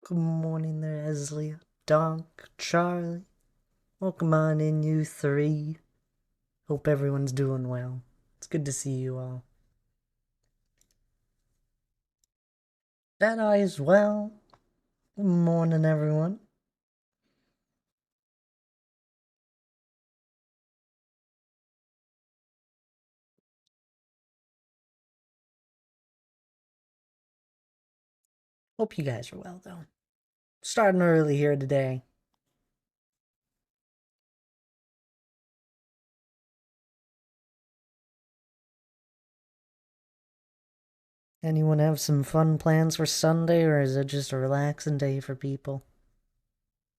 Good morning there, Esley, Donk, Charlie. Welcome on in, you three. Hope everyone's doing well. It's good to see you all. Deadeye as well. Good morning, everyone. Hope you guys are well, though. Starting early here today. Anyone have some fun plans for Sunday, or is it just a relaxing day for people?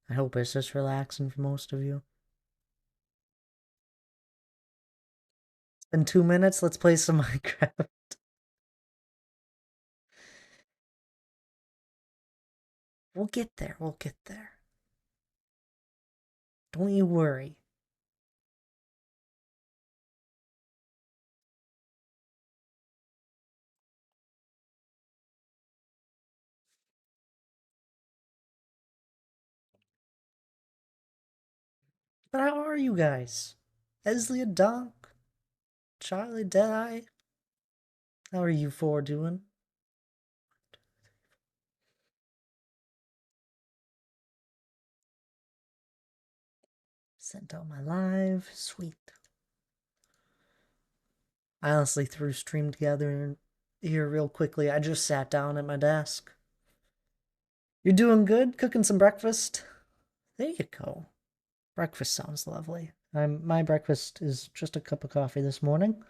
I hope it's just relaxing for most of you. In 2 minutes, let's play some Minecraft. We'll get there, we'll get there. Don't you worry. But how are you guys? Esley, Donk, Charlie, Deadeye? How are you four doing? Sent out my live. Sweet. I honestly threw stream together here real quickly. I just sat down at my desk. You're doing good? Cooking some breakfast? There you go. Breakfast sounds lovely. My breakfast is just a cup of coffee this morning.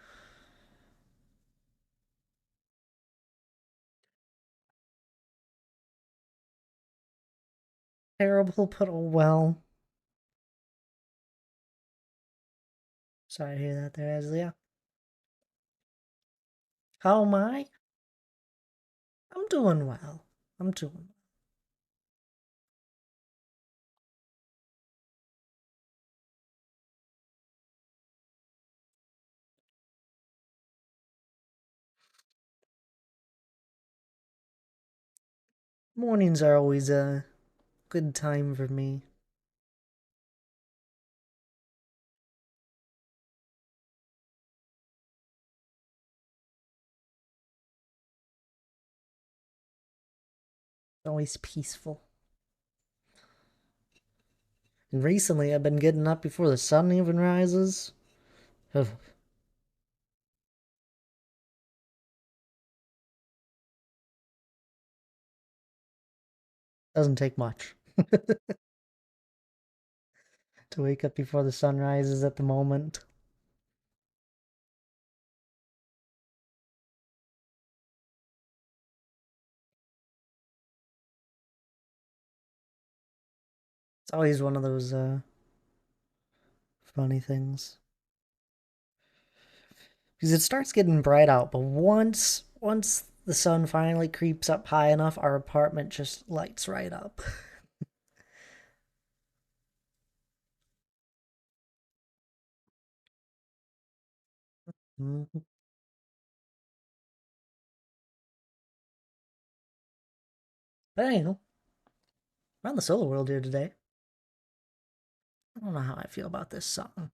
Terrible, but oh well. Sorry to hear that there, Aslia. How am I? I'm doing well. I'm doing well. Mornings are always a good time for me. Always peaceful. And recently I've been getting up before the sun even rises. Ugh. Doesn't take much to wake up before the sun rises at the moment. It's always one of those funny things. Because it starts getting bright out, but once the sun finally creeps up high enough, our apartment just lights right up. Mhm. But anyway, we're on the solo world here today. I don't know how I feel about this song. I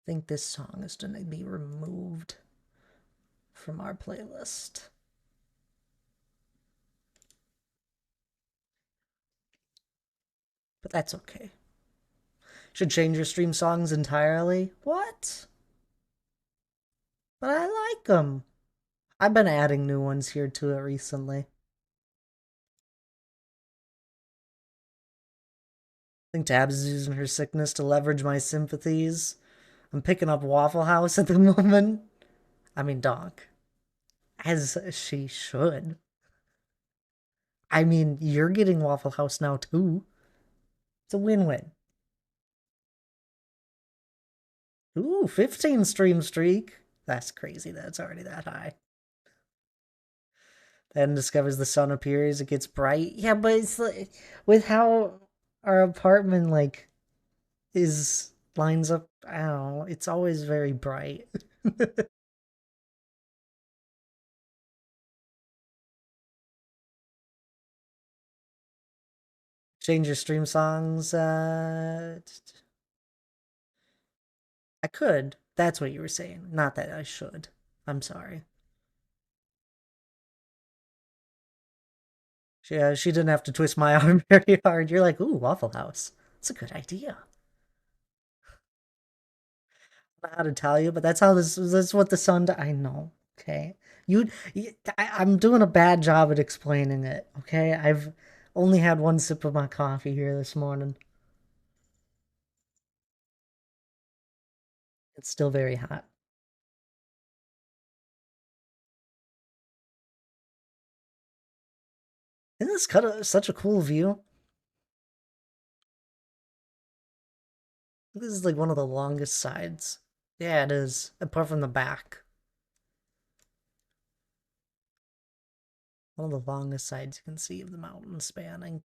think this song is going to be removed from our playlist. But that's okay. Should change your stream songs entirely? What? But I like them. I've been adding new ones here to it recently. I think Tabs is using her sickness to leverage my sympathies. I'm picking up Waffle House at the moment. I mean, Donk. As she should. I mean, you're getting Waffle House now, too. It's a win-win. Ooh, 15 stream streak. That's crazy that it's already that high. Then discovers the sun appears, it gets bright. Yeah, but it's like, with how our apartment, like, is lines up, I don't know, it's always very bright. Change your stream songs. I could. That's what you were saying. Not that I should. I'm sorry. She didn't have to twist my arm very hard. You're like, ooh, Waffle House. That's a good idea. I don't know how to tell you, but that's how that's what the sun. I know. Okay. I'm doing a bad job at explaining it. Okay. I've only had one sip of my coffee here this morning. It's still very hot. Isn't this kind of such a cool view? This is like one of the longest sides. Yeah, it is. Apart from the back. One of the longest sides you can see of the mountain spanning.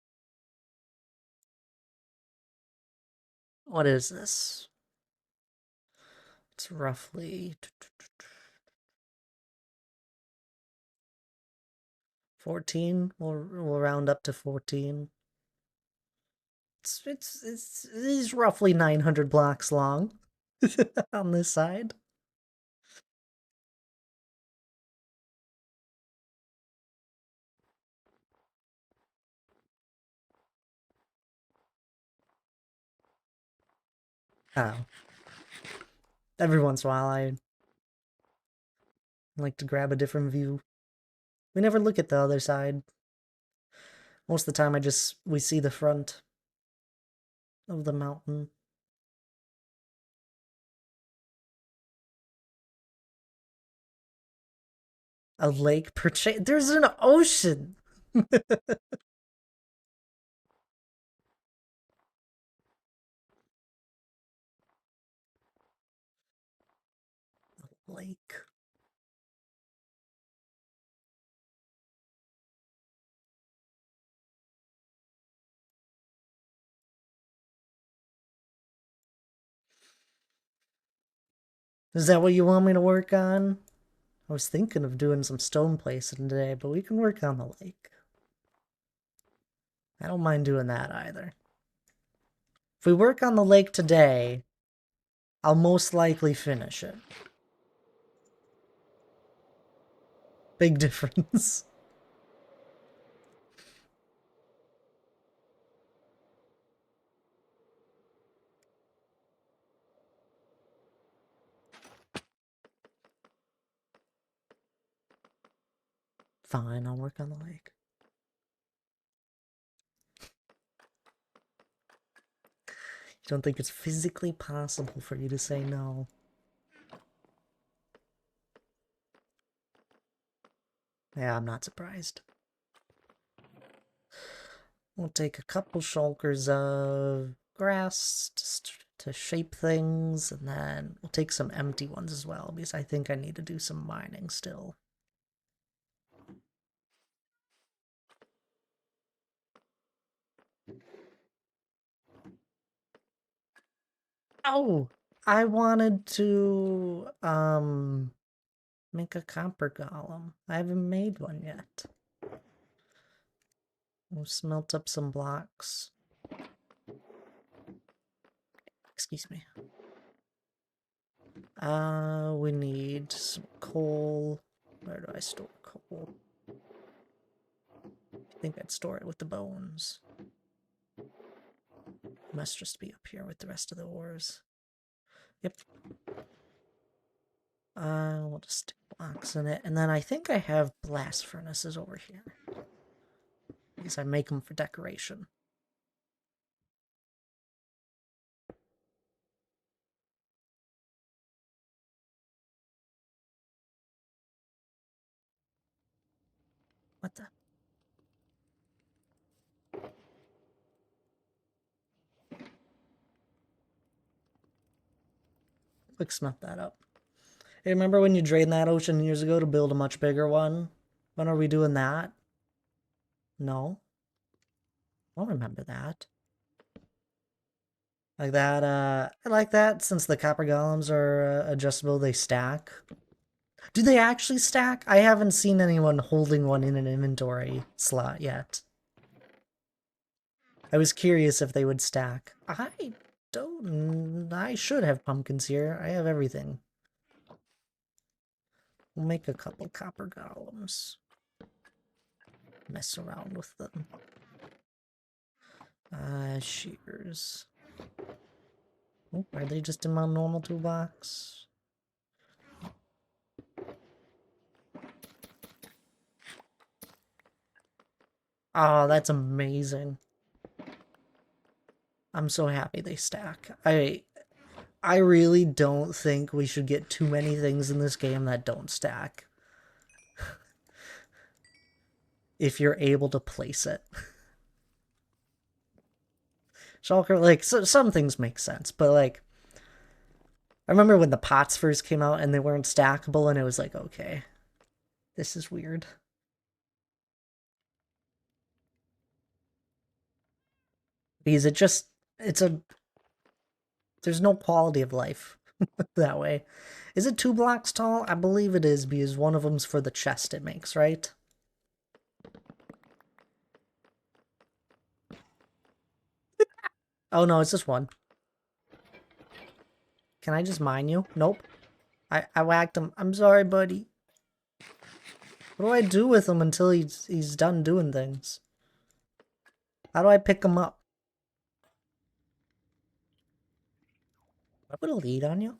What is this? It's roughly 14. We'll round up to 14. It is roughly 900 blocks long on this side. Oh. Every once in a while I like to grab a different view. We never look at the other side. Most of the time we see the front of the mountain. A lake per there's an ocean! Lake. Is that what you want me to work on? I was thinking of doing some stone placing today, but we can work on the lake. I don't mind doing that either. If we work on the lake today, I'll most likely finish it. Big difference. Fine, I'll work on the lake. You don't think it's physically possible for you to say no? Yeah, I'm not surprised. We'll take a couple shulkers of grass to shape things, and then we'll take some empty ones as well, because I think I need to do some mining still. Oh! I wanted to, make a copper golem. I haven't made one yet. We'll smelt up some blocks. Excuse me. We need some coal. Where do I store coal? I think I'd store it with the bones. Must just be up here with the rest of the ores. Yep. We'll just stick blocks in it. And then I think I have blast furnaces over here. Because I make them for decoration. What the? Quick smelt that up. Hey, remember when you drained that ocean years ago to build a much bigger one? When are we doing that? No? I don't remember that. Like that, I like that since the copper golems are adjustable, they stack. Do they actually stack? I haven't seen anyone holding one in an inventory slot yet. I was curious if they would stack. I should have pumpkins here. I have everything. We'll make a couple copper golems. Mess around with them. Shears. Oh, are they just in my normal toolbox? Oh, that's amazing. I'm so happy they stack. I really don't think we should get too many things in this game that don't stack. If you're able to place it. Shulker, like, some things make sense, but, like, I remember when the pots first came out and they weren't stackable, and it was like, okay, this is weird. Because there's no quality of life that way. Is it 2 blocks tall? I believe it is, because one of them's for the chest it makes, right? Oh no, it's just one. Can I just mine you? Nope. I whacked him. I'm sorry, buddy. What do I do with him until he's done doing things? How do I pick him up? I put a lead on you?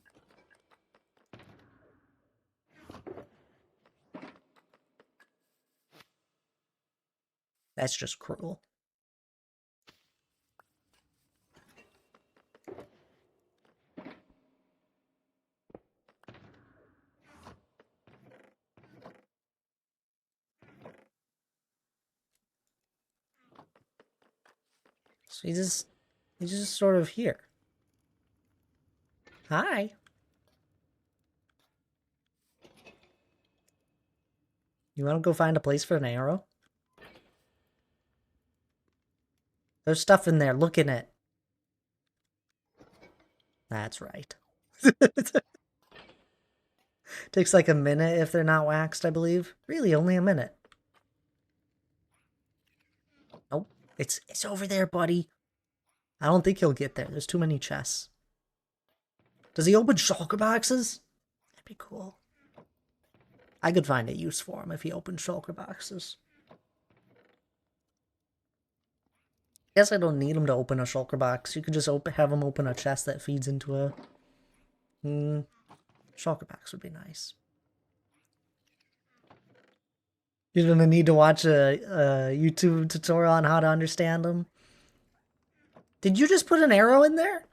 That's just cruel. So he's just sort of here. Hi. You want to go find a place for an arrow? There's stuff in there. Look in it. That's right. Takes like a minute if they're not waxed, I believe. Really, only a minute. Nope. It's over there, buddy. I don't think he'll get there. There's too many chests. Does he open shulker boxes? That'd be cool. I could find a use for him if he opened shulker boxes. Guess I don't need him to open a shulker box. You could just have him open a chest that feeds into a... shulker box would be nice. You're gonna need to watch a YouTube tutorial on how to understand them. Did you just put an arrow in there?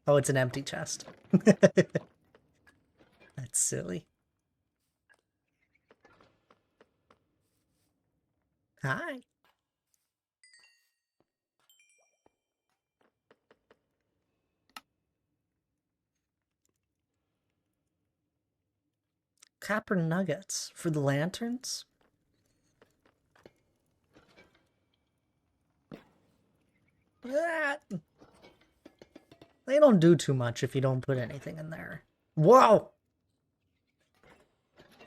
Oh, it's an empty chest. That's silly. Hi. Copper nuggets for the lanterns? They don't do too much if you don't put anything in there. Whoa!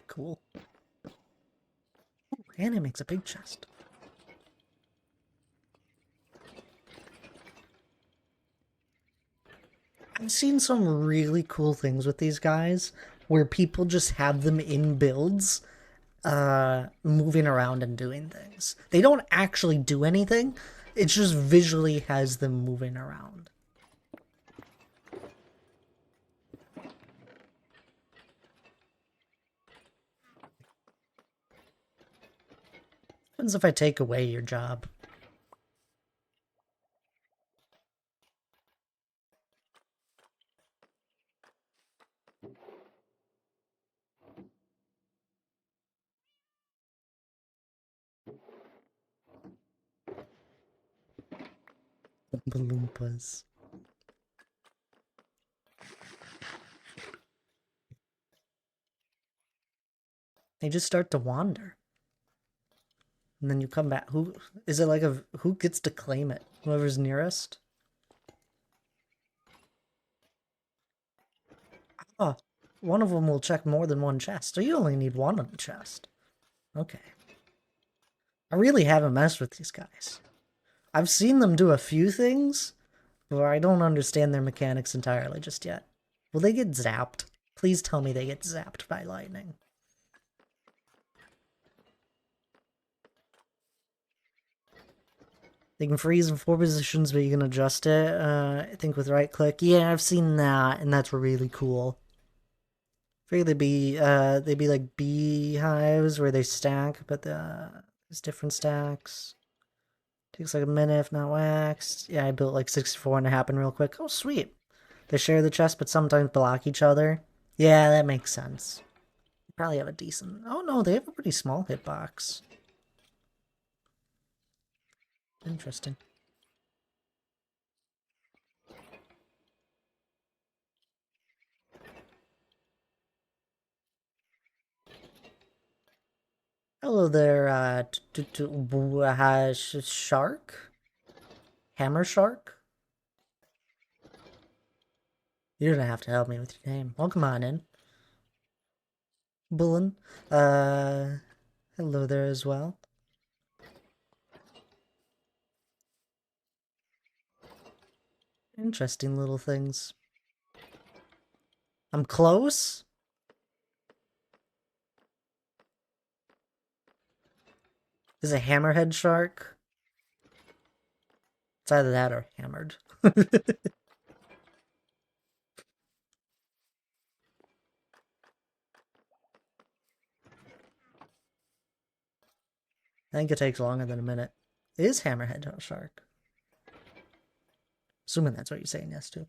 Cool. Ooh, and it makes a big chest. I've seen some really cool things with these guys where people just have them in builds moving around and doing things. They don't actually do anything. It just visually has them moving around. What happens if I take away your job? Balloompas. They just start to wander. And then you come back. Who is it? Who gets to claim it? Whoever's nearest? Oh, one of them will check more than one chest. So you only need one of the chest. Okay. I really haven't messed with these guys. I've seen them do a few things, but I don't understand their mechanics entirely just yet. Will they get zapped? Please tell me they get zapped by lightning. They can freeze in 4 positions, but you can adjust it, I think with right click. Yeah, I've seen that, and that's really cool. I figure they'd be like beehives where they stack, but there's different stacks. Takes like a minute if not waxed. Yeah, I built like 64 and it happened real quick. Oh, sweet. They share the chest, but sometimes block each other. Yeah, that makes sense. Probably have a decent... Oh no, they have a pretty small hitbox. Interesting. Hello there, shark? Hammer shark? You're gonna have to help me with your name. Welcome on in. Bullen. Hello there as well. Interesting little things. I'm close? Is a hammerhead shark? It's either that or hammered. I think it takes longer than a minute. It is hammerhead shark. Assuming that's what you're saying yes to.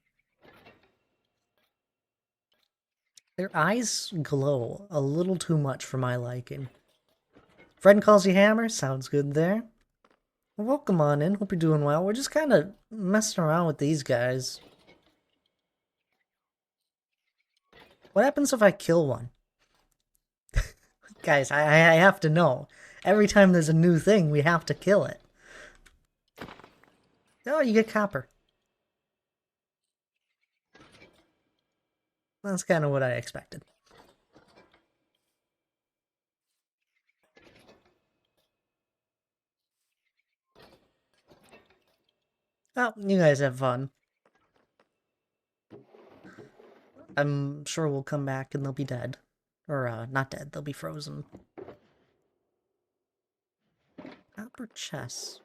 Their eyes glow a little too much for my liking. Friend calls you Hammer? Sounds good there. Well, welcome on in. Hope you're doing well. We're just kind of messing around with these guys. What happens if I kill one? Guys, I have to know. Every time there's a new thing, we have to kill it. Oh, you get copper. That's kind of what I expected. Oh, you guys have fun. I'm sure we'll come back and they'll be dead. Or, not dead, they'll be frozen. Copper chess.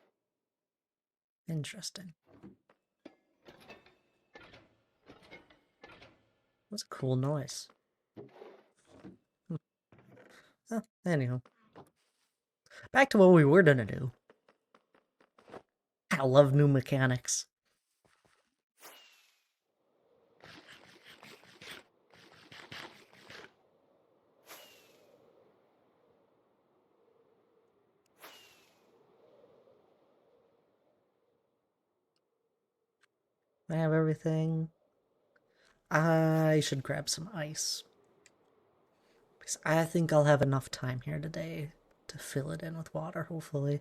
Interesting. That's a cool noise. Oh, anyhow. Back to what we were gonna do. I love new mechanics. I have everything. I should grab some ice. Because I think I'll have enough time here today to fill it in with water, hopefully.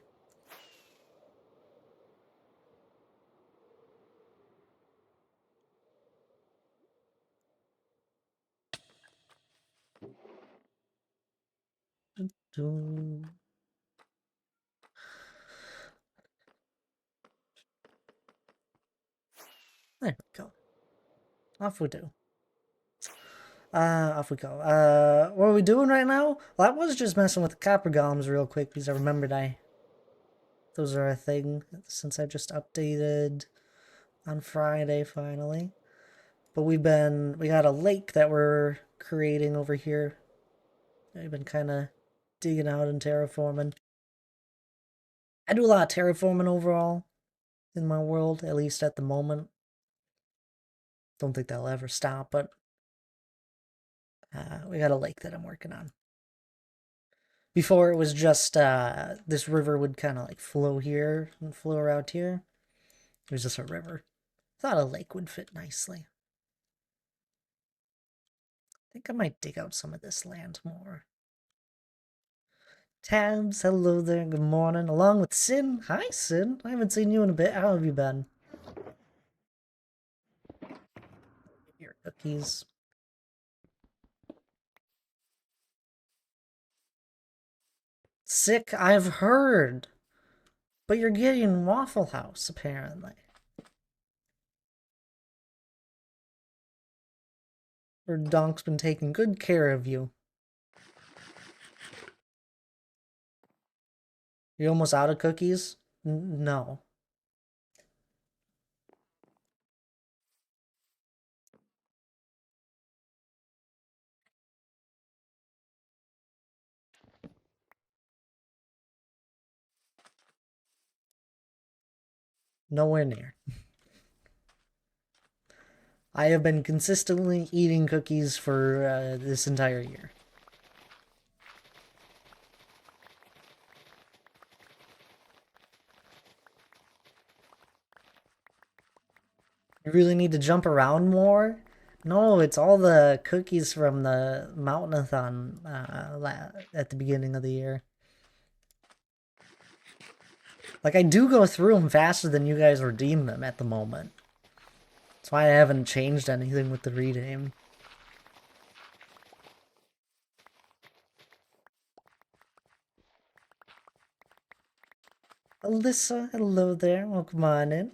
There we go. Off we do. Off we go. What are we doing right now? Well, I was just messing with the copper golems real quick because I remembered those are a thing since I just updated on Friday finally. But we got a lake that we're creating over here. I've been kind of digging out and terraforming. I do a lot of terraforming overall in my world, at least at the moment. Don't think that'll ever stop, but we got a lake that I'm working on. Before it was just this river would kind of like flow here and flow around here. It was just a river. Thought a lake would fit nicely. I think I might dig out some of this land more. Tabs, hello there, good morning. Along with Sin. Hi, Sin. I haven't seen you in a bit. How have you been? Your cookies. Sick, I've heard. But you're getting Waffle House, apparently. Or Donk's been taking good care of you. You almost out of cookies? No. Nowhere near. I have been consistently eating cookies for this entire year. You really need to jump around more? No, it's all the cookies from the Mountainathon at the beginning of the year. Like, I do go through them faster than you guys redeem them at the moment. That's why I haven't changed anything with the redeem. Alyssa, hello there. Welcome on in.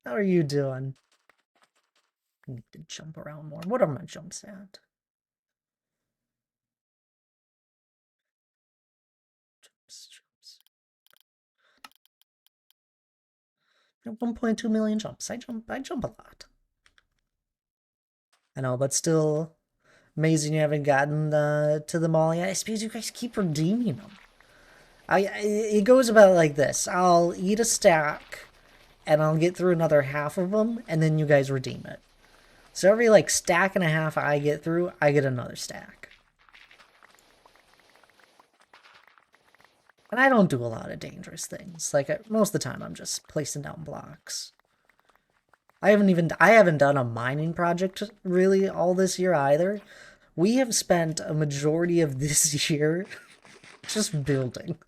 How are you doing? I need to jump around more. What are my jumps at? Jumps. 1.2 million jumps. I jump a lot. I know, but still amazing you haven't gotten to the mall yet. I suppose you guys keep redeeming them. It goes about like this. I'll eat a stack, and I'll get through another half of them, and then you guys redeem it. So every like stack and a half I get through, I get another stack. And I don't do a lot of dangerous things. Like most of the time, I'm just placing down blocks. I haven't done a mining project really all this year either. We have spent a majority of this year just building.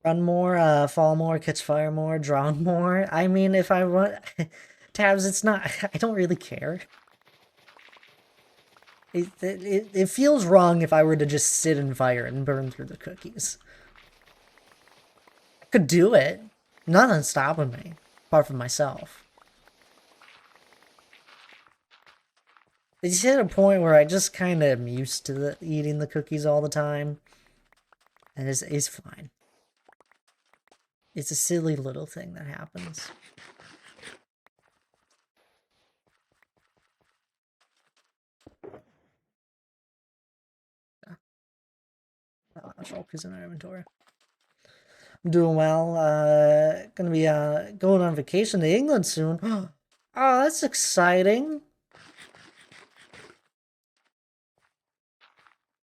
Run more, fall more, catch fire more, drown more. I mean, if I run... Tabs, it's not... I don't really care. It feels wrong if I were to just sit in fire and burn through the cookies. I could do it. Nothing's stopping me, apart from myself. It's hit a point where I just kind of am used to eating the cookies all the time. And it's fine. It's a silly little thing that happens. Shulk is in our inventory. I'm doing well. Gonna be going on vacation to England soon. Oh, that's exciting.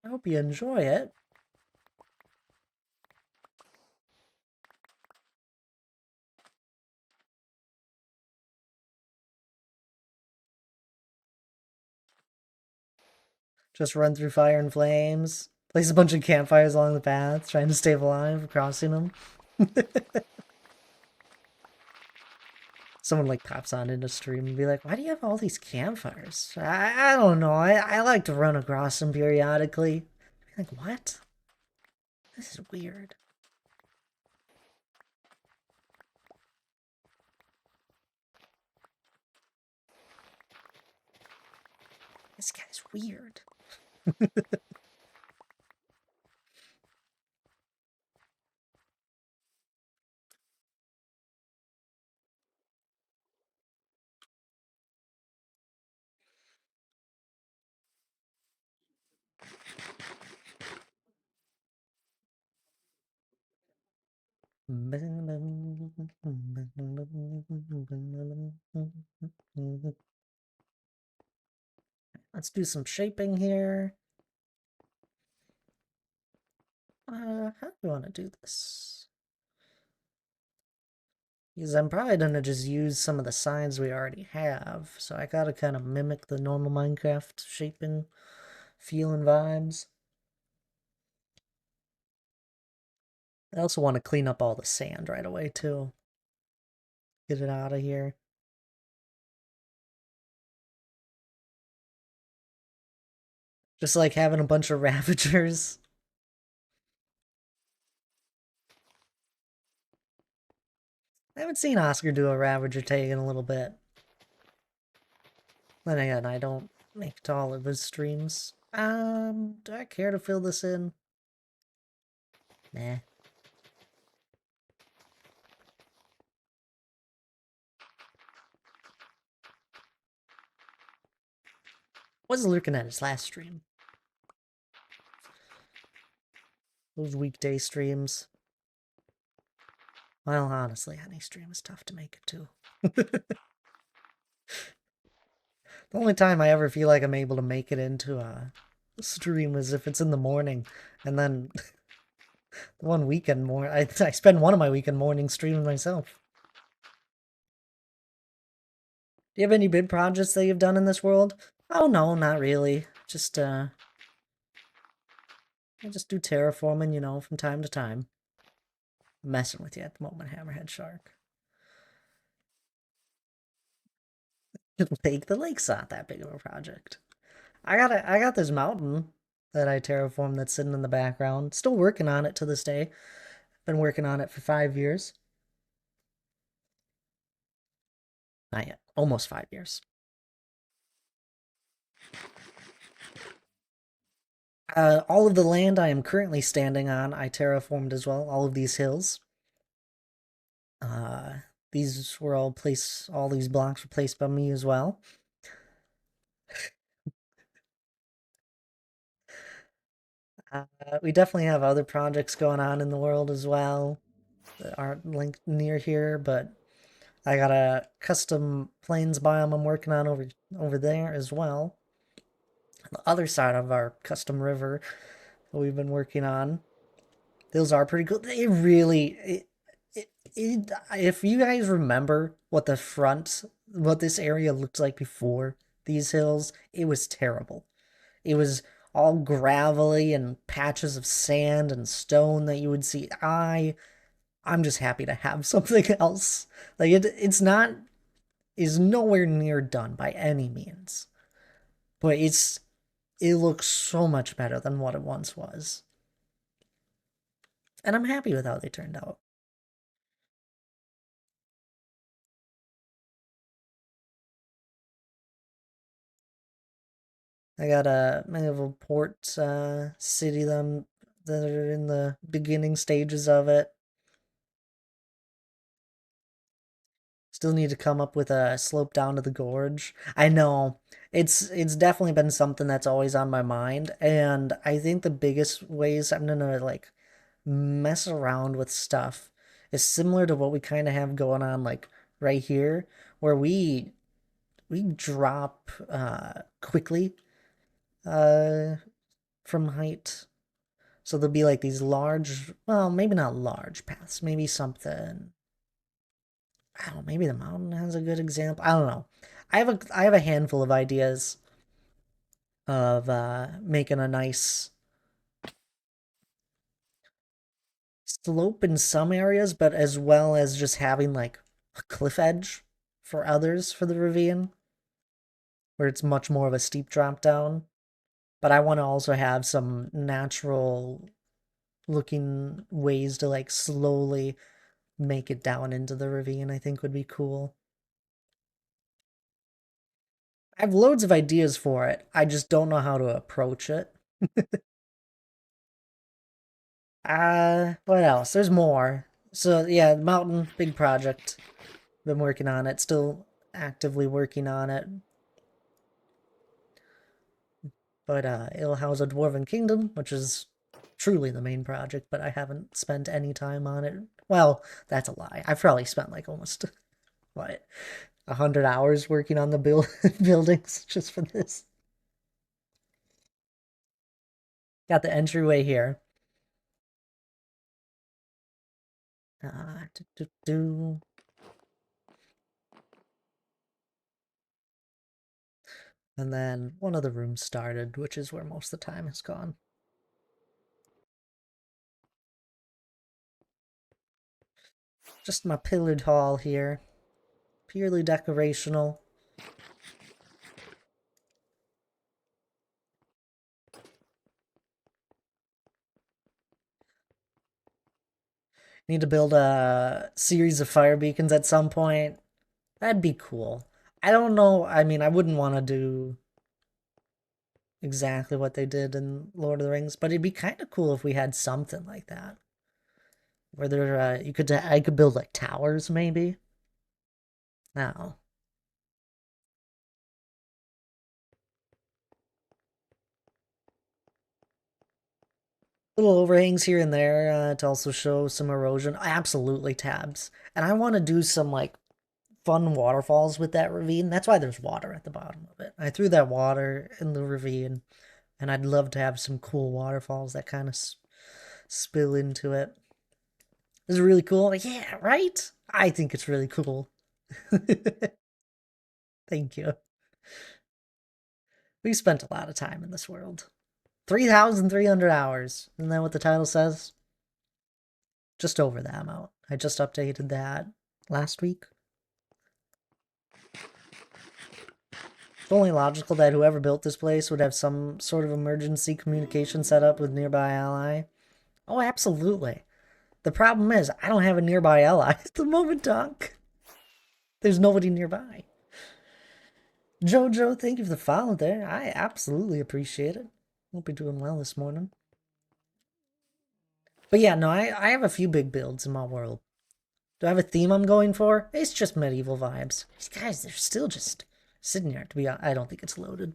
I hope you enjoy it. Just run through fire and flames. Place a bunch of campfires along the path, trying to stay alive, crossing them. Someone like pops on into stream and be like, why do you have all these campfires? I don't know. I like to run across them periodically. Like, what? This is weird. This guy's weird. Let's do some shaping here. How do you want to do this? Because I'm probably going to just use some of the signs we already have. So I gotta kind of mimic the normal Minecraft shaping feel and vibes. I also want to clean up all the sand right away, too. Get it out of here. Just like having a bunch of Ravagers. I haven't seen Oscar do a Ravager tag in a little bit. Then again, I don't make it to all of his streams. Do I care to fill this in? Nah. Was looking at his last stream. Those weekday streams. Well, honestly, any stream is tough to make it to. The only time I ever feel like I'm able to make it into a stream is if it's in the morning, and then the one weekend I spend one of my weekend mornings streaming myself. Do you have any big projects that you've done in this world? Oh no, not really. I just do terraforming, you know, from time to time. I'm messing with you at the moment, Hammerhead Shark. The lake's not that big of a project. I got this mountain that I terraformed that's sitting in the background. Still working on it to this day. Been working on it for 5 years. Not yet. Almost 5 years. All of the land I am currently standing on, I terraformed as well. All of these hills. These were all these blocks were placed by me as well. We definitely have other projects going on in the world as well that aren't linked near here, but I got a custom plains biome I'm working on over there as well. The other side of our custom river that we've been working on. Those are pretty cool. They really, if you guys remember what what this area looked like before these hills, it was terrible. It was all gravelly and patches of sand and stone that you would see. I'm just happy to have something else. Like it's not is nowhere near done by any means, but it looks so much better than what it once was, and I'm happy with how they turned out. I got a medieval port city them that are in the beginning stages of it. Still need to come up with a slope down to the gorge. I know it's definitely been something that's always on my mind, and I think the biggest ways I'm gonna like mess around with stuff is similar to what we kind of have going on like right here, where we drop quickly uh from height. So there'll be like these large, well, maybe not large paths, maybe something. I don't know, maybe the mountain has a good example. I don't know. I have a handful of ideas of making a nice slope in some areas, but as well as just having like a cliff edge for others for the ravine, where it's much more of a steep drop down. But I want to also have some natural looking ways to like slowly make it down into the ravine, I think would be cool. I have loads of ideas for it. I just don't know how to approach it. What else? There's more. So yeah, mountain, big project. Been working on it, still actively working on it. But it'll house a Dwarven Kingdom, which is truly the main project, but I haven't spent any time on it. Well, that's a lie. I've probably spent like almost, what, 100 hours working on the buildings just for this. Got the entryway here. Do, do, do. And then one of the rooms started, which is where most of the time has gone. Just my pillared hall here. Purely decorational. Need to build a series of fire beacons at some point. That'd be cool. I don't know. I mean, I wouldn't want to do exactly what they did in Lord of the Rings, but it'd be kind of cool if we had something like that. Where there, I could build like towers, maybe. No. Little overhangs here and there to also show some erosion. Absolutely tabs. And I want to do some like fun waterfalls with that ravine. That's why there's water at the bottom of it. I threw that water in the ravine, and I'd love to have some cool waterfalls that kind of spill into it. This is really cool. Yeah, right? I think it's really cool. Thank you. We spent a lot of time in this world. 3,300 hours. Isn't that what the title says? Just over that amount. I just updated that last week. It's only logical that whoever built this place would have some sort of emergency communication set up with nearby ally. Oh, absolutely. The problem is, I don't have a nearby ally at the moment, Doc. There's nobody nearby. Jojo, thank you for the follow there. I absolutely appreciate it. Hope you're doing well this morning. But yeah, no, I have a few big builds in my world. Do I have a theme I'm going for? It's just medieval vibes. These guys, they're still just sitting here. To be honest, I don't think it's loaded.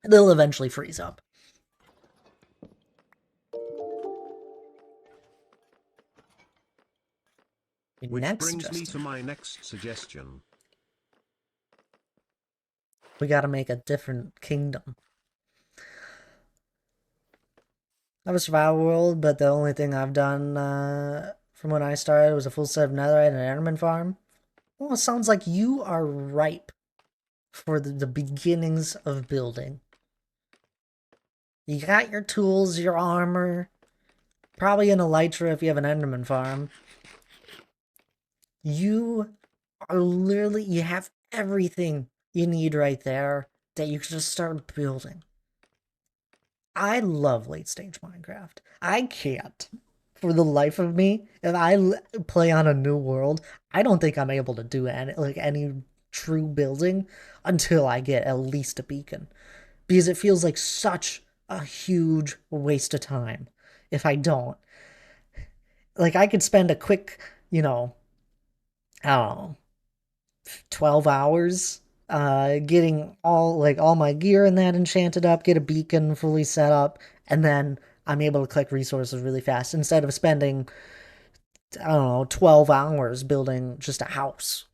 They'll eventually freeze up. Which brings me to my next suggestion. We gotta make a different kingdom. I have a survival world, but the only thing I've done from when I started was a full set of netherite and an enderman farm. Well, it sounds like you are ripe for the beginnings of building. You got your tools, your armor, probably an elytra if you have an enderman farm. You are literally, you have everything you need right there that you can just start building. I love late stage Minecraft. I can't, for the life of me, if I play on a new world, I don't think I'm able to do any true building until I get at least a beacon, because it feels like such a huge waste of time if I don't. Like, I could spend a quick, I don't know, 12 hours getting all my gear and that enchanted up, get a beacon fully set up, and then I'm able to collect resources really fast instead of spending, I don't know, 12 hours building just a house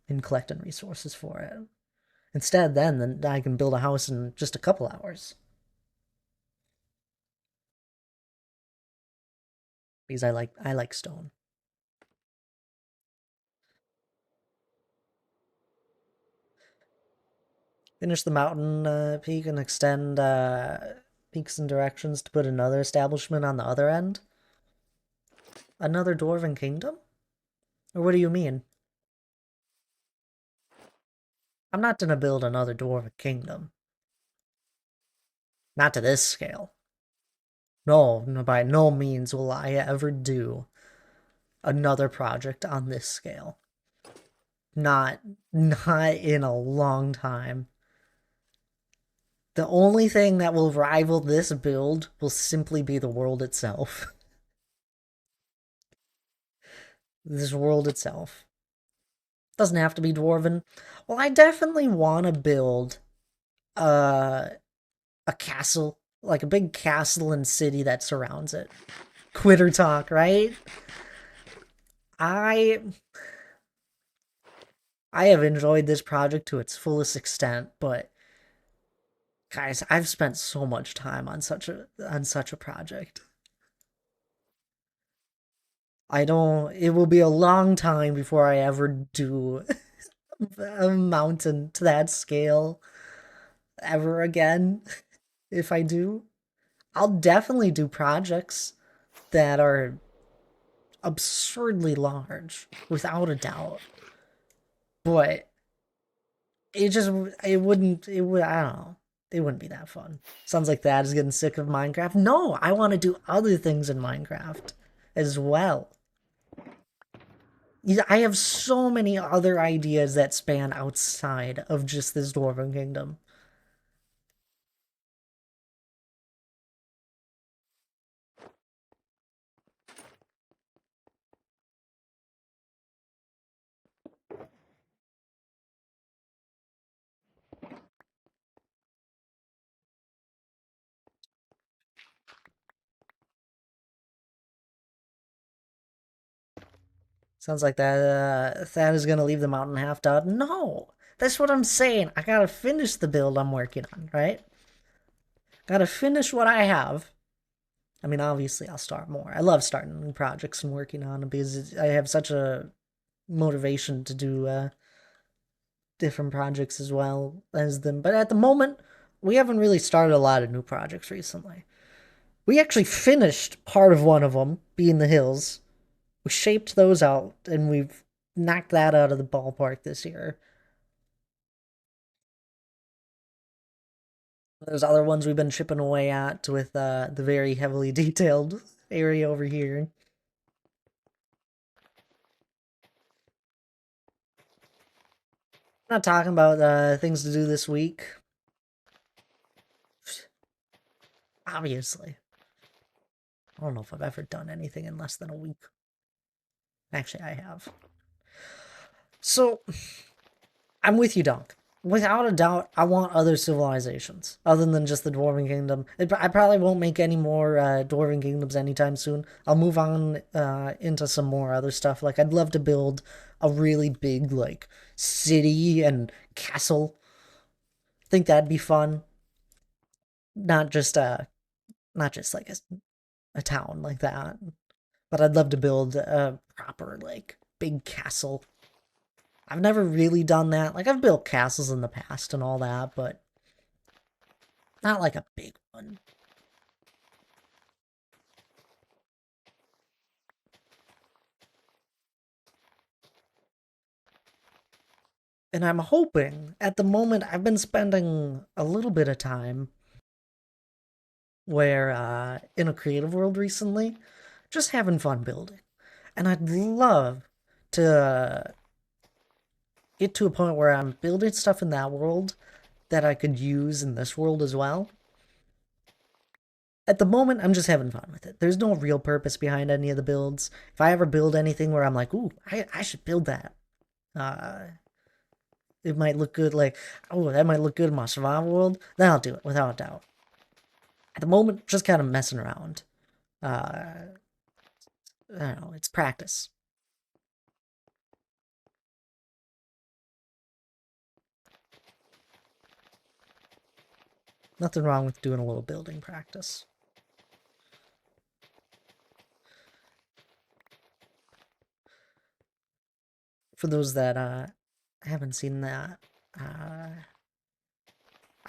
and collecting resources for it. Instead, then I can build a house in just a couple hours. Because I like stone. Finish the mountain peak and extend peaks and directions to put another establishment on the other end? Another dwarven kingdom? Or what do you mean? I'm not gonna build another dwarven kingdom. Not to this scale. No, by no means will I ever do another project on this scale. Not in a long time. The only thing that will rival this build will simply be the world itself. This world itself. Doesn't have to be dwarven. Well, I definitely want to build a castle, like a big castle and city that surrounds it. Quitter talk, right? I have enjoyed this project to its fullest extent, but guys, I've spent so much time on such a project. It will be a long time before I ever do a mountain to that scale ever again. If I do, I'll definitely do projects that are absurdly large, without a doubt. But it wouldn't, I don't know. It wouldn't be that fun. Sounds like that is getting sick of Minecraft. No, I want to do other things in Minecraft as well. I have so many other ideas that span outside of just this Dwarven Kingdom. Sounds like that Thad is gonna leave the mountain half done. No! That's what I'm saying. I gotta finish the build I'm working on, right? Gotta finish what I have. I mean, obviously, I'll start more. I love starting new projects and working on them because I have such a motivation to do different projects as well as them. But at the moment, we haven't really started a lot of new projects recently. We actually finished part of one of them, being the hills. We shaped those out, and we've knocked that out of the ballpark this year. There's other ones we've been chipping away at with the very heavily detailed area over here. I'm not talking about things to do this week. Obviously. I don't know if I've ever done anything in less than a week. Actually, I have. So, I'm with you, Dunk. Without a doubt, I want other civilizations other than just the Dwarven Kingdom. I probably won't make any more Dwarven Kingdoms anytime soon. I'll move on into some more other stuff. Like, I'd love to build a really big, like, city and castle. I think that'd be fun. Not just like a town like that, but I'd love to build a proper, like, big castle. I've never really done that. Like, I've built castles in the past and all that, but not like a big one. And I'm hoping, at the moment, I've been spending a little bit of time where, in a creative world recently, just having fun building. And I'd love to get to a point where I'm building stuff in that world that I could use in this world as well. At the moment, I'm just having fun with it. There's no real purpose behind any of the builds. If I ever build anything where I'm like, ooh, I should build that. Uh, it might look good, like, oh, that might look good in my survival world, then I'll do it, without a doubt. At the moment, just kind of messing around. I don't know, it's practice. Nothing wrong with doing a little building practice. For those that haven't seen that, I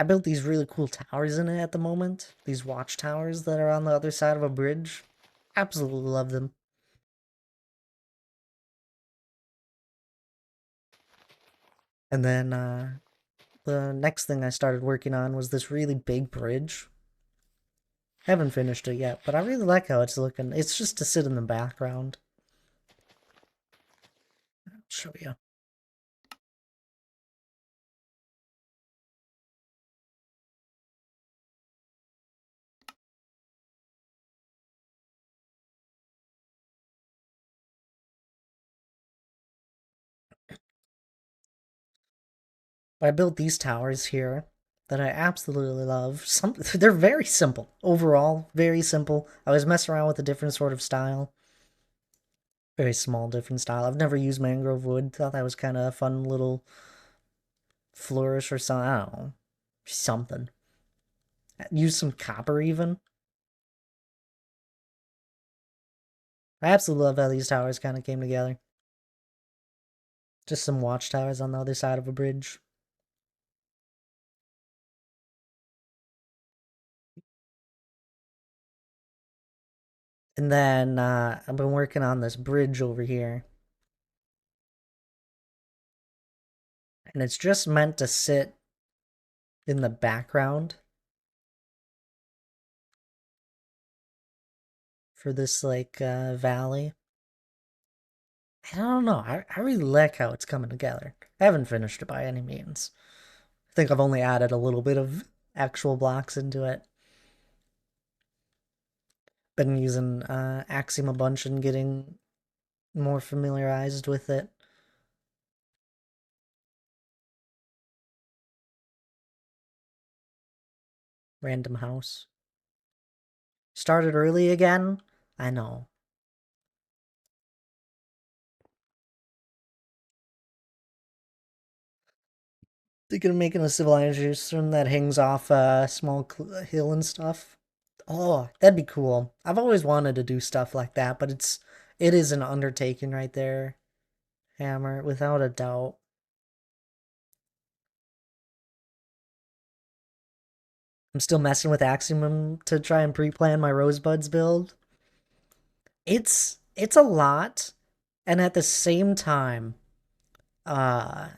built these really cool towers in it at the moment. These watchtowers that are on the other side of a bridge. Absolutely love them. And then the next thing I started working on was this really big bridge. Haven't finished it yet, but I really like how it's looking. It's just to sit in the background. I'll show you. I built these towers here that I absolutely love. They're very simple. Overall, very simple. I was messing around with a different sort of style. Very small, different style. I've never used mangrove wood. Thought that was kind of a fun little flourish or something. I don't know. Something. Use some copper even. I absolutely love how these towers kind of came together. Just some watchtowers on the other side of a bridge. And then I've been working on this bridge over here. And it's just meant to sit in the background for this like valley. I don't know. I really like how it's coming together. I haven't finished it by any means. I think I've only added a little bit of actual blocks into it. Been using Axiom a bunch and getting more familiarized with it. Random house. Started early again? I know. Thinking of making a civilization that hangs off a small hill and stuff. Oh, that'd be cool. I've always wanted to do stuff like that, but it is an undertaking right there, Hammer, without a doubt. I'm still messing with Axiom to try and pre-plan my Rosebuds build. It's a lot, and at the same time, uh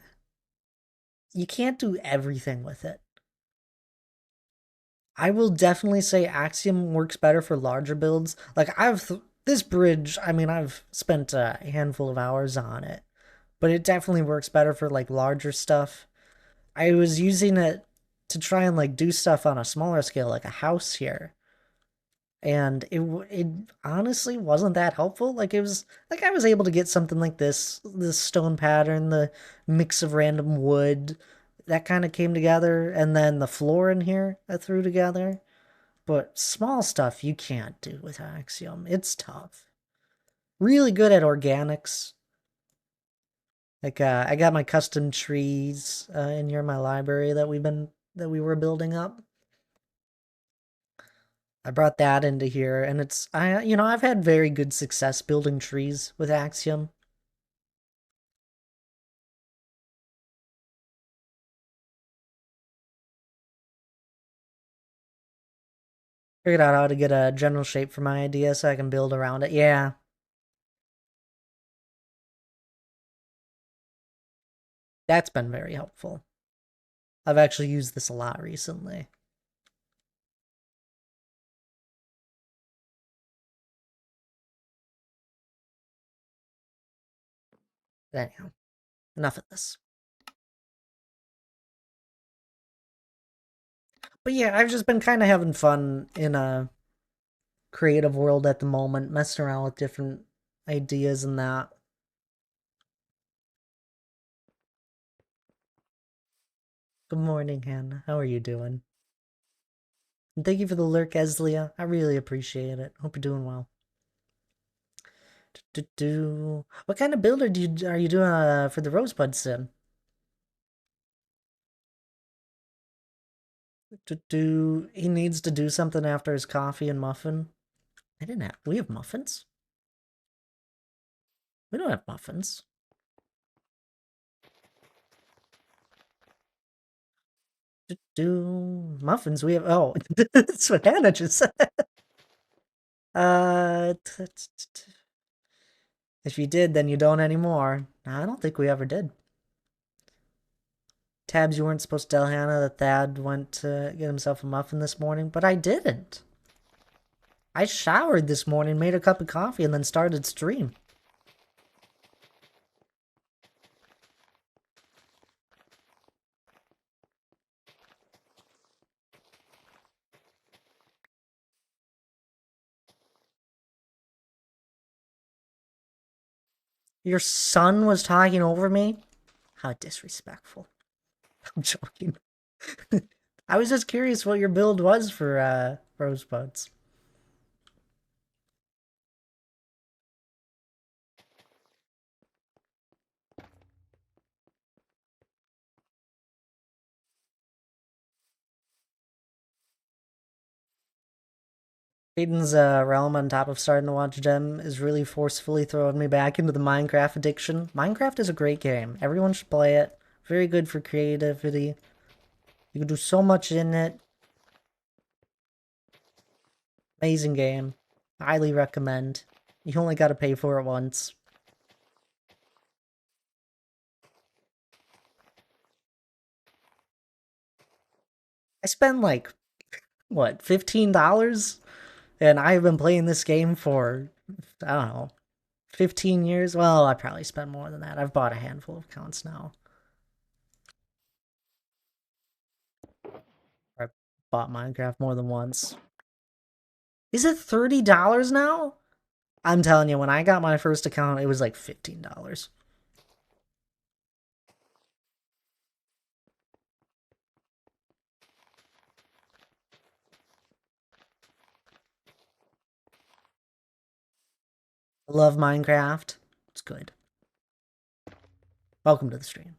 you can't do everything with it. I will definitely say Axiom works better for larger builds. Like this bridge, I mean, I've spent a handful of hours on it, but it definitely works better for like larger stuff. I was using it to try and like do stuff on a smaller scale, like a house here, and it honestly wasn't that helpful. Like it was like I was able to get something like this stone pattern, the mix of random wood that kind of came together, and then the floor in here I threw together. But small stuff you can't do with Axiom. It's tough. Really good at organics. Like I got my custom trees in here in my library that we were building up. I brought that into here, and I've had very good success building trees with Axiom. Figured out how to get a general shape for my idea so I can build around it. Yeah, that's been very helpful. I've actually used this a lot recently. Anyhow, enough of this. But yeah, I've just been kind of having fun in a creative world at the moment, messing around with different ideas and that. Good morning, Hannah. How are you doing? And thank you for the lurk, Eslia. I really appreciate it. Hope you're doing well. What kind of builder are you doing for the Rosebud Sim? He needs to do something after his coffee and muffin. I didn't have. We have muffins. We don't have muffins. Muffins. We have. Oh, that's what Hannah just said. Uh, if you did, then you don't anymore. I don't think we ever did. Tabs, you weren't supposed to tell Hannah that Thad went to get himself a muffin this morning, but I didn't. I showered this morning, made a cup of coffee, and then started stream. Your son was talking over me? How disrespectful. I'm joking. I was just curious what your build was for Rosebuds. Aiden's realm on top of starting to watch Gem is really forcefully throwing me back into the Minecraft addiction. Minecraft is a great game. Everyone should play it. Very good for creativity. You can do so much in it. Amazing game. Highly recommend. You only gotta pay for it once. I spend like, what, $15? And I've been playing this game for, I don't know, 15 years. Well, I probably spent more than that. I've bought a handful of accounts now. I bought Minecraft more than once. Is it $30 now? I'm telling you, when I got my first account, it was like $15. I love Minecraft. It's good. Welcome to the stream.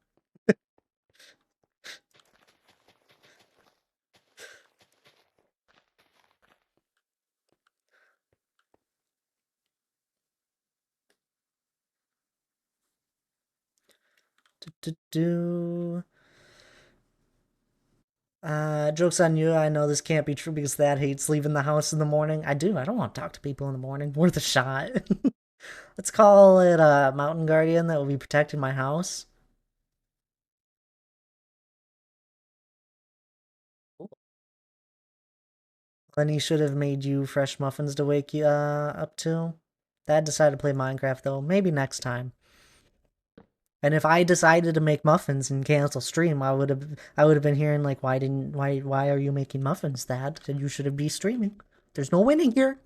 Joke's on you. I know this can't be true because Thad hates leaving the house in the morning. I do. I don't want to talk to people in the morning. Worth a shot. Let's call it a mountain guardian that will be protecting my house. Then he should have made you fresh muffins to wake you up to. Thad decided to play Minecraft though. Maybe next time. And if I decided to make muffins and cancel stream, I would have been hearing like, why are you making muffins, Thad? Said you should be streaming. There's no winning here.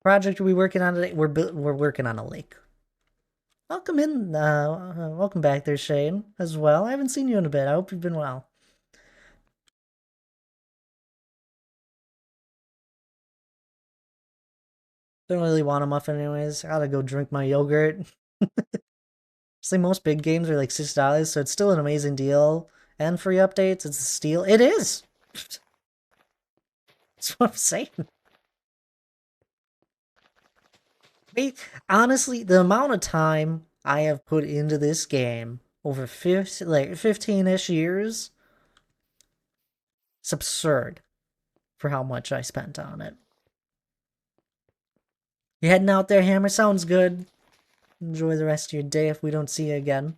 Project are we working on today? We're working on a lake. Welcome in, welcome back there, Shane, as well. I haven't seen you in a bit. I hope you've been well. Don't really want a muffin anyways. I gotta go drink my yogurt. See, most big games are like $6, so it's still an amazing deal. And free updates, it's a steal. It is! That's what I'm saying. Wait, honestly, the amount of time I have put into this game over 15-ish years, it's absurd for how much I spent on it. You heading out there, Hammer? Sounds good. Enjoy the rest of your day if we don't see you again.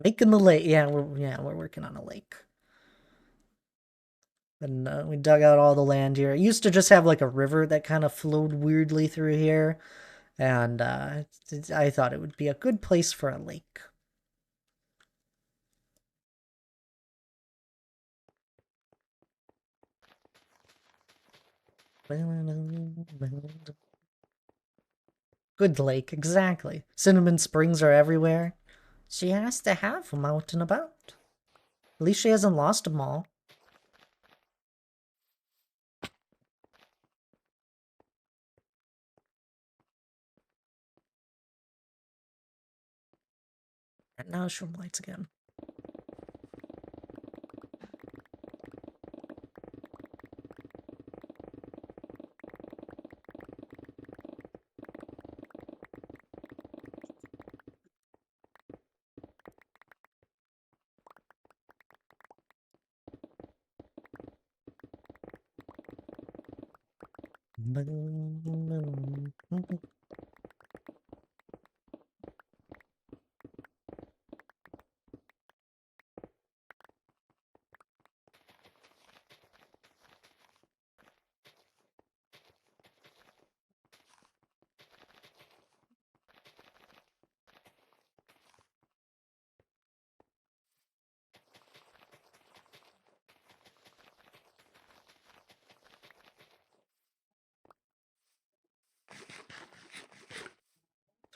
Making the lake. Yeah, we're working on a lake. And we dug out all the land here. It used to just have like a river that kind of flowed weirdly through here. And I thought it would be a good place for a lake. Good lake, exactly. Cinnamon springs are everywhere. She has to have them out and about. At least she hasn't lost them all. And now shroom lights again.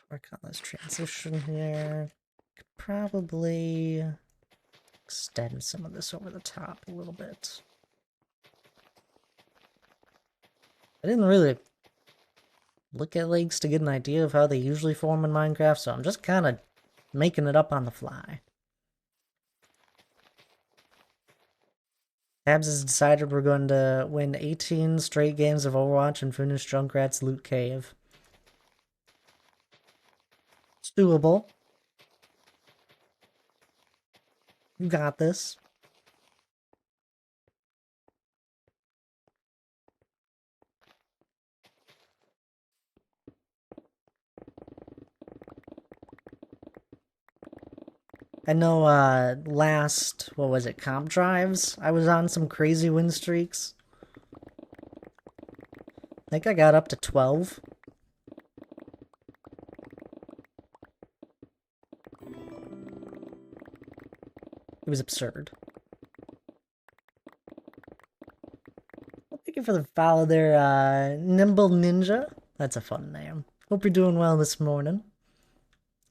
Work on this transition here. Could probably extend some of this over the top a little bit. I didn't really look at lakes to get an idea of how they usually form in Minecraft, so I'm just kind of making it up on the fly. Tabs has decided we're going to win 18 straight games of Overwatch and finish Junkrat's Loot Cave. Doable. You got this. I know last, what was it, comp drives? I was on some crazy win streaks. I think I got up to 12. It was absurd. Thank you for the follow there, Nimble Ninja. That's a fun name. Hope you're doing well this morning.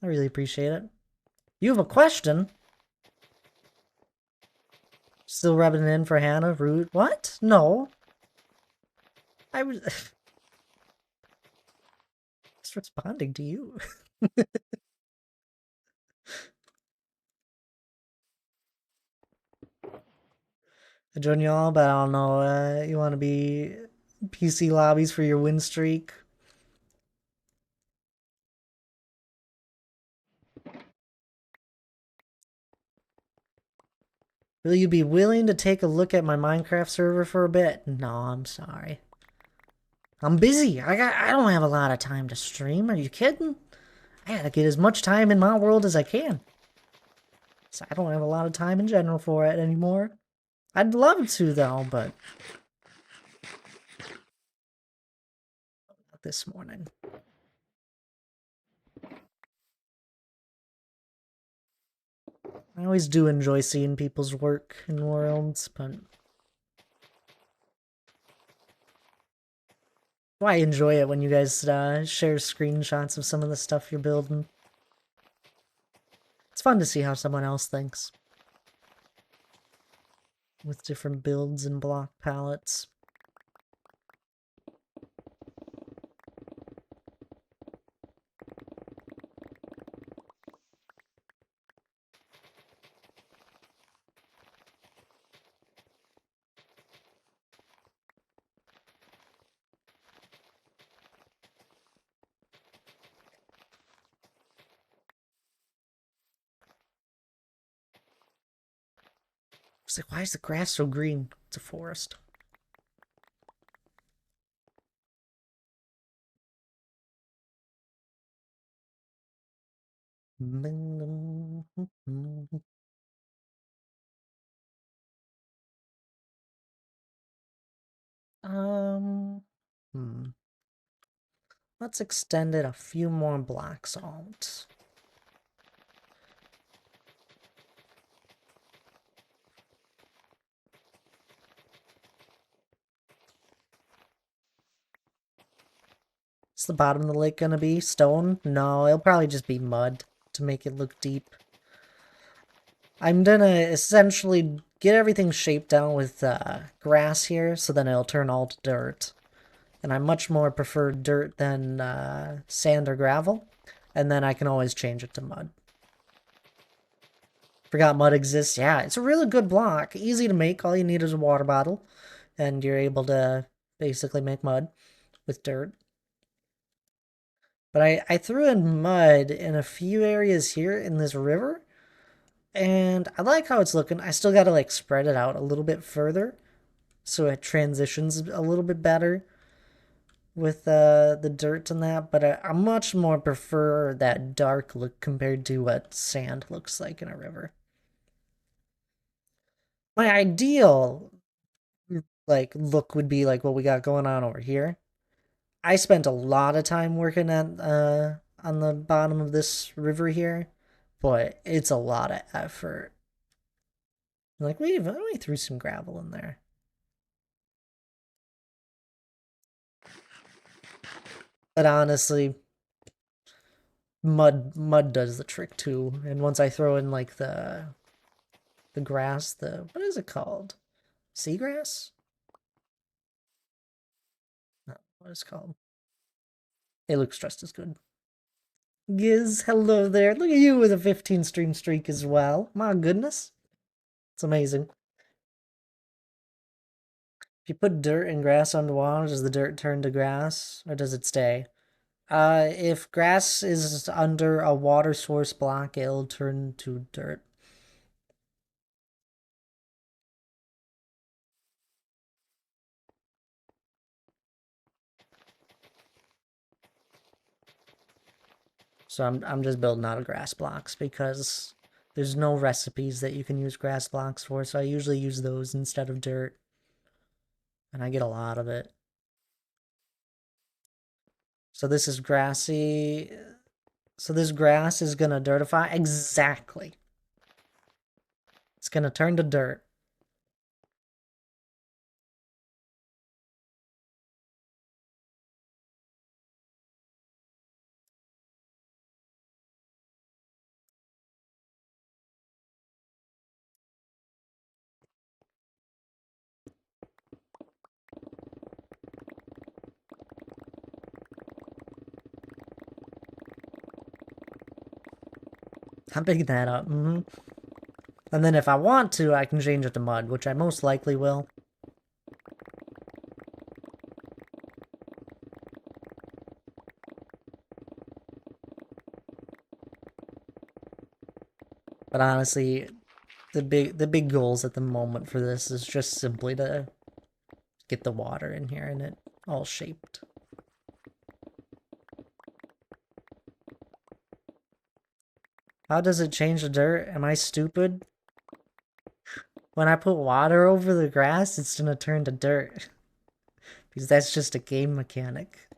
I really appreciate it. You have a question? Still rubbing it in for Hannah? Rude? What? No. I was just responding to you. I join y'all, but I don't know. You want to be PC lobbies for your win streak? Will you be willing to take a look at my Minecraft server for a bit? No, I'm sorry. I'm busy. I don't have a lot of time to stream. Are you kidding? I gotta get as much time in my world as I can. So I don't have a lot of time in general for it anymore. I'd love to though, but not this morning. I always do enjoy seeing people's work in worlds, but I enjoy it when you guys share screenshots of some of the stuff you're building. It's fun to see how someone else thinks with different builds and block palettes. It's like, why is the grass so green? It's a forest. Hmm. Let's extend it a few more blocks out. What's the bottom of the lake gonna be? Stone? No, it'll probably just be mud to make it look deep. I'm gonna essentially get everything shaped down with grass here, so then it'll turn all to dirt. And I much more prefer dirt than sand or gravel. And then I can always change it to mud. Forgot mud exists. Yeah, it's a really good block. Easy to make. All you need is a water bottle. And you're able to basically make mud with dirt. But I threw in mud in a few areas here in this river. And I like how it's looking. I still got to like spread it out a little bit further. So it transitions a little bit better with the dirt and that. But I much more prefer that dark look compared to what sand looks like in a river. My ideal like look would be like what we got going on over here. I spent a lot of time working at on the bottom of this river here, but it's a lot of effort. Like we threw some gravel in there. But honestly, mud does the trick too. And once I throw in like the grass, the what is it called? Seagrass? No, what is it called? It looks just as good. Giz, hello there. Look at you with a 15 stream streak as well. My goodness. It's amazing. If you put dirt and grass underwater, does the dirt turn to grass? Or does it stay? If grass is under a water source block, it'll turn to dirt. So I'm just building out of grass blocks because there's no recipes that you can use grass blocks for, so I usually use those instead of dirt. And I get a lot of it. So this is grassy. So this grass is gonna dirtify. Exactly. It's gonna turn to dirt. I'm picking that up. And then if I want to, I can change it to mud, which I most likely will. But honestly, the big goals at the moment for this is just simply to get the water in here and it all shaped. How does it change the dirt? Am I stupid? When I put water over the grass, it's gonna turn to dirt. Because that's just a game mechanic.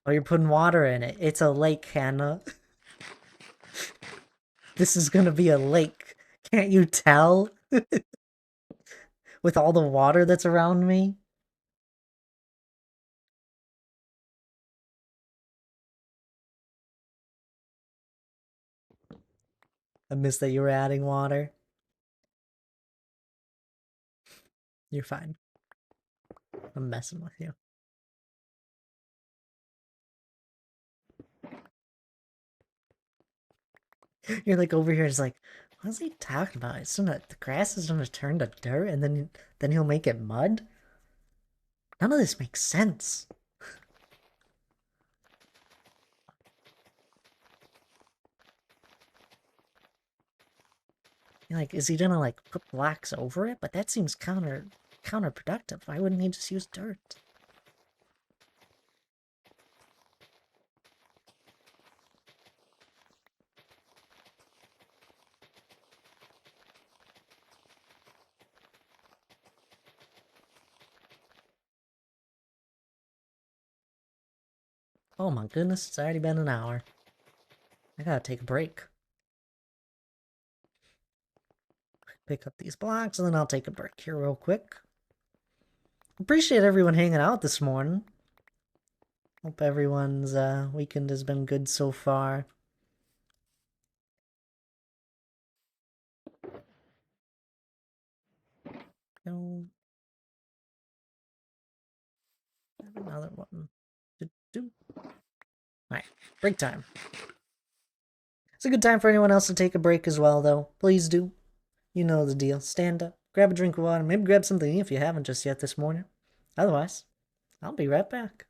Oh, you're putting water in it. It's a lake, Hannah. This is gonna be a lake. Can't you tell? With all the water that's around me? I missed that you were adding water. You're fine. I'm messing with you. You're like over here, just like, what's he talking about? It's gonna, the grass is gonna turn to dirt, and then he'll make it mud. None of this makes sense. You're like, is he gonna like put blocks over it? But that seems counterproductive. Why wouldn't he just use dirt? Oh my goodness, it's already been an hour. I gotta take a break. Pick up these blocks, and then I'll take a break here real quick. Appreciate everyone hanging out this morning. Hope everyone's weekend has been good so far. No. Another one. Alright, break time. It's a good time for anyone else to take a break as well, though. Please do. You know the deal. Stand up, grab a drink of water, maybe grab something if you haven't just yet this morning. Otherwise, I'll be right back.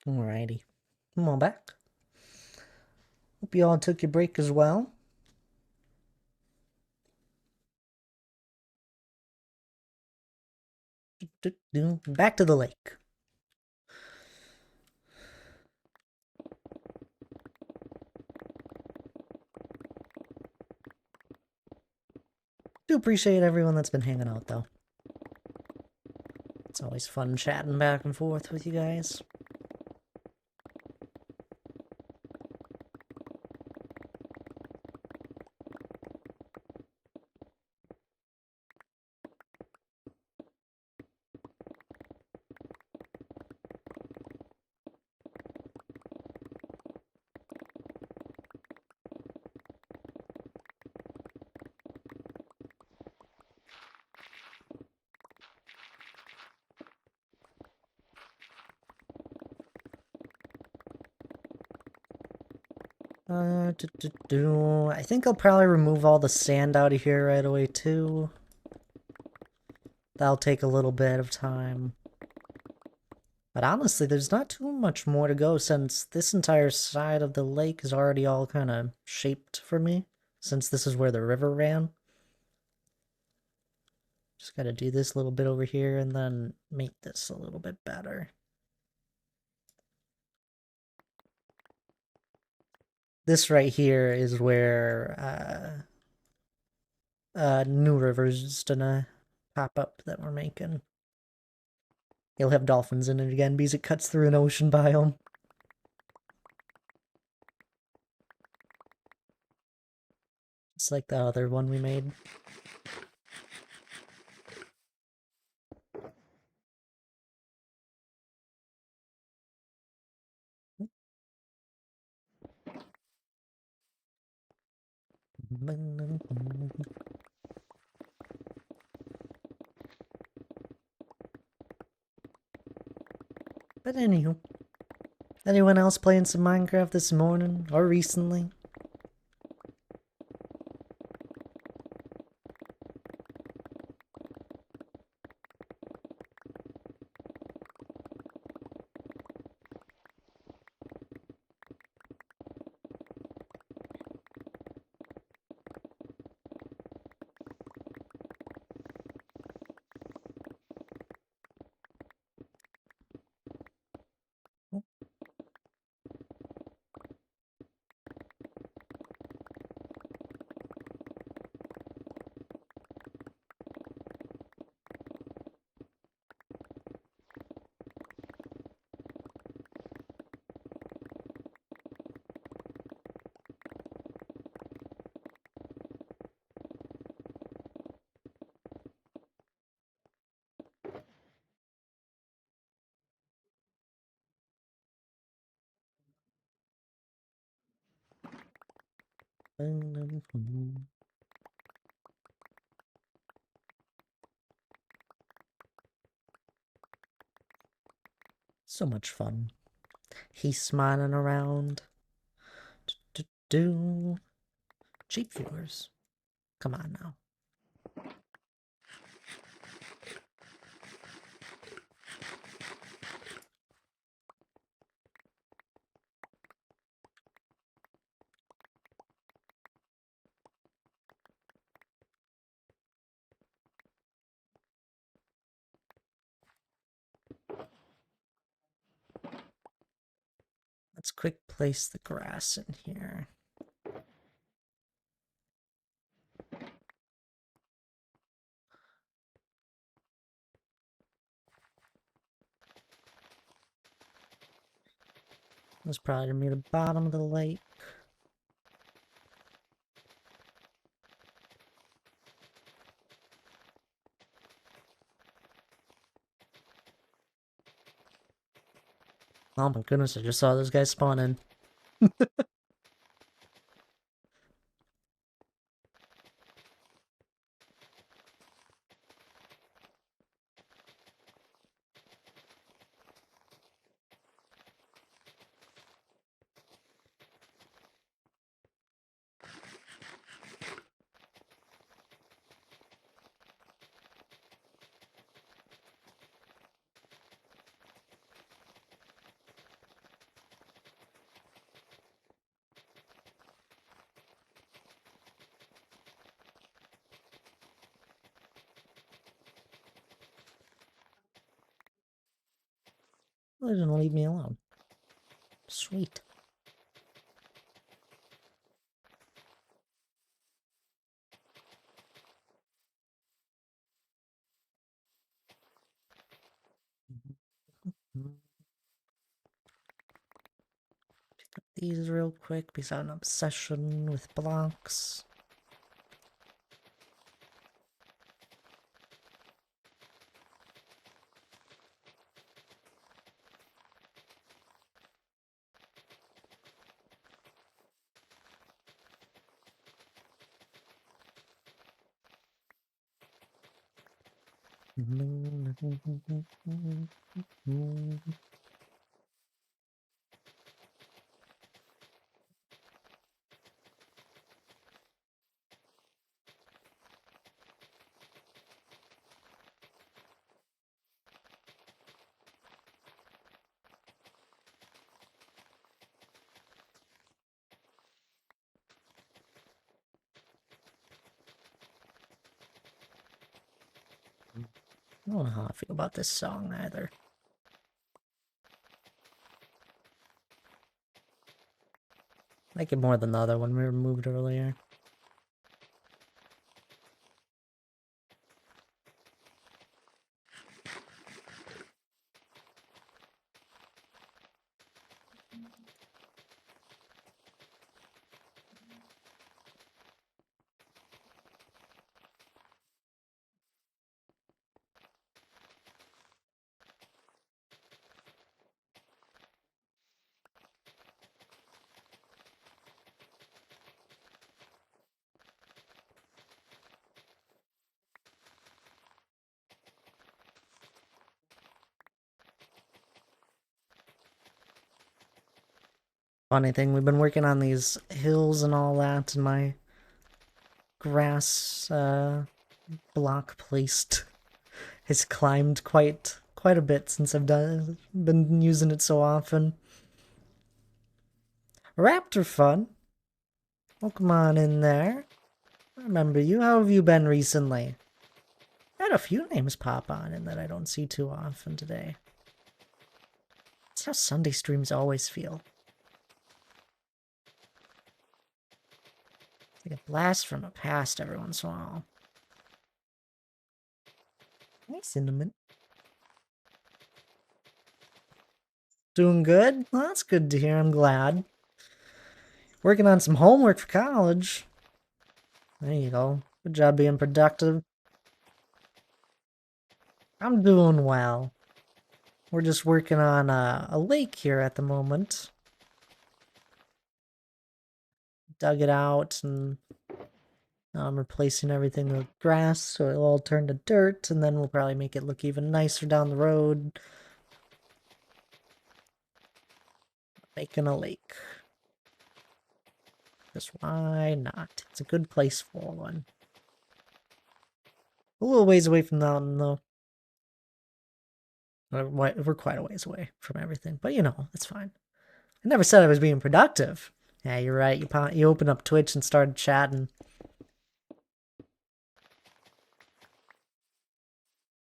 Alrighty. Come on back. Hope you all took your break as well. Back to the lake. Do appreciate everyone that's been hanging out, though. It's always fun chatting back and forth with you guys. I think I'll probably remove all the sand out of here right away, too. That'll take a little bit of time. But honestly, there's not too much more to go since this entire side of the lake is already all kind of shaped for me, since this is where the river ran. Just gotta do this little bit over here and then make this a little bit better. This right here is where new river's gonna pop up that we're making. You'll have dolphins in it again because it cuts through an ocean biome. It's like the other one we made. But anywho, anyone else playing some Minecraft this morning or recently? So much fun. He's smiling around. Cheap viewers. Come on now. Let's quick place the grass in here. That's probably gonna be the bottom of the lake. Oh my goodness, I just saw those guys spawning. They didn't leave me alone. Sweet. Pick up these real quick because I have an obsession with blocks. I don't know how I feel about this song either. I like it more than the other one we removed earlier. Funny thing, we've been working on these hills and all that, and my grass block placed has climbed quite a bit since I've been using it so often. Raptor fun. Welcome on in there. I remember you. How have you been recently? I had a few names pop on in that I don't see too often today. That's how Sunday streams always feel. It's like a blast from the past every once in a while. Hey, Cinnamon. Doing good? Well, that's good to hear. I'm glad. Working on some homework for college. There you go. Good job being productive. I'm doing well. We're just working on a lake here at the moment. Dug it out and I'm replacing everything with grass so it'll all turn to dirt, and then we'll probably make it look even nicer down the road. Making a lake. Because why not? It's a good place for one. A little ways away from the mountain, though. We're quite a ways away from everything, but you know, it's fine. I never said I was being productive. Yeah, you're right. You opened up Twitch and started chatting.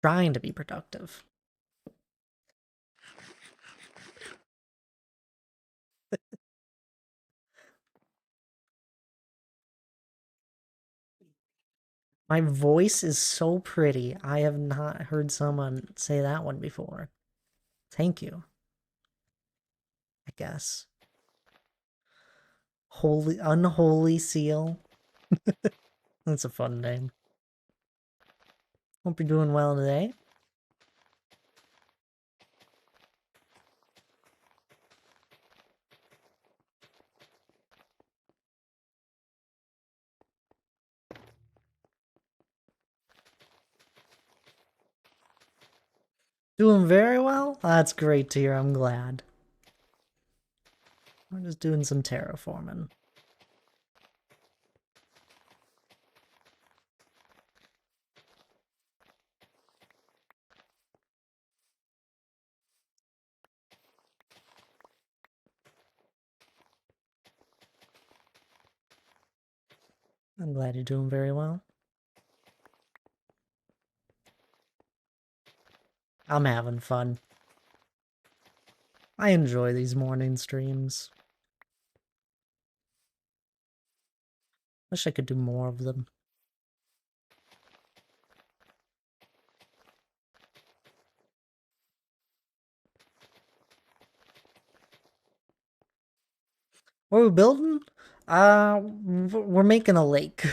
Trying to be productive. My voice is so pretty. I have not heard someone say that one before. Thank you. I guess. Unholy Seal. That's a fun name. Hope you're doing well today. Doing very well? That's great to hear. I'm glad. We're just doing some terraforming. I'm glad you're doing very well. I'm having fun. I enjoy these morning streams. Wish I could do more of them. What are we building? We're making a lake.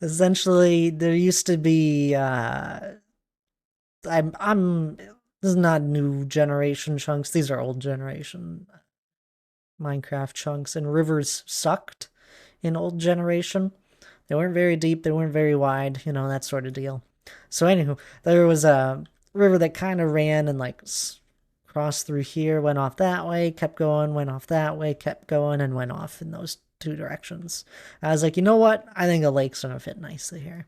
Essentially, there used to be, I'm, this is not new generation chunks, these are old generation Minecraft chunks, and rivers sucked in old generation. They weren't very deep, they weren't very wide, you know, that sort of deal. So anywho, there was a river that kind of ran and like crossed through here, went off that way, kept going, went off that way, kept going, and went off in those two directions. I was like, you know what? I think a lake's gonna fit nicely here.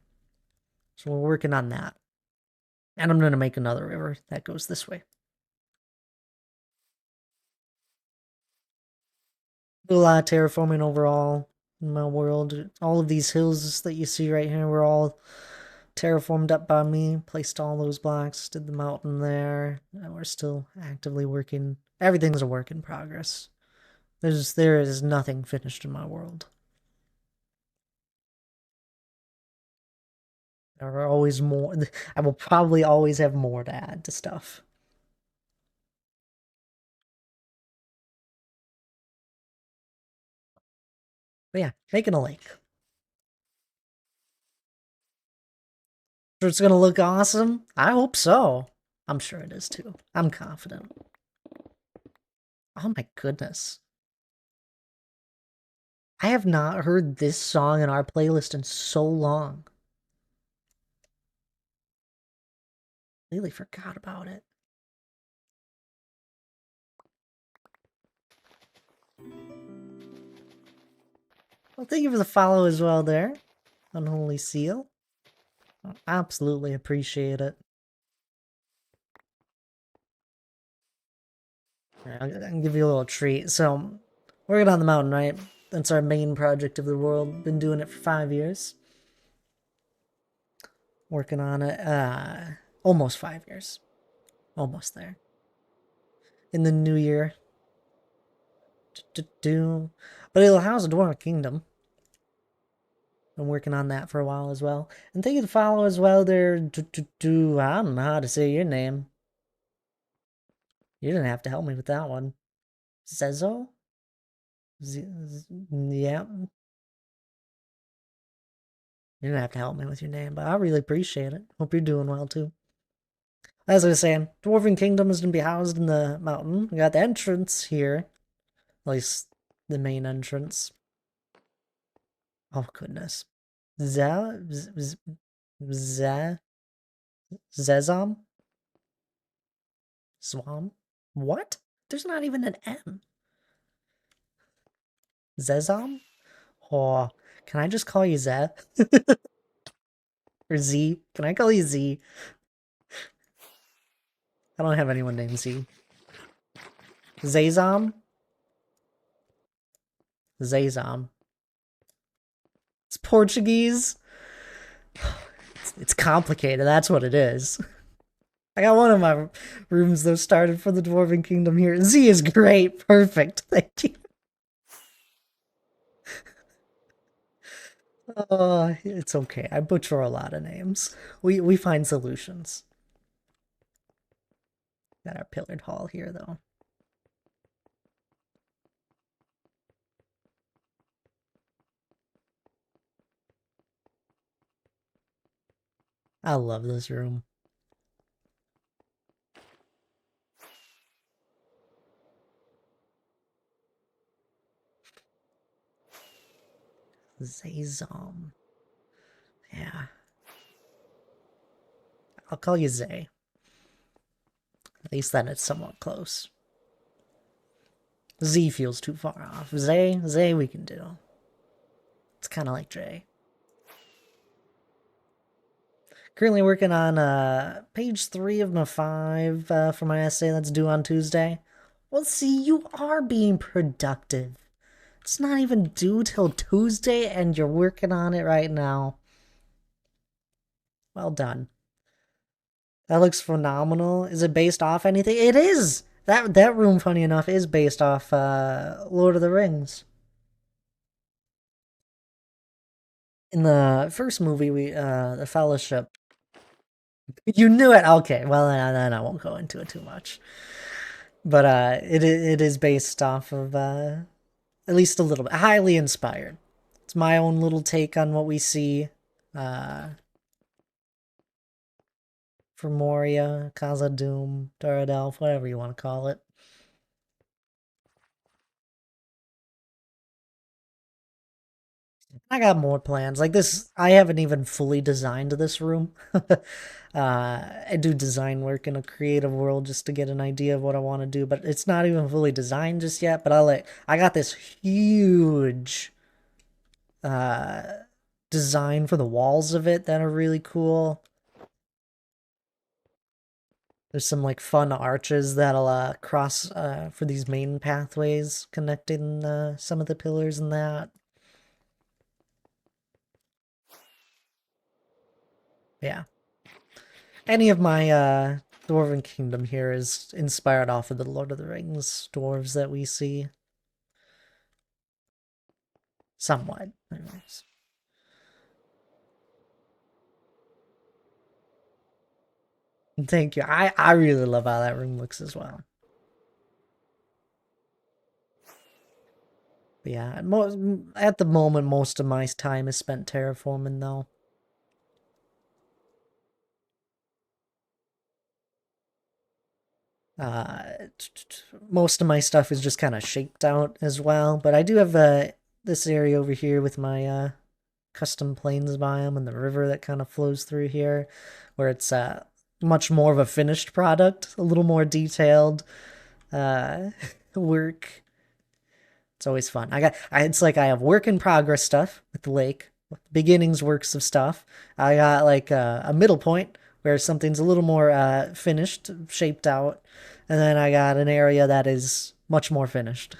So we're working on that. And I'm gonna make another river that goes this way. Do a lot of terraforming overall in my world. All of these hills that you see right here were all terraformed up by me. Placed all those blocks, did the mountain there. And we're still actively working. Everything's a work in progress. There is nothing finished in my world. There are always more. I will probably always have more to add to stuff. But yeah, making a lake. It's gonna look awesome? I hope so. I'm sure it is too. I'm confident. Oh my goodness. I have not heard this song in our playlist in so long. Completely forgot about it. Well, thank you for the follow as well there. Unholy Seal. Absolutely appreciate it. I'll give you a little treat. So, working on the mountain, right? That's our main project of the world. Been doing it for 5 years. Working on it, almost 5 years. Almost there. In the new year. But it'll house a Dwarven Kingdom. Been working on that for a while as well. And thank you to follow as well there. I don't know how to say your name. You didn't have to help me with that one. Zezo? Yeah. You didn't have to help me with your name, but I really appreciate it. Hope you're doing well too. As I was saying, Dwarven Kingdom is going to be housed in the mountain. We got the entrance here. At least the main entrance. Oh, goodness. Zezom? Swam? What? There's not even an M. Zezom? Oh, can I just call you Zeh? Or Z? Can I call you Z? I don't have anyone named Z. Zazom? Zazom. It's Portuguese. It's complicated, that's what it is. I got one of my rooms though started for the Dwarven Kingdom here. Z is great. Perfect. Thank you. It's okay. I butcher a lot of names. We find solutions. Got our pillared hall here though. I love this room. Zayzom. Yeah. I'll call you Zay. At least then it's somewhat close. Z feels too far off. Zay we can do. It's kind of like Jay. Currently working on page 3 of my 5 for my essay that's due on Tuesday. Well, see, you are being productive. It's not even due till Tuesday and you're working on it right now. Well done. That looks phenomenal. Is it based off anything? It is! That room, funny enough, is based off Lord of the Rings. In the first movie, The Fellowship. You knew it! Okay, well, then I won't go into it too much. But it is based off of, at least a little bit, highly inspired. It's my own little take on what we see for Moria, Khazad-dûm, Daradelph, whatever you want to call it. I got more plans. Like this, I haven't even fully designed this room. I do design work in a creative world just to get an idea of what I want to do, but it's not even fully designed just yet. But I got this huge uh, design for the walls of it that are really cool. There's some like fun arches that'll cross for these main pathways connecting some of the pillars and that. Yeah. Any of my Dwarven Kingdom here is inspired off of the Lord of the Rings dwarves that we see. Somewhat, anyways. Thank you. I really love how that room looks as well. But yeah, at the moment, most of my time is spent terraforming, though. Most of my stuff is just kind of shaped out as well, but I do have this area over here with my custom plains biome and the river that kind of flows through here, where it's much more of a finished product, a little more detailed work. It's always fun. It's like I have work in progress stuff with the lake, beginnings works of stuff. I got like a middle point where something's a little more finished, shaped out, and then I got an area that is much more finished.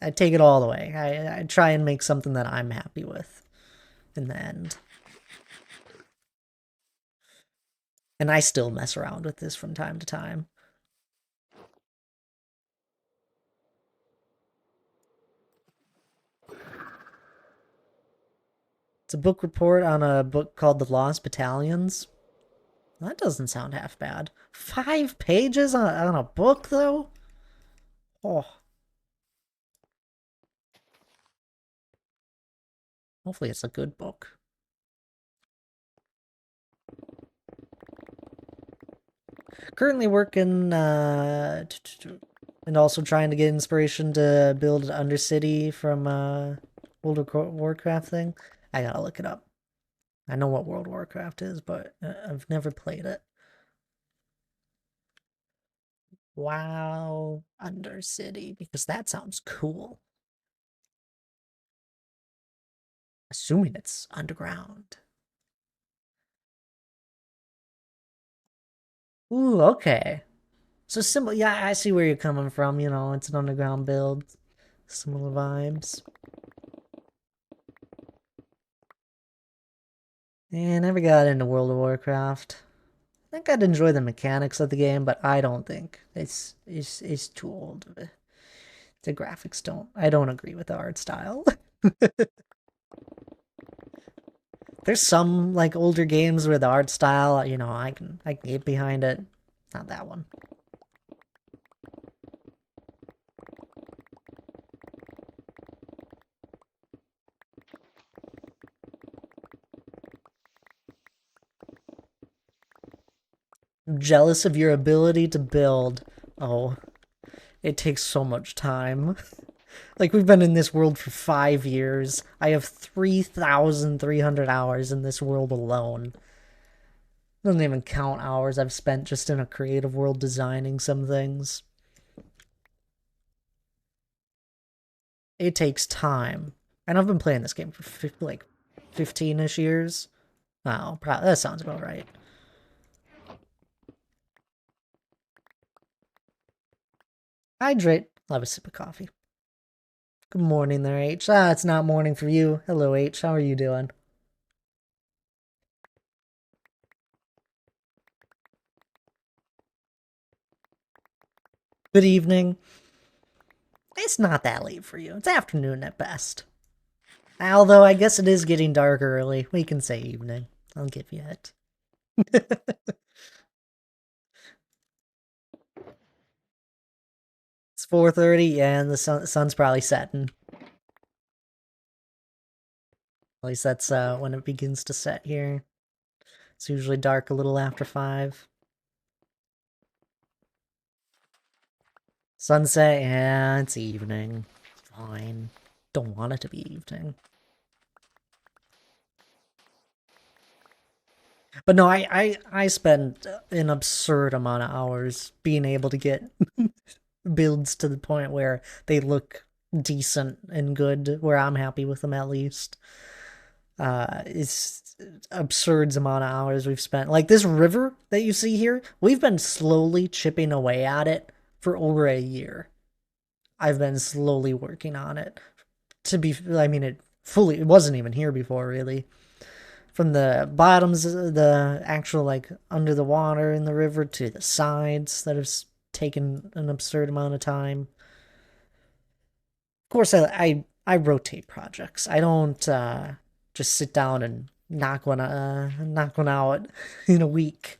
I take it all the way. I try and make something that I'm happy with in the end. And I still mess around with this from time to time. It's a book report on a book called The Lost Battalions. That doesn't sound half bad. 5 pages on a book, though? Oh. Hopefully it's a good book. Currently working, and also trying to get inspiration to build an Undercity from, World of Warcraft thing. I gotta look it up. I know what World of Warcraft is, but I've never played it. WoW Undercity, because that sounds cool. Assuming it's underground. Ooh, okay. So simple. Yeah, I see where you're coming from. You know, it's an underground build. Similar vibes. And never got into World of Warcraft. I think I'd enjoy the mechanics of the game, but I don't think it's too old. The graphics don't. I don't agree with the art style. There's some like older games where the art style, you know, I can get behind it. Not that one. I'm jealous of your ability to build. Oh, it takes so much time. Like, we've been in this world for 5 years. I have 3,300 hours in this world alone. Doesn't even count hours I've spent just in a creative world designing some things. It takes time. And I've been playing this game for like 15-ish years. Oh, probably, that sounds about right. Hydrate. I'll have a sip of coffee. Good morning there, H. It's not morning for you. Hello, H. How are you doing? Good evening. It's not that late for you. It's afternoon at best. Although I guess it is getting dark early. We can say evening. I'll give you it. It's 4:30, yeah, and the sun's probably setting. At least that's when it begins to set here. It's usually dark a little after 5. Sunset, yeah, it's evening. Fine. Don't want it to be evening. But no, I spend an absurd amount of hours being able to get builds to the point where they look decent and good, where I'm happy with them at least. It's absurd amount of hours we've spent. Like this river that you see here, we've been slowly chipping away at it for over a year. I've been slowly working on it. I mean, it wasn't even here before, really. From the bottoms, the actual, like, under the water in the river to the sides that have taken an absurd amount of time. Of course, I rotate projects. I don't just sit down and knock one out in a week.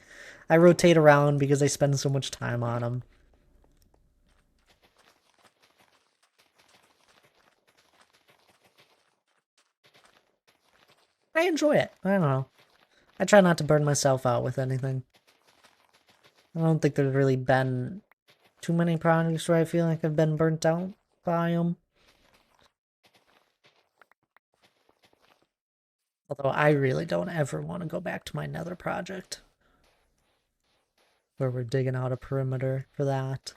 I rotate around because I spend so much time on them. I enjoy it. I don't know. I try not to burn myself out with anything. I don't think there's really been too many projects where I feel like I've been burnt out by them. Although I really don't ever want to go back to my nether project, where we're digging out a perimeter for that.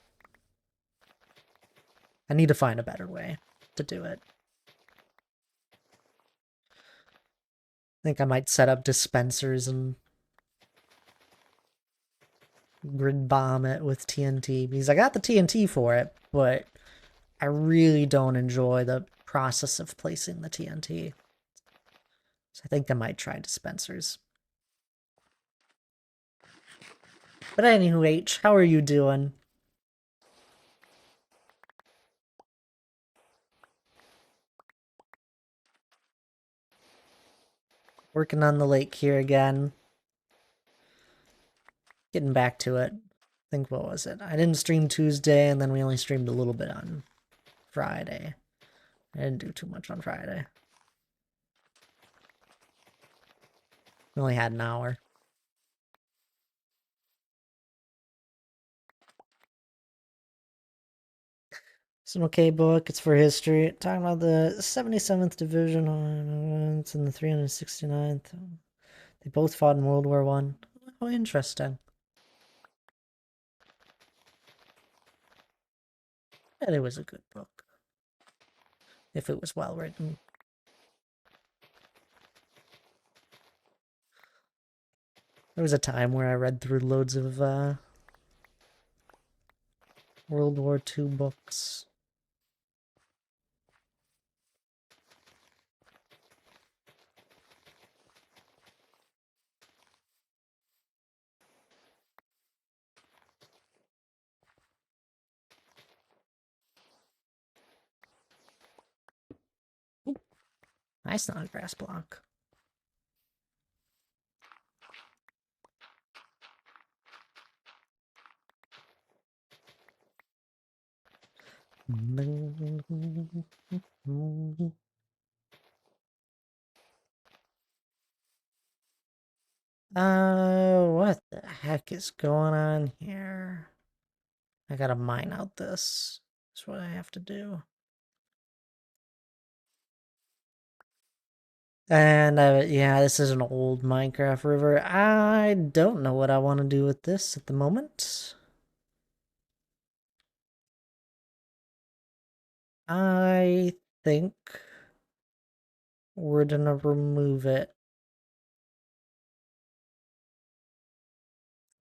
I need to find a better way to do it. I think I might set up dispensers and grid bomb it with TNT, because I got the TNT for it, but I really don't enjoy the process of placing the TNT. So I think I might try dispensers. But anywho, H, how are you doing? Working on the lake here again. Getting back to it. I think, what was it? I didn't stream Tuesday, and then we only streamed a little bit on Friday. I didn't do too much on Friday. We only had an hour. It's an okay book. It's for history. Talking about the 77th Division and the 369th. They both fought in World War One. Oh, interesting. And it was a good book. If it was well written. There was a time where I read through loads of World War II books. Nice non-grass block. What the heck is going on here? I gotta mine out this. That's what I have to do. And yeah, this is an old Minecraft river. I don't know what I want to do with this at the moment. I think we're gonna remove it.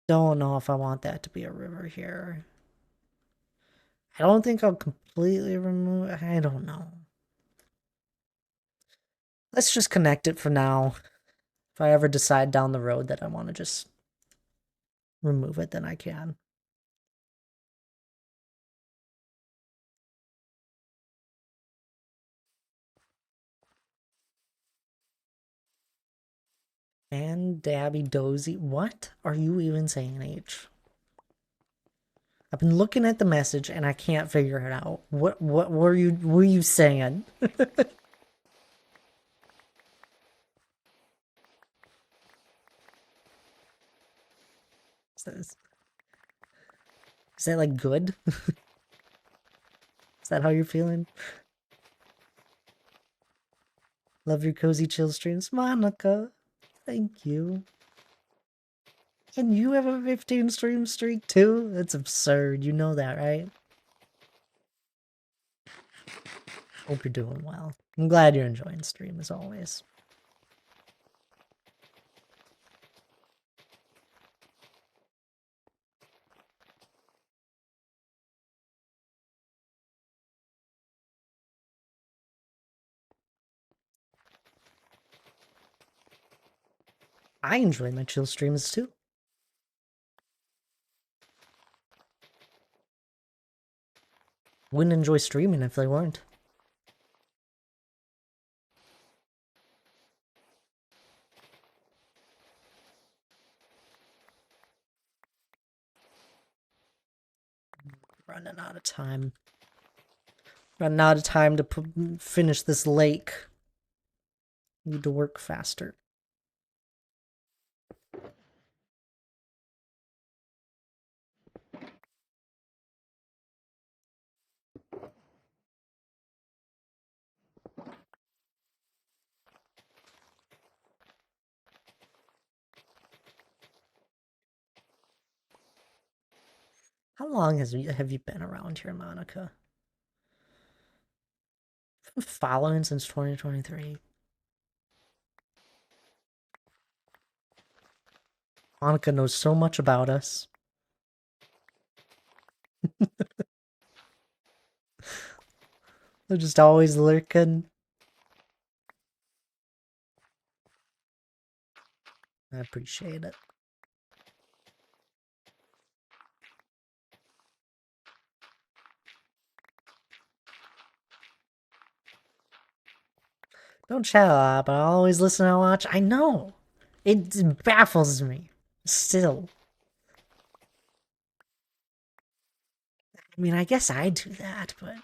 Don't know if I want that to be a river here. I don't think I'll completely remove. I don't know. Let's just connect it for now. If I ever decide down the road that I want to just remove it, then I can. And Dabby Dozy. What are you even saying, H? I've been looking at the message and I can't figure it out. What were you saying? Is that like good? Is that how you're feeling? Love your cozy chill streams, Monica. Thank you. And you have a 15 stream streak too? That's absurd. You know that, right? Hope you're doing well. I'm glad you're enjoying stream as always. I enjoy my chill streams too. Wouldn't enjoy streaming if they weren't. Running out of time. Running out of time to finish this lake. Need to work faster. How long have you been around here, Monica? Following since 2023. Monica knows so much about us. They're just always lurking. I appreciate it. Don't chat a lot, but I'll always listen and watch. I know. It baffles me. Still. I mean, I guess I do that, but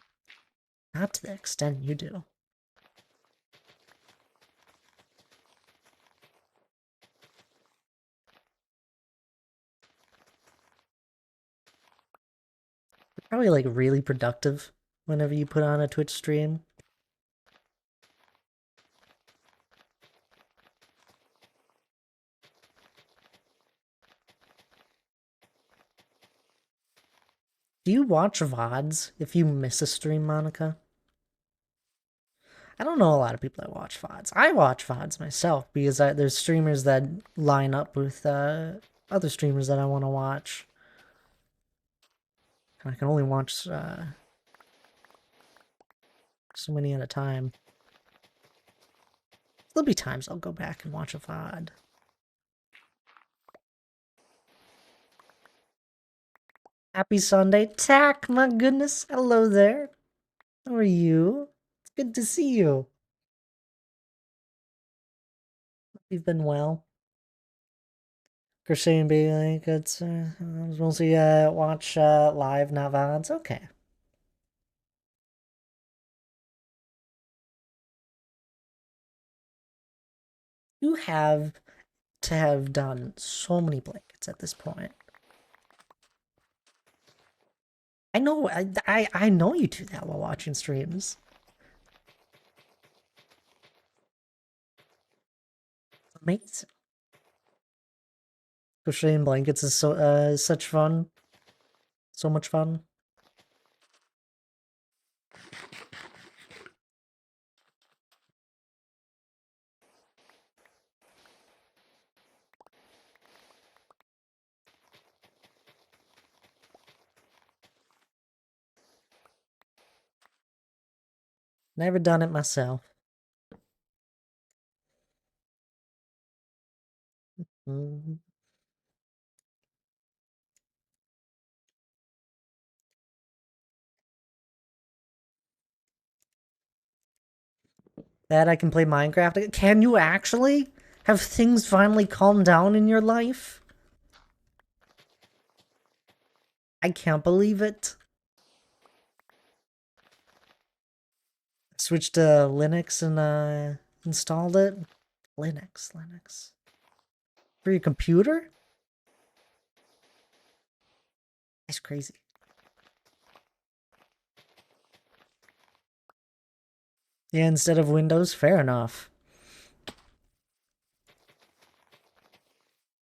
not to the extent you do. You're probably like really productive whenever you put on a Twitch stream. Do you watch VODs if you miss a stream, Monica? I don't know a lot of people that watch VODs. I watch VODs myself because there's streamers that line up with other streamers that I want to watch. I can only watch so many at a time. There'll be times I'll go back and watch a VOD. Happy Sunday, Tack! My goodness, hello there. How are you? It's good to see you. Hope you've been well. Crochet and be like, it's mostly watch live, not VODs. Okay. You have to have done so many blankets at this point. I know, I know you do that while watching streams. Amazing. Crocheting blankets is such fun. So much fun. Never done it myself. Mm. That I can play Minecraft. Can you actually? Have things finally calmed down in your life? I can't believe it. Switched to Linux and installed it. Linux. For your computer? That's crazy. Yeah, instead of Windows, fair enough.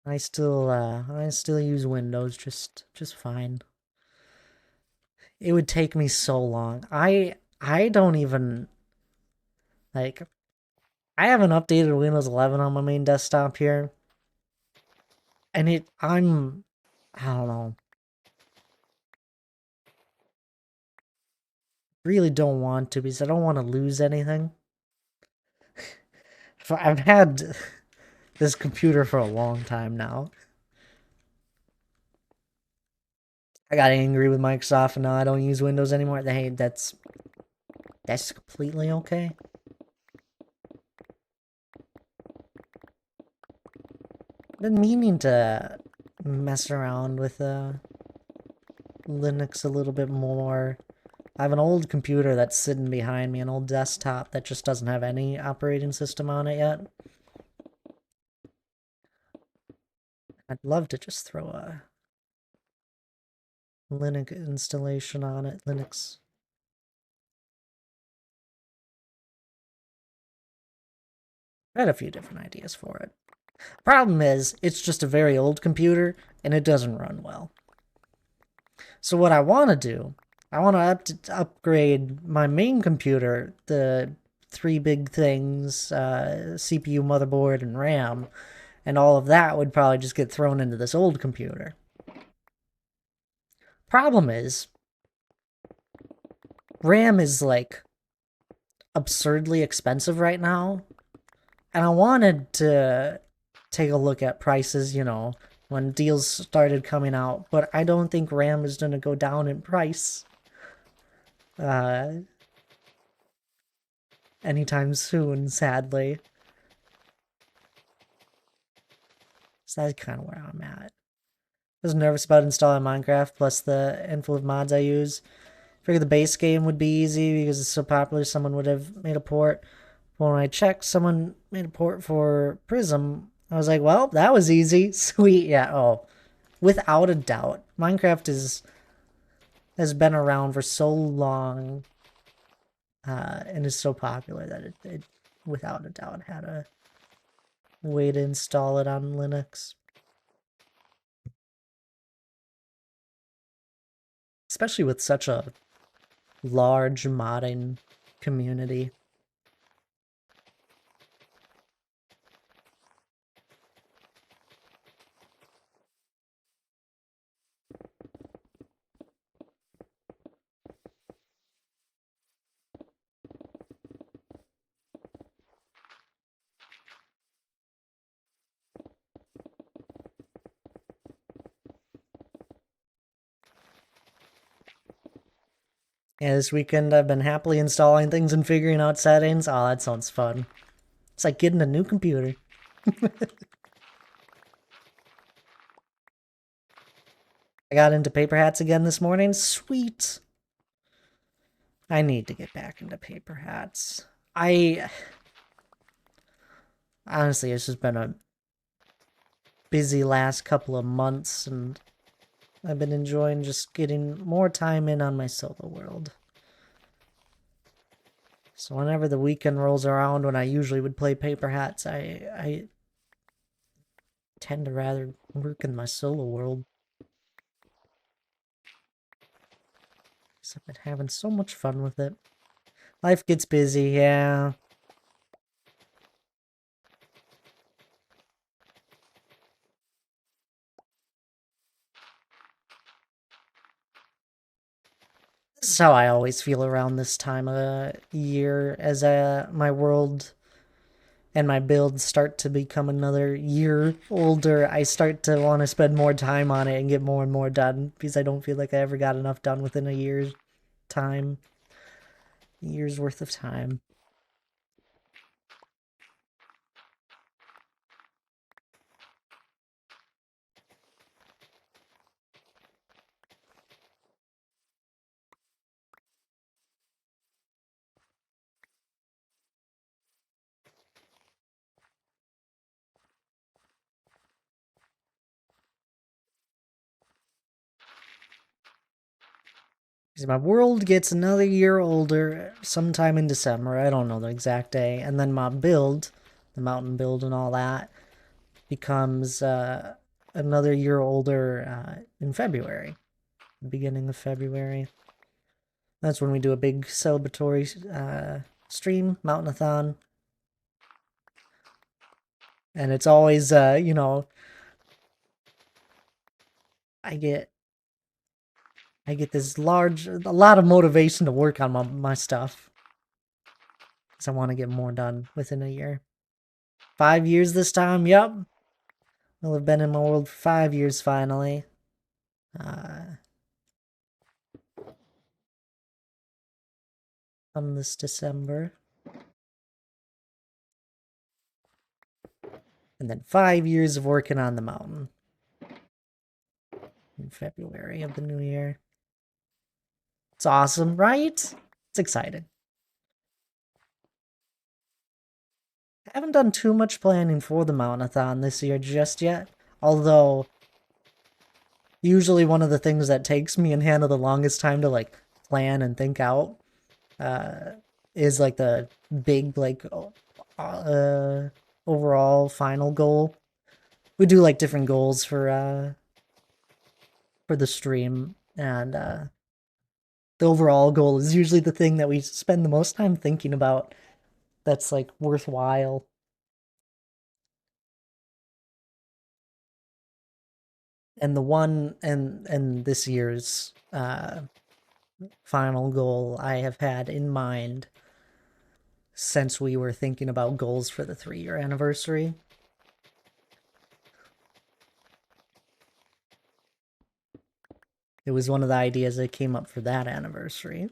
I still use Windows just fine. It would take me so long. I don't even like I haven't updated Windows 11 on my main desktop here. And I don't know. Really don't want to because I don't want to lose anything. I've had this computer for a long time now. I got angry with Microsoft and now I don't use Windows anymore. Hey, that's completely okay. I've been meaning to mess around with Linux a little bit more. I have an old computer that's sitting behind me, an old desktop that just doesn't have any operating system on it yet. I'd love to just throw a Linux installation on it, Linux. I had a few different ideas for it. Problem is, it's just a very old computer, and it doesn't run well. So what I want to do, I want to upgrade my main computer, the three big things, CPU, motherboard, and RAM, and all of that would probably just get thrown into this old computer. Problem is, RAM is like absurdly expensive right now, and I wanted to take a look at prices, when deals started coming out, but I don't think RAM is going to go down in price anytime soon, sadly. So that's kind of where I'm at. I was nervous about installing Minecraft plus the handful of mods I use. Figured the base game would be easy because it's so popular someone would have made a port. But when I checked, someone made a port for Prism. I was like, well, that was easy. Sweet, yeah, oh. Without a doubt. Minecraft has been around for so long and is so popular that it without a doubt had a way to install it on Linux. Especially with such a large modding community. Yeah, this weekend I've been happily installing things and figuring out settings. Oh, that sounds fun. It's like getting a new computer. I got into paper hats again this morning. Sweet. I need to get back into paper hats. Honestly, it's just been a busy last couple of months, and I've been enjoying just getting more time in on my solo world. So whenever the weekend rolls around, when I usually would play paper hats, I tend to rather work in my solo world. I've been having so much fun with it. Life gets busy, yeah. This is how I always feel around this time of year, as my world and my builds start to become another year older. I start to want to spend more time on it and get more and more done, because I don't feel like I ever got enough done within a year's time. A year's worth of time. Because my world gets another year older sometime in December. I don't know the exact day. And then my build, the mountain build and all that, becomes another year older in February. Beginning of February. That's when we do a big celebratory stream, Mountainathon. And it's always, you know, I get this a lot of motivation to work on my stuff. Because I want to get more done within a year. 5 years this time, yep. I'll have been in my world for 5 years finally. Come this December. And then 5 years of working on the mountain. In February of the new year. It's awesome, right? It's exciting. I haven't done too much planning for the Mountainathon this year just yet. Although, usually one of the things that takes me and Hannah the longest time to, like, plan and think out is, like, the big, like, overall final goal. We do, like, different goals for the stream, and the overall goal is usually the thing that we spend the most time thinking about that's, like, worthwhile. And the one and this year's final goal I have had in mind since we were thinking about goals for the 3-year anniversary. It was one of the ideas that came up for that anniversary.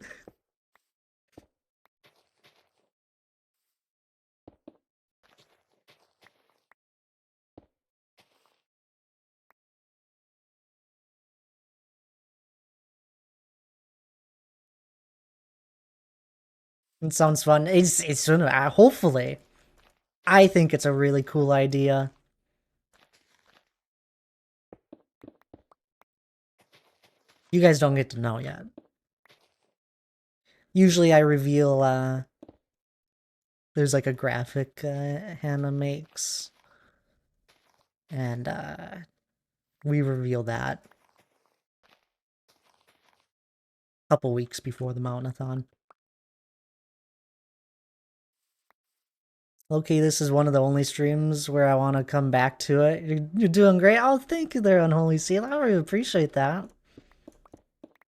It sounds fun. It's hopefully. I think it's a really cool idea. You guys don't get to know yet. Usually I reveal, there's like a graphic Hannah makes. And we reveal that a couple weeks before the Mountainathon. Okay, this is one of the only streams where I want to come back to it. You're doing great. Oh, thank you there, Unholy Seal. I really appreciate that.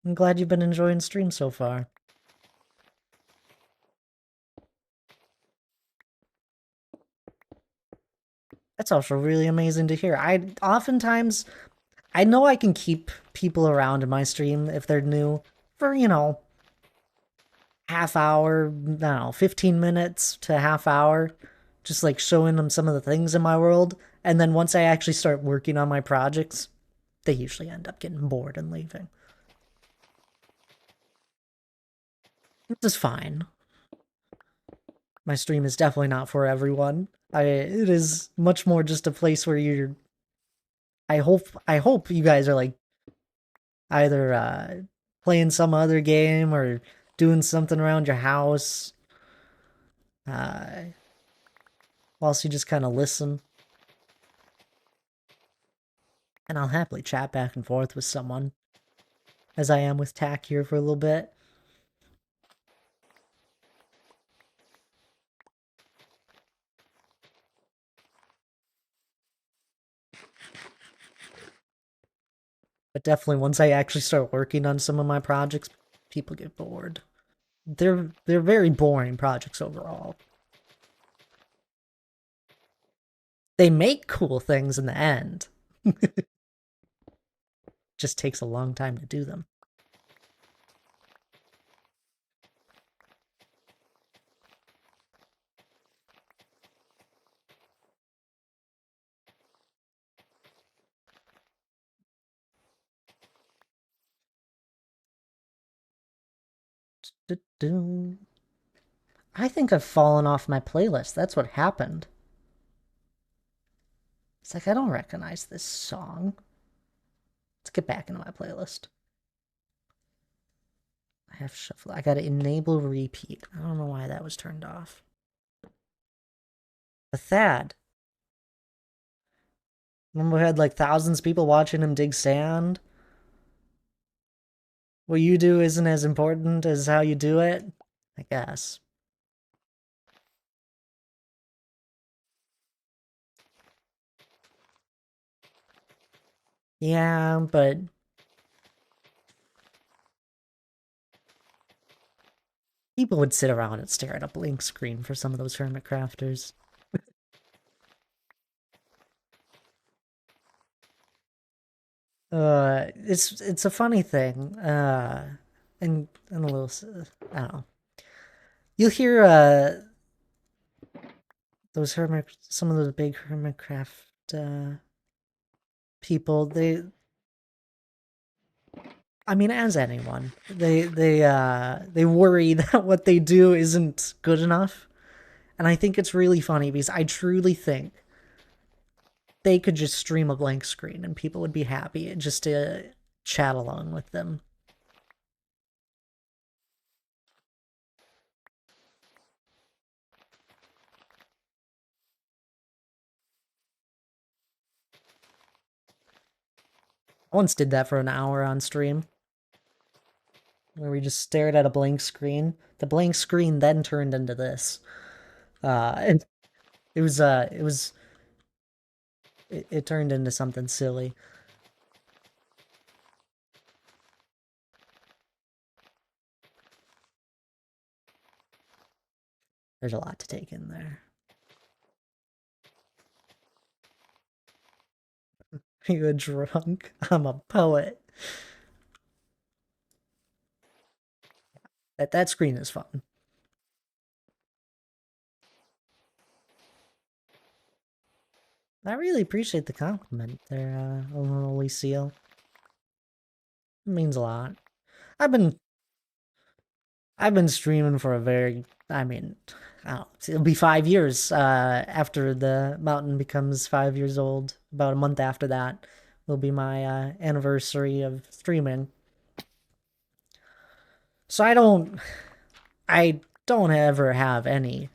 I'm glad you've been enjoying stream so far. That's also really amazing to hear. Oftentimes, I know I can keep people around in my stream if they're new for, you know, half hour, I don't know, 15 minutes to a half hour, just like showing them some of the things in my world. And then once I actually start working on my projects, they usually end up getting bored and leaving. Which is fine. My stream is definitely not for everyone. It is much more just a place where you're. I hope you guys are like either playing some other game or doing something around your house, whilst you just kind of listen. And I'll happily chat back and forth with someone, as I am with Tack here for a little bit. But definitely once I actually start working on some of my projects, people get bored. They're very boring projects overall. They make cool things in the end. Just takes a long time to do them. I think I've fallen off my playlist. That's what happened. It's like, I don't recognize this song. Let's get back into my playlist. I have shuffle. I gotta enable repeat. I don't know why that was turned off. But Thad. Remember we had like thousands of people watching him dig sand? What you do isn't as important as how you do it? I guess. Yeah, but people would sit around and stare at a blank screen for some of those hermit crafters. It's a funny thing. And a little, I don't know. You'll hear those some of those big hermitcraft people. I mean, as anyone, they worry that what they do isn't good enough, and I think it's really funny because I truly think they could just stream a blank screen and people would be happy just to chat along with them. I once did that for an hour on stream, where we just stared at a blank screen. The blank screen then turned into this. And it turned into something silly. There's a lot to take in there. You a drunk? I'm a poet. That screen is fun. I really appreciate the compliment there, Alicia. It means a lot. I've been streaming for a very, I mean, I don't know, it'll be 5 years after the mountain becomes 5 years old. About a month after that will be my anniversary of streaming. So I don't ever have any.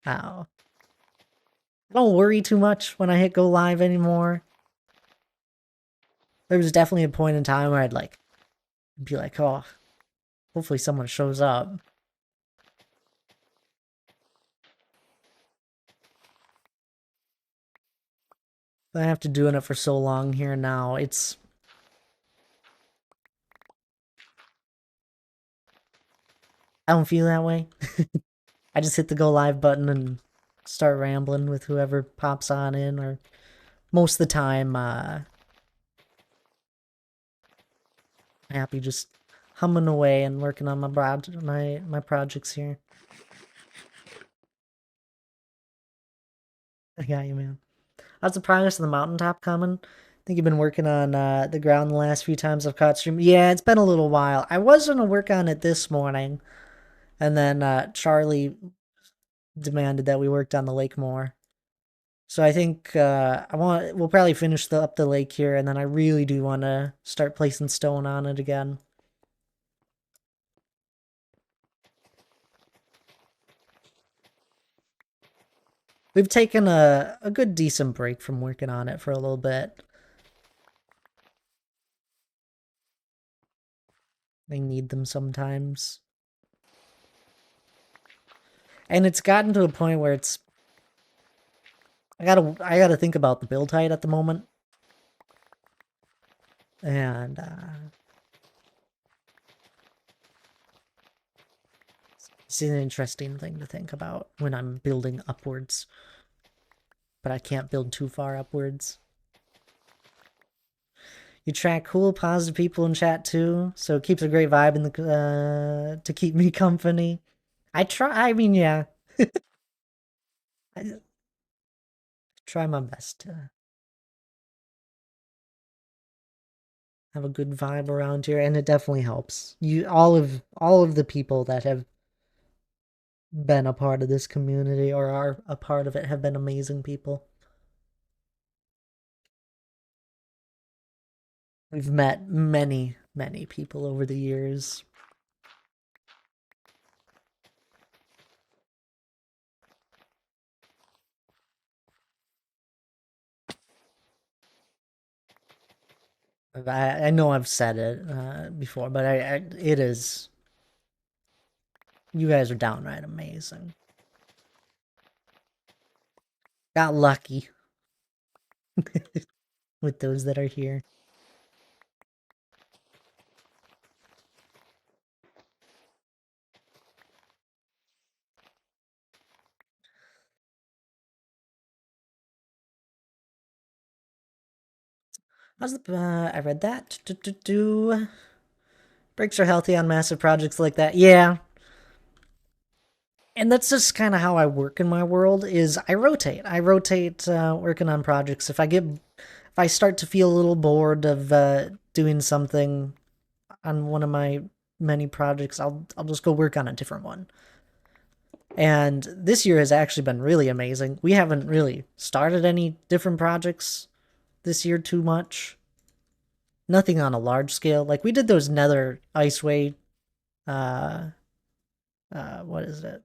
Oh, I don't worry too much when I hit go live anymore. There was definitely a point in time where I'd like be like, oh, hopefully someone shows up. But after doing it for so long here now, I don't feel that way. I just hit the go live button and start rambling with whoever pops on in, or most of the time, happy just humming away and working on my projects here. I got you, man. How's the progress of the mountaintop coming? I think you've been working on the ground the last few times I've caught stream. Yeah, it's been a little while. I was gonna work on it this morning, and then Charlie demanded that we worked on the lake more. So I think we'll probably finish up the lake here, and then I really do want to start placing stone on it again. We've taken a good decent break from working on it for a little bit. They need them sometimes. And it's gotten to a point where I gotta think about the build height at the moment. And It's an interesting thing to think about when I'm building upwards. But I can't build too far upwards. You track cool, positive people in chat too, so it keeps a great vibe in the to keep me company. I try. I mean, yeah, I try my best to have a good vibe around here, and it definitely helps. All of the people that have been a part of this community or are a part of it have been amazing people. We've met many, many people over the years. I know I've said it before, but it is. You guys are downright amazing. Got lucky with those that are here. How's the? I read that. Breaks are healthy on massive projects like that. Yeah, and that's just kind of how I work in my world. Is I rotate. I rotate working on projects. If I start to feel a little bored of doing something on one of my many projects, I'll just go work on a different one. And this year has actually been really amazing. We haven't really started any different projects this year too much. Nothing on a large scale. Like we did those Nether Iceway, what is it?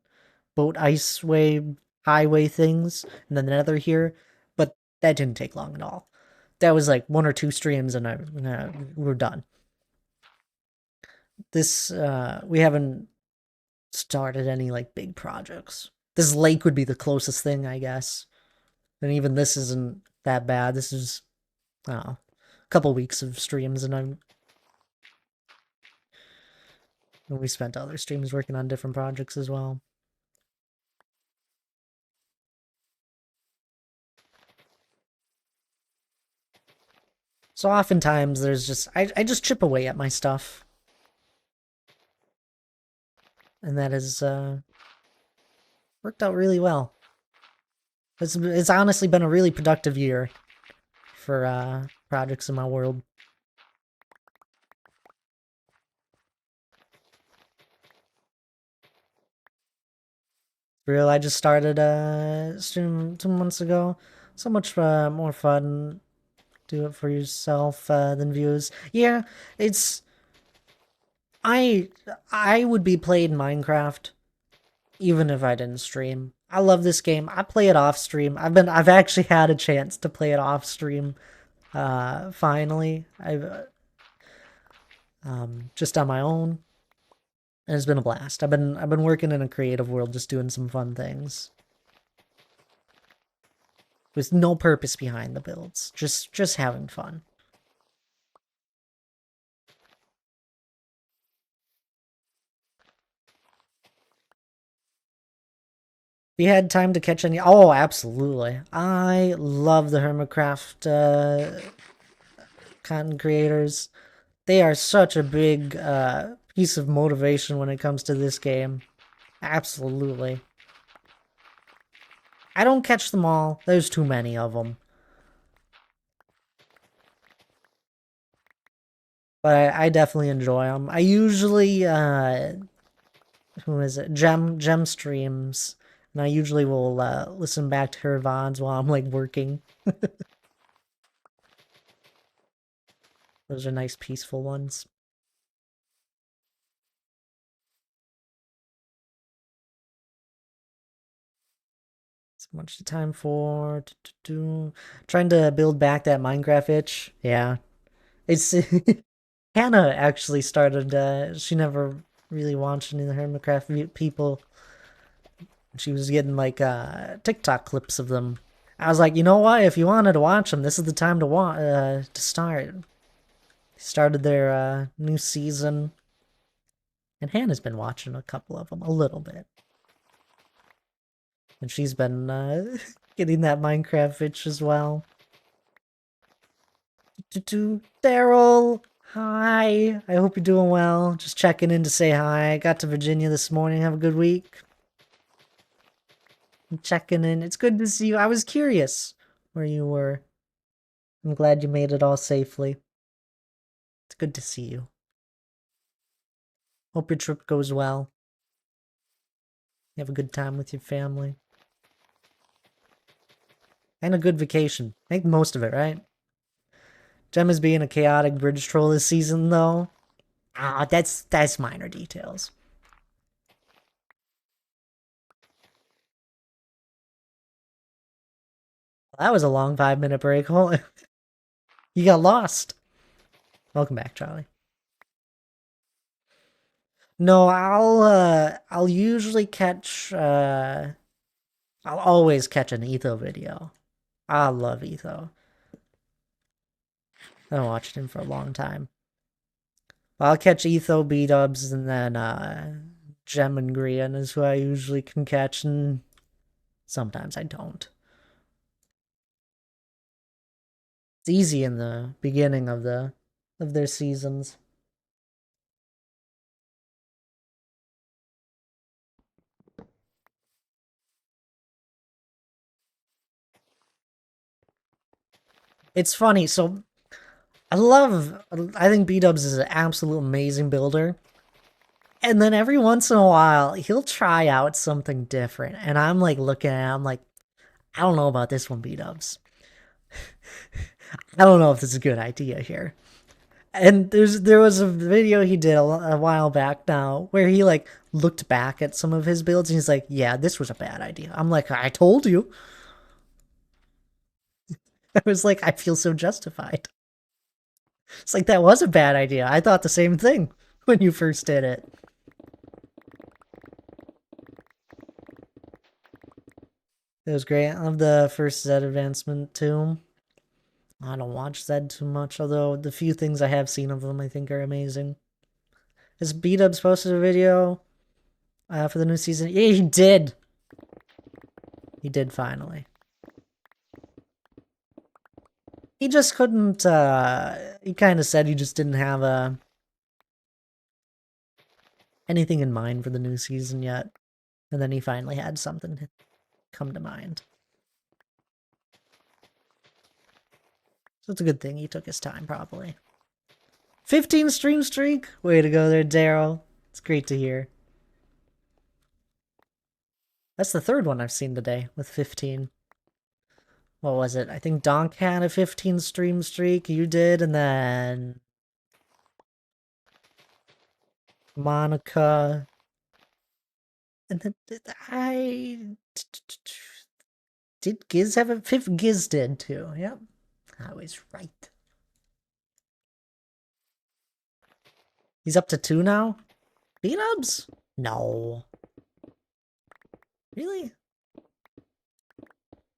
Boat Iceway highway things, and then the Nether here, but that didn't take long at all. That was like 1 or 2 streams, and we're done. This we haven't started any like big projects. This lake would be the closest thing, I guess. And even this isn't that bad. This is, I don't know, a couple weeks of streams, and we spent other streams working on different projects as well. So oftentimes there's just, I just chip away at my stuff. And that has worked out really well. It's honestly been a really productive year for projects in my world. Real, I just started stream 2 months ago. So much more fun. Do it for yourself than views. Yeah, it's I would be playing Minecraft even if I didn't stream. I love this game. I play it off stream. I've actually had a chance to play it off stream. Finally, I've just on my own, and it's been a blast. I've been working in a creative world, just doing some fun things with no purpose behind the builds. Just having fun. If you had time to catch any... Oh, absolutely. I love the Hermitcraft content creators. They are such a big piece of motivation when it comes to this game. Absolutely. I don't catch them all. There's too many of them. But I definitely enjoy them. I usually, who is it? Gem streams. And I usually will listen back to her VODs while I'm like working. Those are nice, peaceful ones. So much time for trying to build back that Minecraft itch. Yeah, it's Hannah actually started. She never really watched any of the Hermitcraft people. She was getting like TikTok clips of them. I was like, you know what? If you wanted to watch them, this is the time to start. They started their new season, And Hannah's been watching a couple of them, a little bit. And she's been getting that Minecraft itch as well. Daryl, hi. I hope you're doing well. Just checking in to say hi. I got to Virginia this morning. Have a good week. I'm checking in. It's good to see you. I was curious where you were. I'm glad you made it all safely. It's good to see you. Hope your trip goes well. You have a good time with your family. And a good vacation. Make the most of it, right? Gemma's being a chaotic bridge troll this season, though. Ah, that's minor details. That was a long 5-minute break. You got lost. Welcome back, Charlie. No, I'll usually catch, I'll always catch an Etho video. I love Etho. I haven't watched him for a long time. I'll catch Etho, B-dubs, and then, Gem and Grian is who I usually can catch, and sometimes I don't. It's easy in the beginning of their seasons. It's funny, so I think B-dubs is an absolute amazing builder. And then every once in a while, he'll try out something different. And I'm like looking at him, I'm like, I don't know about this one, B-dubs. I don't know if this is a good idea here. And there was a video he did a while back now where he like looked back at some of his builds and he's like, yeah, this was a bad idea. I'm like, I told you. I was like, I feel so justified. It's like, that was a bad idea. I thought the same thing when you first did it. It was great. I love the first Zed advancement too. I don't watch Zed too much, although the few things I have seen of him I think are amazing. Has B-dubs posted a video for the new season? Yeah, he did. He did finally. He just couldn't, he kind of said he just didn't have anything in mind for the new season yet. And then he finally had something come to mind. So it's a good thing he took his time, probably. 15 stream streak? Way to go there, Daryl. It's great to hear. That's the third one I've seen today with 15. What was it? I think Donk had a 15 stream streak. You did, and then Monica. And then did Giz have a fifth? Giz did too. Yep. I was right. He's up to 2 now? B-dubs? No. Really?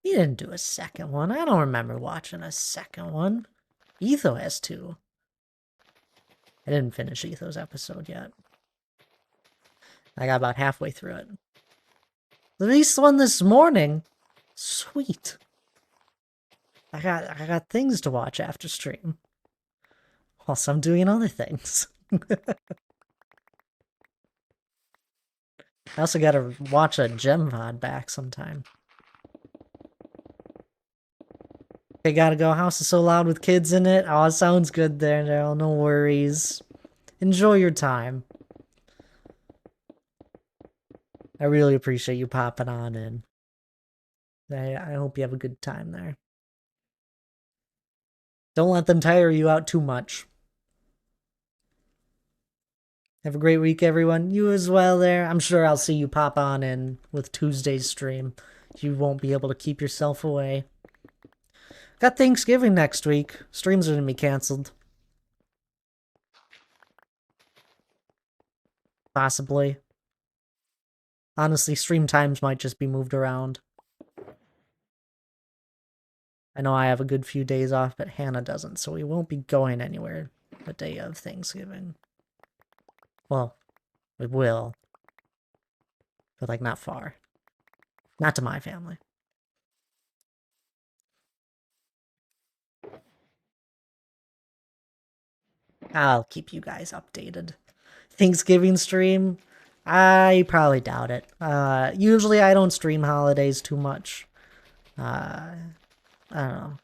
He didn't do a second one. I don't remember watching a second one. Etho has 2. I didn't finish Etho's episode yet. I got about halfway through it. Released one this morning? Sweet. I got things to watch after stream. Whilst I'm doing other things. I also gotta watch a Gem VOD back sometime. Okay, gotta go. House is so loud with kids in it. Oh, it sounds good there, Daryl. No worries. Enjoy your time. I really appreciate you popping on in. I hope you have a good time there. Don't let them tire you out too much. Have a great week, everyone. You as well there. I'm sure I'll see you pop on in with Tuesday's stream. You won't be able to keep yourself away. Got Thanksgiving next week. Streams are going to be canceled. Possibly. Honestly, stream times might just be moved around. I know I have a good few days off, but Hannah doesn't, so we won't be going anywhere the day of Thanksgiving. Well, We will. But, like, not far. Not to my family. I'll keep you guys updated. Thanksgiving stream? I probably doubt it. Usually I don't stream holidays too much. I don't know.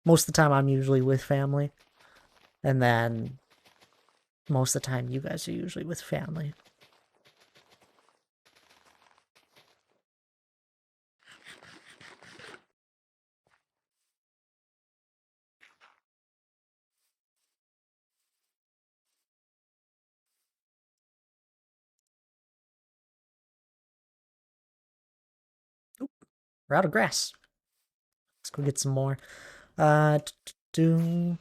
Most of the time I'm usually with family. And then most of the time you guys are usually with family. Oop, we're out of grass. Let's go get some more. We're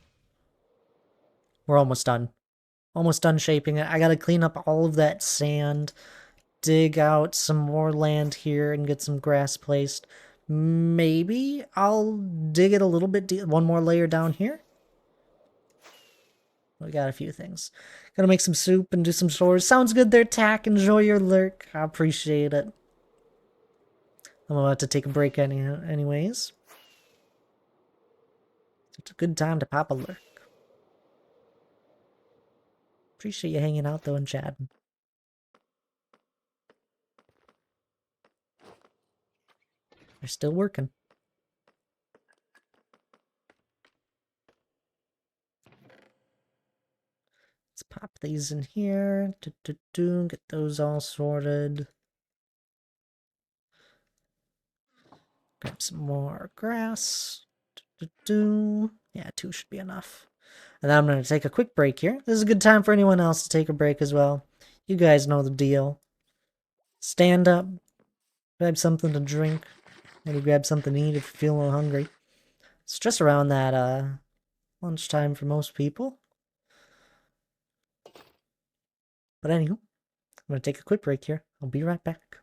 almost done. Almost done shaping it. I gotta clean up all of that sand, dig out some more land here, and get some grass placed. Maybe I'll dig it a little bit deep, one more layer down here. We got a few things. Gotta make some soup and do some chores. Sounds good there, Tack. Enjoy your lurk. I appreciate it. I'm about to take a break anyways. It's a good time to pop a lurk. Appreciate you hanging out though and chatting. They're still working. Let's pop these in here. Get those all sorted. Grab some more grass. Yeah, 2 should be enough. And then I'm going to take a quick break here. This is a good time for anyone else to take a break as well. You guys know the deal. Stand up. Grab something to drink. Maybe grab something to eat if you're feeling hungry. It's just around that lunchtime for most people. But anywho, I'm going to take a quick break here. I'll be right back.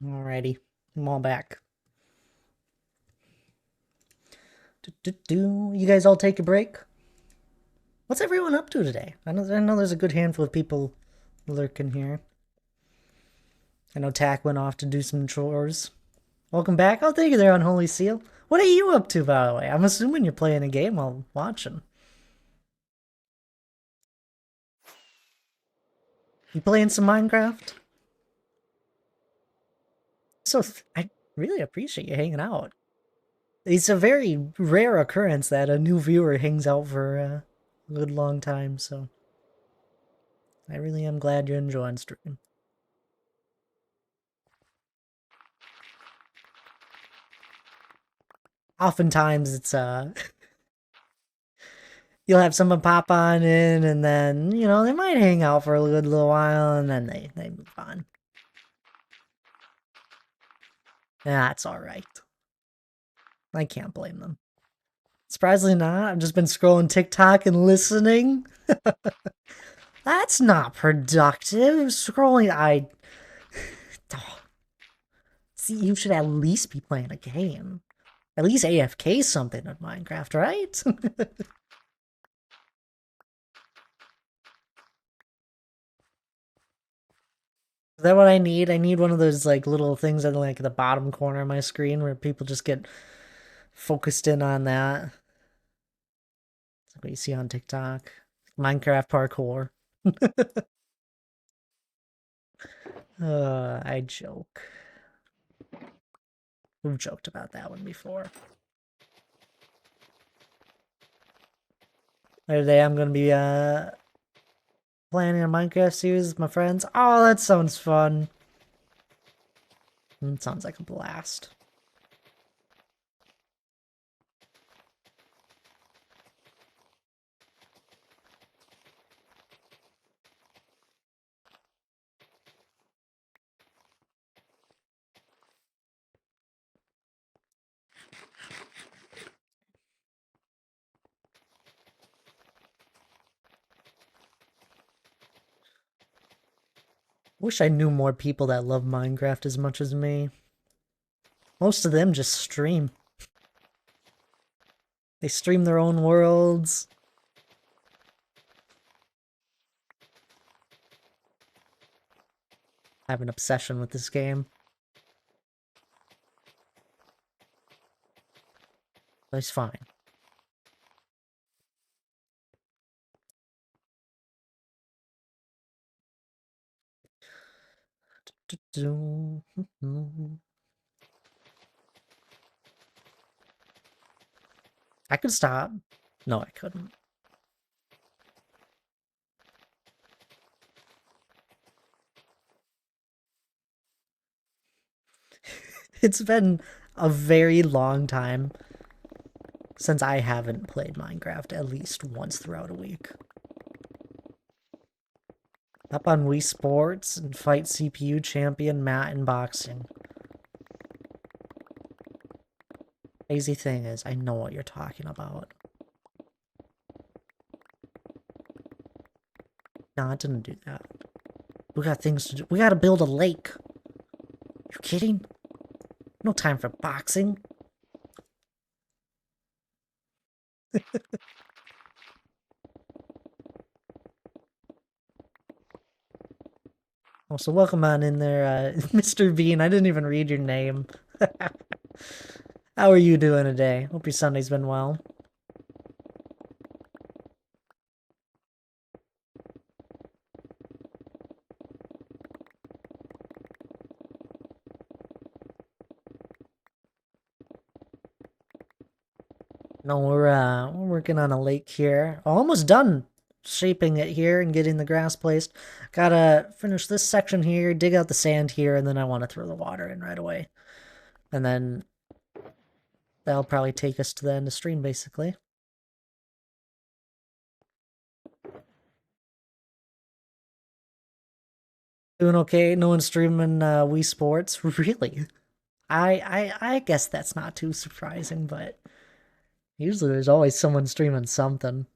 Alrighty, I'm all back. You guys all take a break? What's everyone up to today? I know there's a good handful of people lurking here. I know Tack went off to do some chores. Welcome back. Oh, thank you there, Unholy Seal. What are you up to, by the way? I'm assuming you're playing a game while watching. You playing some Minecraft? So, I really appreciate you hanging out. It's a very rare occurrence that a new viewer hangs out for a good long time, so I really am glad you're enjoying stream. Oftentimes it's you'll have someone pop on in and then, you know, they might hang out for a good little while and then they move on. That's alright. I can't blame them. Surprisingly not, I've just been scrolling TikTok and listening. That's not productive. Scrolling, See, you should at least be playing a game. At least AFK something in Minecraft, right? Is that what I need? I need one of those like little things at like the bottom corner of my screen where people just get focused in on that. It's like what you see on TikTok. Minecraft parkour. I joke. We've joked about that one before. Later today I'm gonna be planning a Minecraft series with my friends. Oh, that sounds fun. It sounds like a blast. Wish I knew more people that love Minecraft as much as me. Most of them just stream. They stream their own worlds. I have an obsession with this game. But it's fine. I could stop. No, I couldn't. It's been a very long time since I haven't played Minecraft at least once throughout a week. Up on Wii Sports and fight CPU champion Matt in boxing. Crazy thing is, I know what you're talking about. No, I didn't do that. We got things to do. We gotta build a lake. You kidding? No time for boxing. Oh, so welcome on in there, Mr. Bean. I didn't even read your name. How are you doing today? Hope your Sunday's been well. No, we're working on a lake here. Almost done shaping it here and getting the grass placed. Gotta finish this section here, dig out the sand here, and then I want to throw the water in right away. And then that'll probably take us to the end of stream, basically. Doing okay? No one's streaming Wii Sports? Really? I guess that's not too surprising, but usually there's always someone streaming something.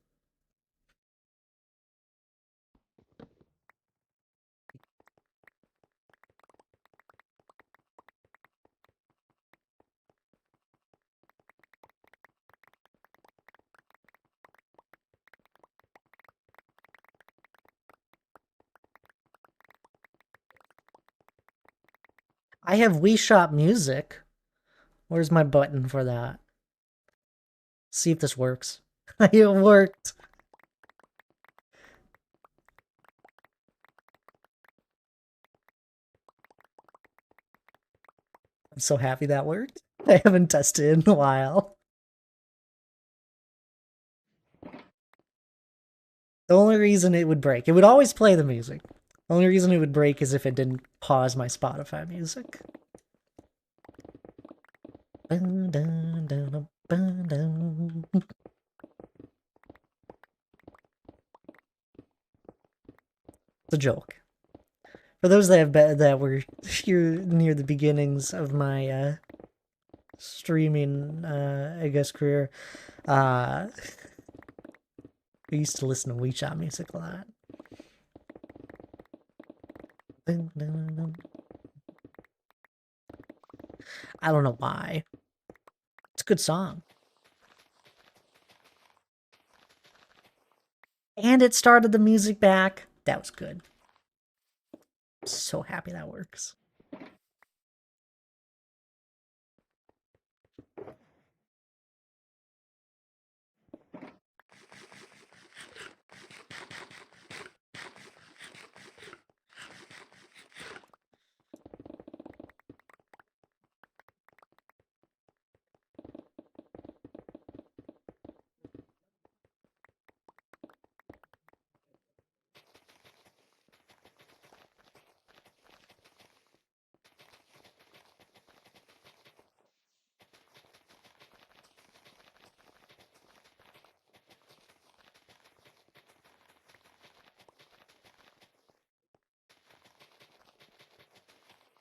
I have Wii Shop Music. Where's my button for that? See if this works. It worked. I'm so happy that worked. I haven't tested it in a while. The only reason it would break, it would always play the music. The only reason it would break is if it didn't pause my Spotify music. It's a joke. For those that were here near the beginnings of my streaming, I guess, career, I used to listen to Wii Shop music a lot. I don't know why. It's a good song. And it started the music back. That was good. So happy that works.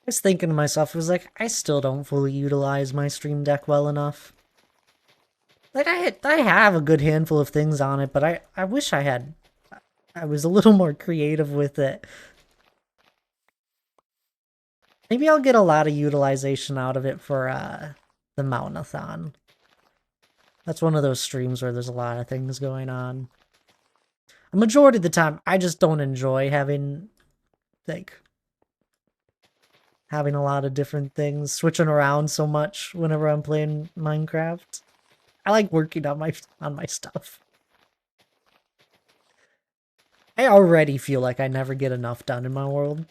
I was thinking to myself, it was like, I still don't fully utilize my Stream Deck well enough. Like, I have a good handful of things on it, but I wish I was a little more creative with it. Maybe I'll get a lot of utilization out of it for, the Mountainathon. That's one of those streams where there's a lot of things going on. A majority of the time, I just don't enjoy having, like, having a lot of different things, switching around so much whenever I'm playing Minecraft. I like working on my stuff. I already feel like I never get enough done in my world.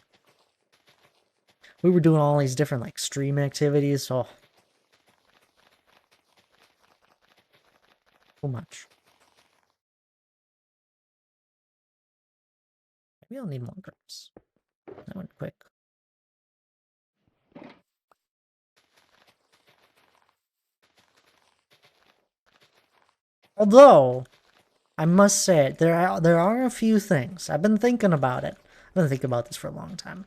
We were doing all these different like stream activities, so too much. Maybe I'll need more grapes. That went quick. Although, I must say, there are a few things. I've been thinking about it. I've been thinking about this for a long time.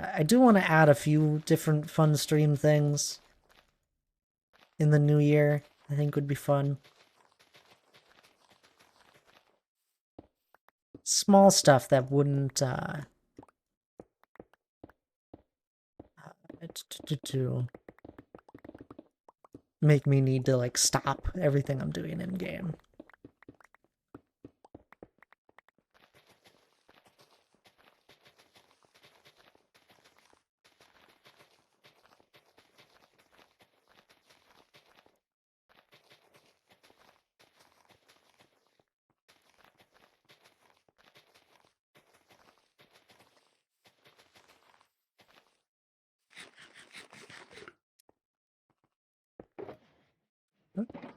I do want to add a few different fun stream things in the new year. I think would be fun. Small stuff that wouldn't to make me need to like stop everything I'm doing in game.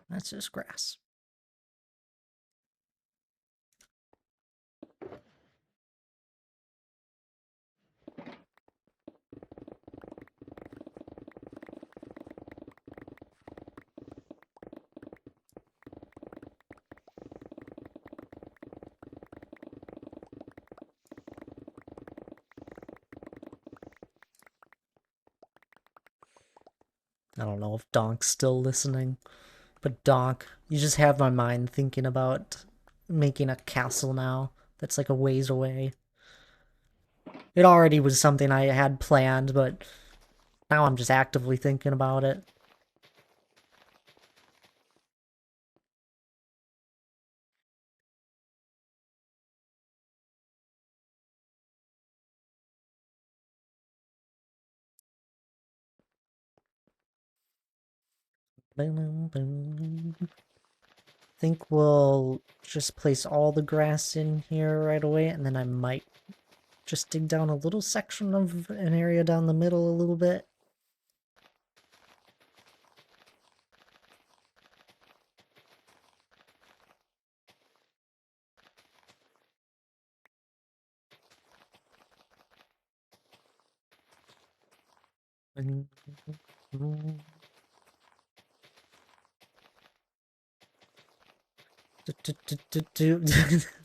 That's just grass. I don't know if Donk's still listening, but Donk, you just have my mind thinking about making a castle now that's like a ways away. It already was something I had planned, but now I'm just actively thinking about it. Think we'll just place all the grass in here right away, and then I might just dig down a little section of an area down the middle a little bit.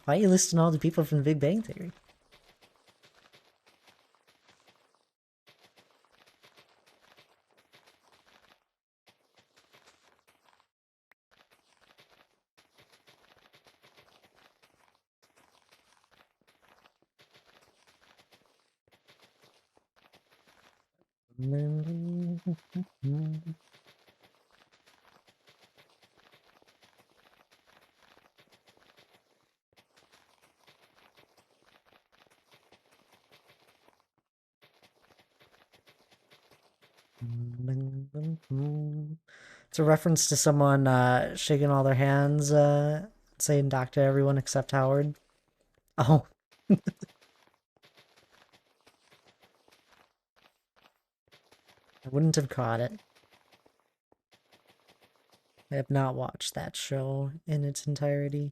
Why are you listing all the people from the Big Bang Theory? It's a reference to someone shaking all their hands, saying Doctor everyone except Howard. Oh. I wouldn't have caught it. I have not watched that show in its entirety.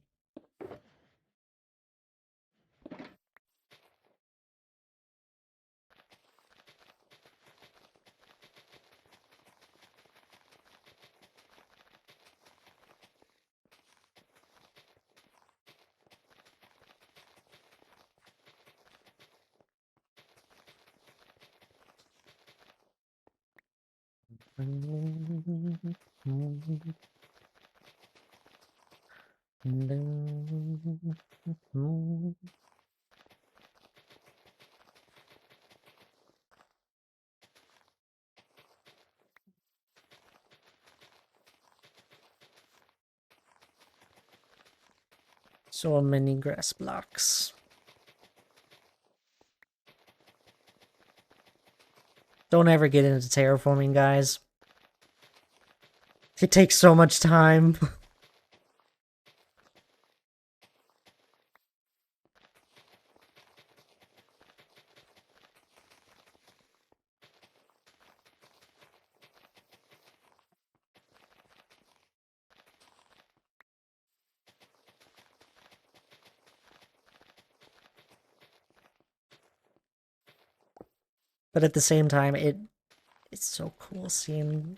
So many grass blocks. Don't ever get into terraforming, guys. It takes so much time. But at the same time, it's so cool seeing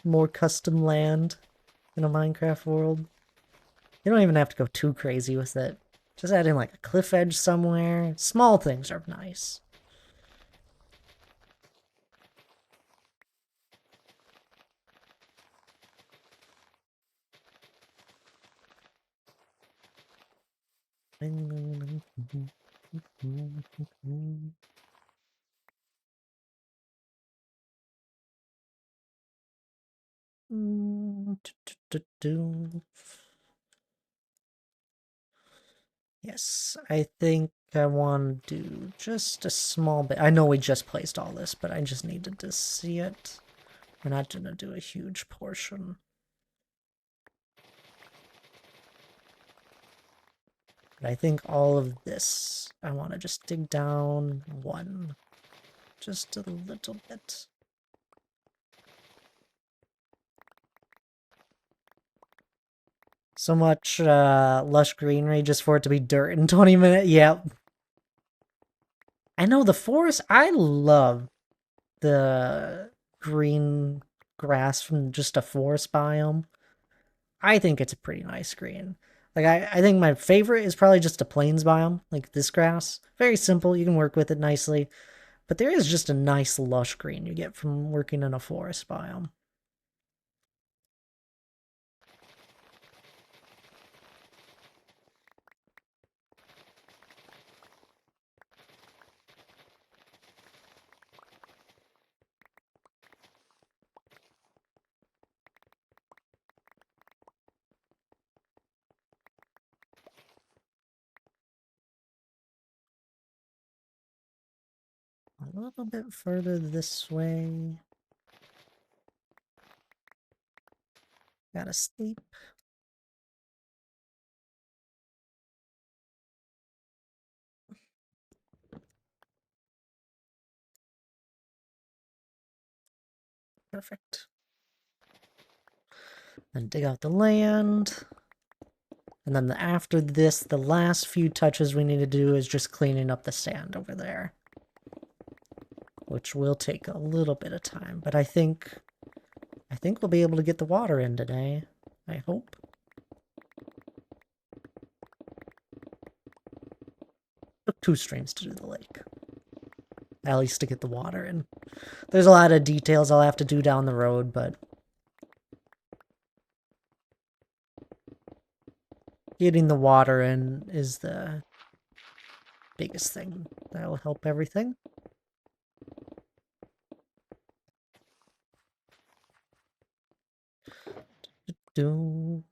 more custom land in a Minecraft world. You don't even have to go too crazy with it. Just add in like a cliff edge somewhere. Small things are nice. Yes, I think I want to do just a small bit. I know we just placed all this, but I just needed to see it. We're not going to do a huge portion. But I think all of this, I want to just dig down one. Just a little bit. So much lush greenery just for it to be dirt in 20 minutes. Yep. I know the forest, I love the green grass from just a forest biome. I think it's a pretty nice green. Like, I think my favorite is probably just a plains biome, like this grass. Very simple, you can work with it nicely. But there is just a nice lush green you get from working in a forest biome. A little bit further this way. Gotta sleep. Perfect. Then dig out the land. And then after this, the last few touches we need to do is just cleaning up the sand over there. Which will take a little bit of time, but I think we'll be able to get the water in today. I hope. Took 2 streams to do the lake. At least to get the water in. There's a lot of details I'll have to do down the road, but getting the water in is the biggest thing that will help everything. Do.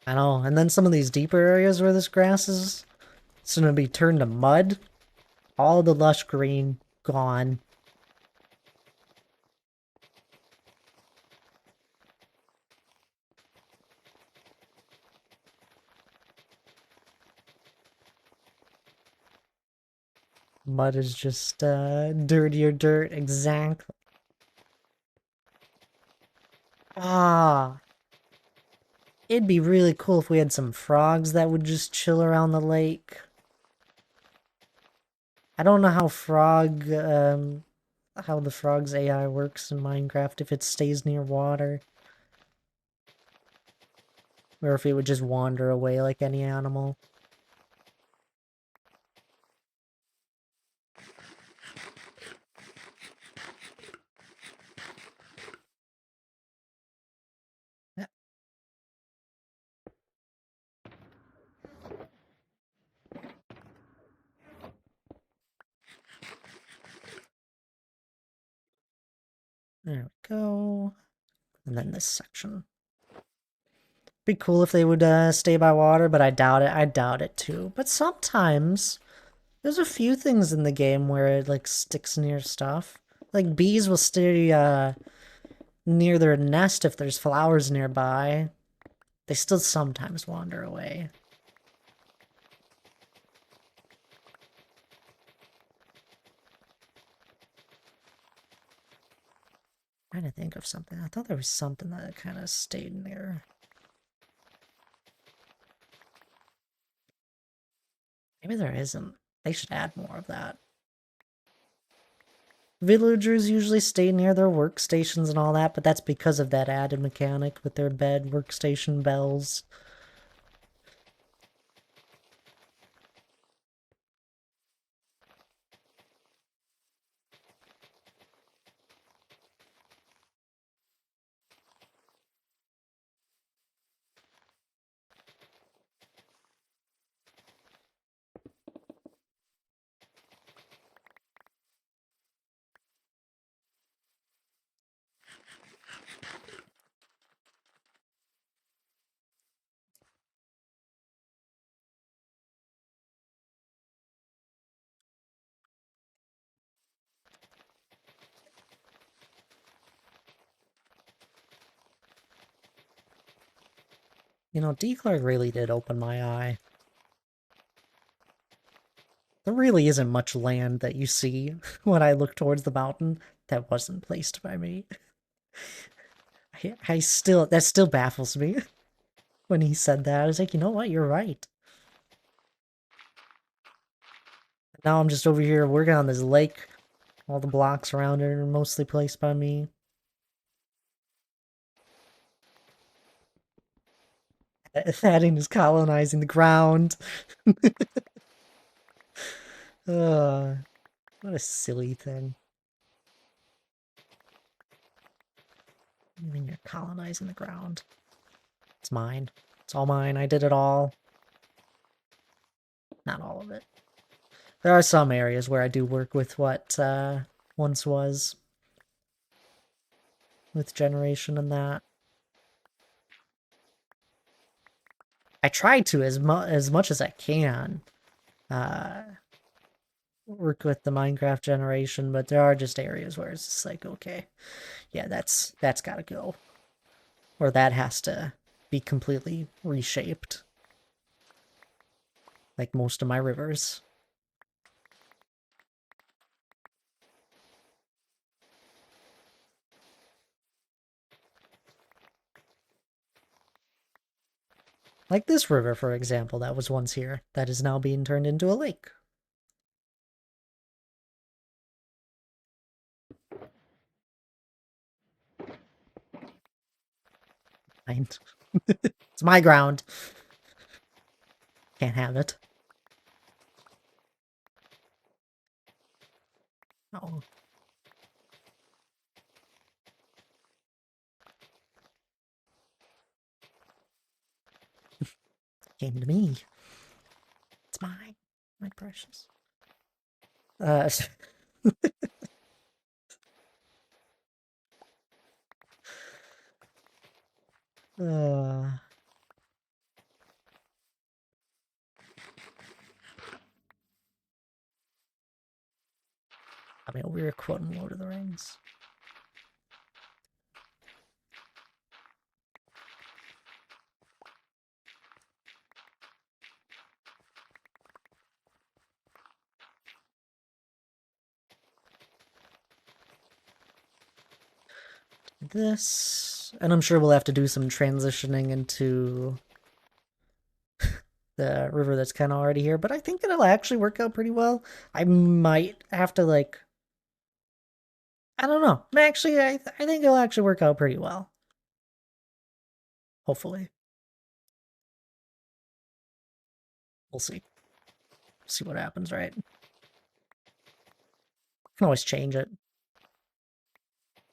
I know, and then some of these deeper areas where this grass is, it's gonna be turned to mud. All the lush green gone. Mud is just dirtier dirt, exactly. Ah, it'd be really cool if we had some frogs that would just chill around the lake. I don't know how how the frog's AI works in Minecraft, if it stays near water. Or if it would just wander away like any animal. Yeah. There we go. And then this section. Be cool if they would stay by water, but I doubt it. I doubt it too. But sometimes there's a few things in the game where it like sticks near stuff. Like bees will stay near their nest if there's flowers nearby. They still sometimes wander away. I'm trying to think of something. I thought there was something that kind of stayed near. Maybe there isn't. They should add more of that. Villagers usually stay near their workstations and all that, but that's because of that added mechanic with their bed, workstation, bells. You know, Declar really did open my eye. There really isn't much land that you see when I look towards the mountain that wasn't placed by me. That still baffles me. When he said that, I was like, you know what, you're right. Now I'm just over here working on this lake. All the blocks around it are mostly placed by me. Adding is colonizing the ground. What a silly thing. I mean, you're colonizing the ground. It's mine. It's all mine. I did it all. Not all of it. There are some areas where I do work with what once was. With generation and that. I try to as much as I can work with the Minecraft generation, but there are just areas where it's just like, okay, yeah, that's gotta go. Or that has to be completely reshaped. Like most of my rivers. Like this river, for example, that was once here, that is now being turned into a lake. It's my ground. Can't have it. Oh. Came to me. It's mine. My precious. uh... I mean, we were quoting Lord of the Rings. This, and I'm sure we'll have to do some transitioning into the river that's kind of already here, but I think it'll actually work out pretty well. I might have to, like, I don't know. Actually, I think it'll actually work out pretty well. Hopefully. We'll see. See what happens, right? Can always change it.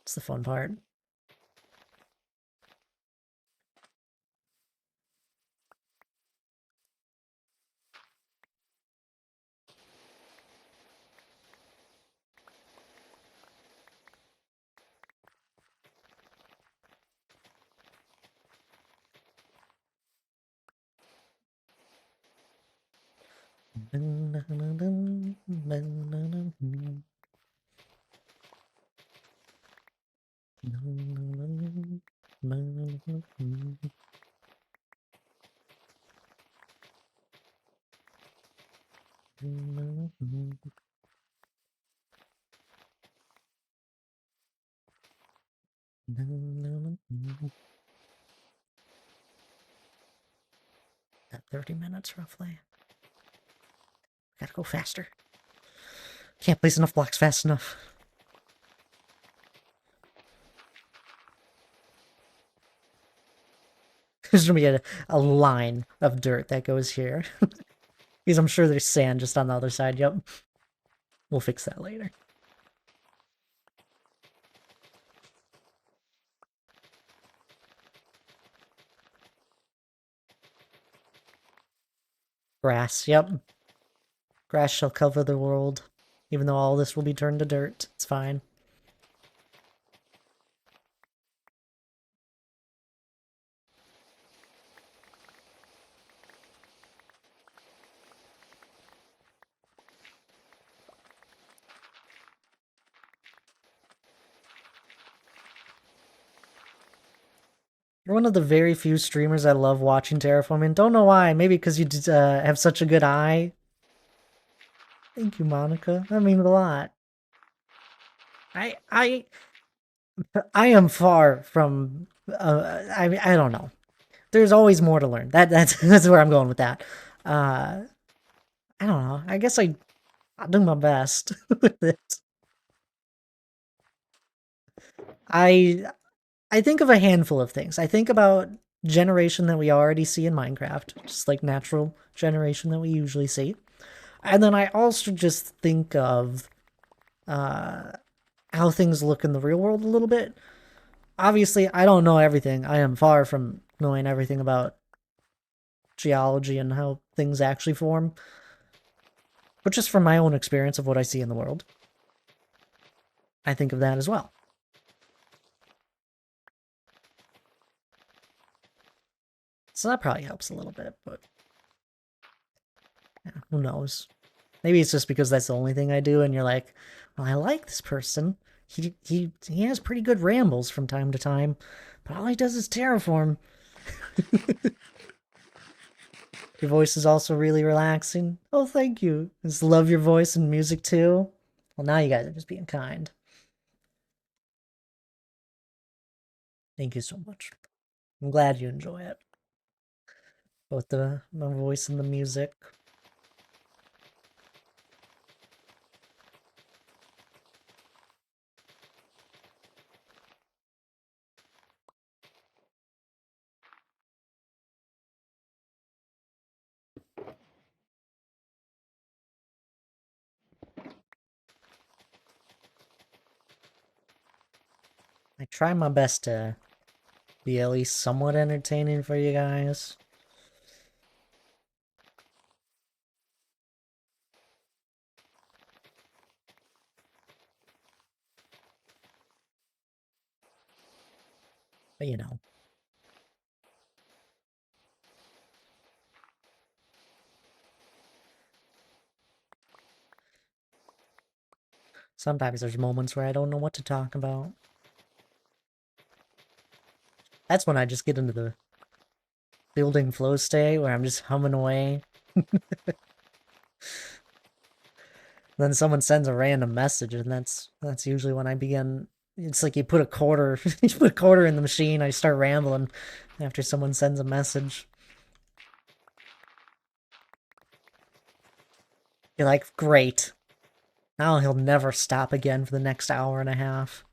It's the fun part. At 30 minutes, roughly. Gotta go faster. Can't place enough blocks fast enough. There's gonna be a line of dirt that goes here. Because I'm sure there's sand just on the other side. Yep. We'll fix that later. Grass, yep. Grass shall cover the world. Even though all this will be turned to dirt. It's fine. You're one of the very few streamers I love watching terraforming. Don't know why. Maybe because you have such a good eye. Thank you, Monica. That means a lot. I am far from. I don't know. There's always more to learn. That's where I'm going with that. I don't know. I guess I'll do my best with it. I think of a handful of things. I think about generation that we already see in Minecraft, just like natural generation that we usually see. And then I also just think of how things look in the real world a little bit. Obviously, I don't know everything. I am far from knowing everything about geology and how things actually form, but just from my own experience of what I see in the world, I think of that as well. So that probably helps a little bit, but yeah, who knows? Maybe it's just because that's the only thing I do, and you're like, well, I like this person. He has pretty good rambles from time to time, but all he does is terraform. Your voice is also really relaxing. Oh, thank you. I just love your voice and music too. Well, now you guys are just being kind. Thank you so much. I'm glad you enjoy it. Both my voice and the music. I try my best to be at least somewhat entertaining for you guys. But you know. Sometimes there's moments where I don't know what to talk about. That's when I just get into the building flow state where I'm just humming away. Then someone sends a random message, and that's usually when I begin. It's like you put a quarter, you put a quarter in the machine. I start rambling after someone sends a message. You're like, great. Now he'll never stop again for the next hour and a half.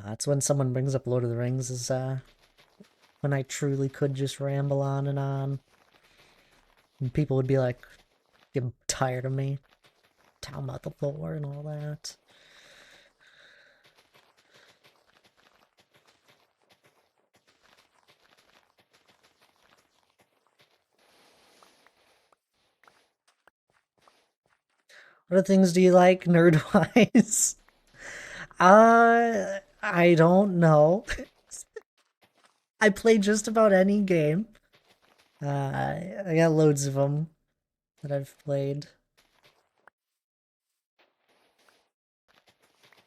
That's when someone brings up Lord of the Rings is when I truly could just ramble on and on. And people would be like, get tired of me. Talking about the lore and all that. What things do you like nerd-wise? I don't know. I play just about any game. I got loads of them that I've played.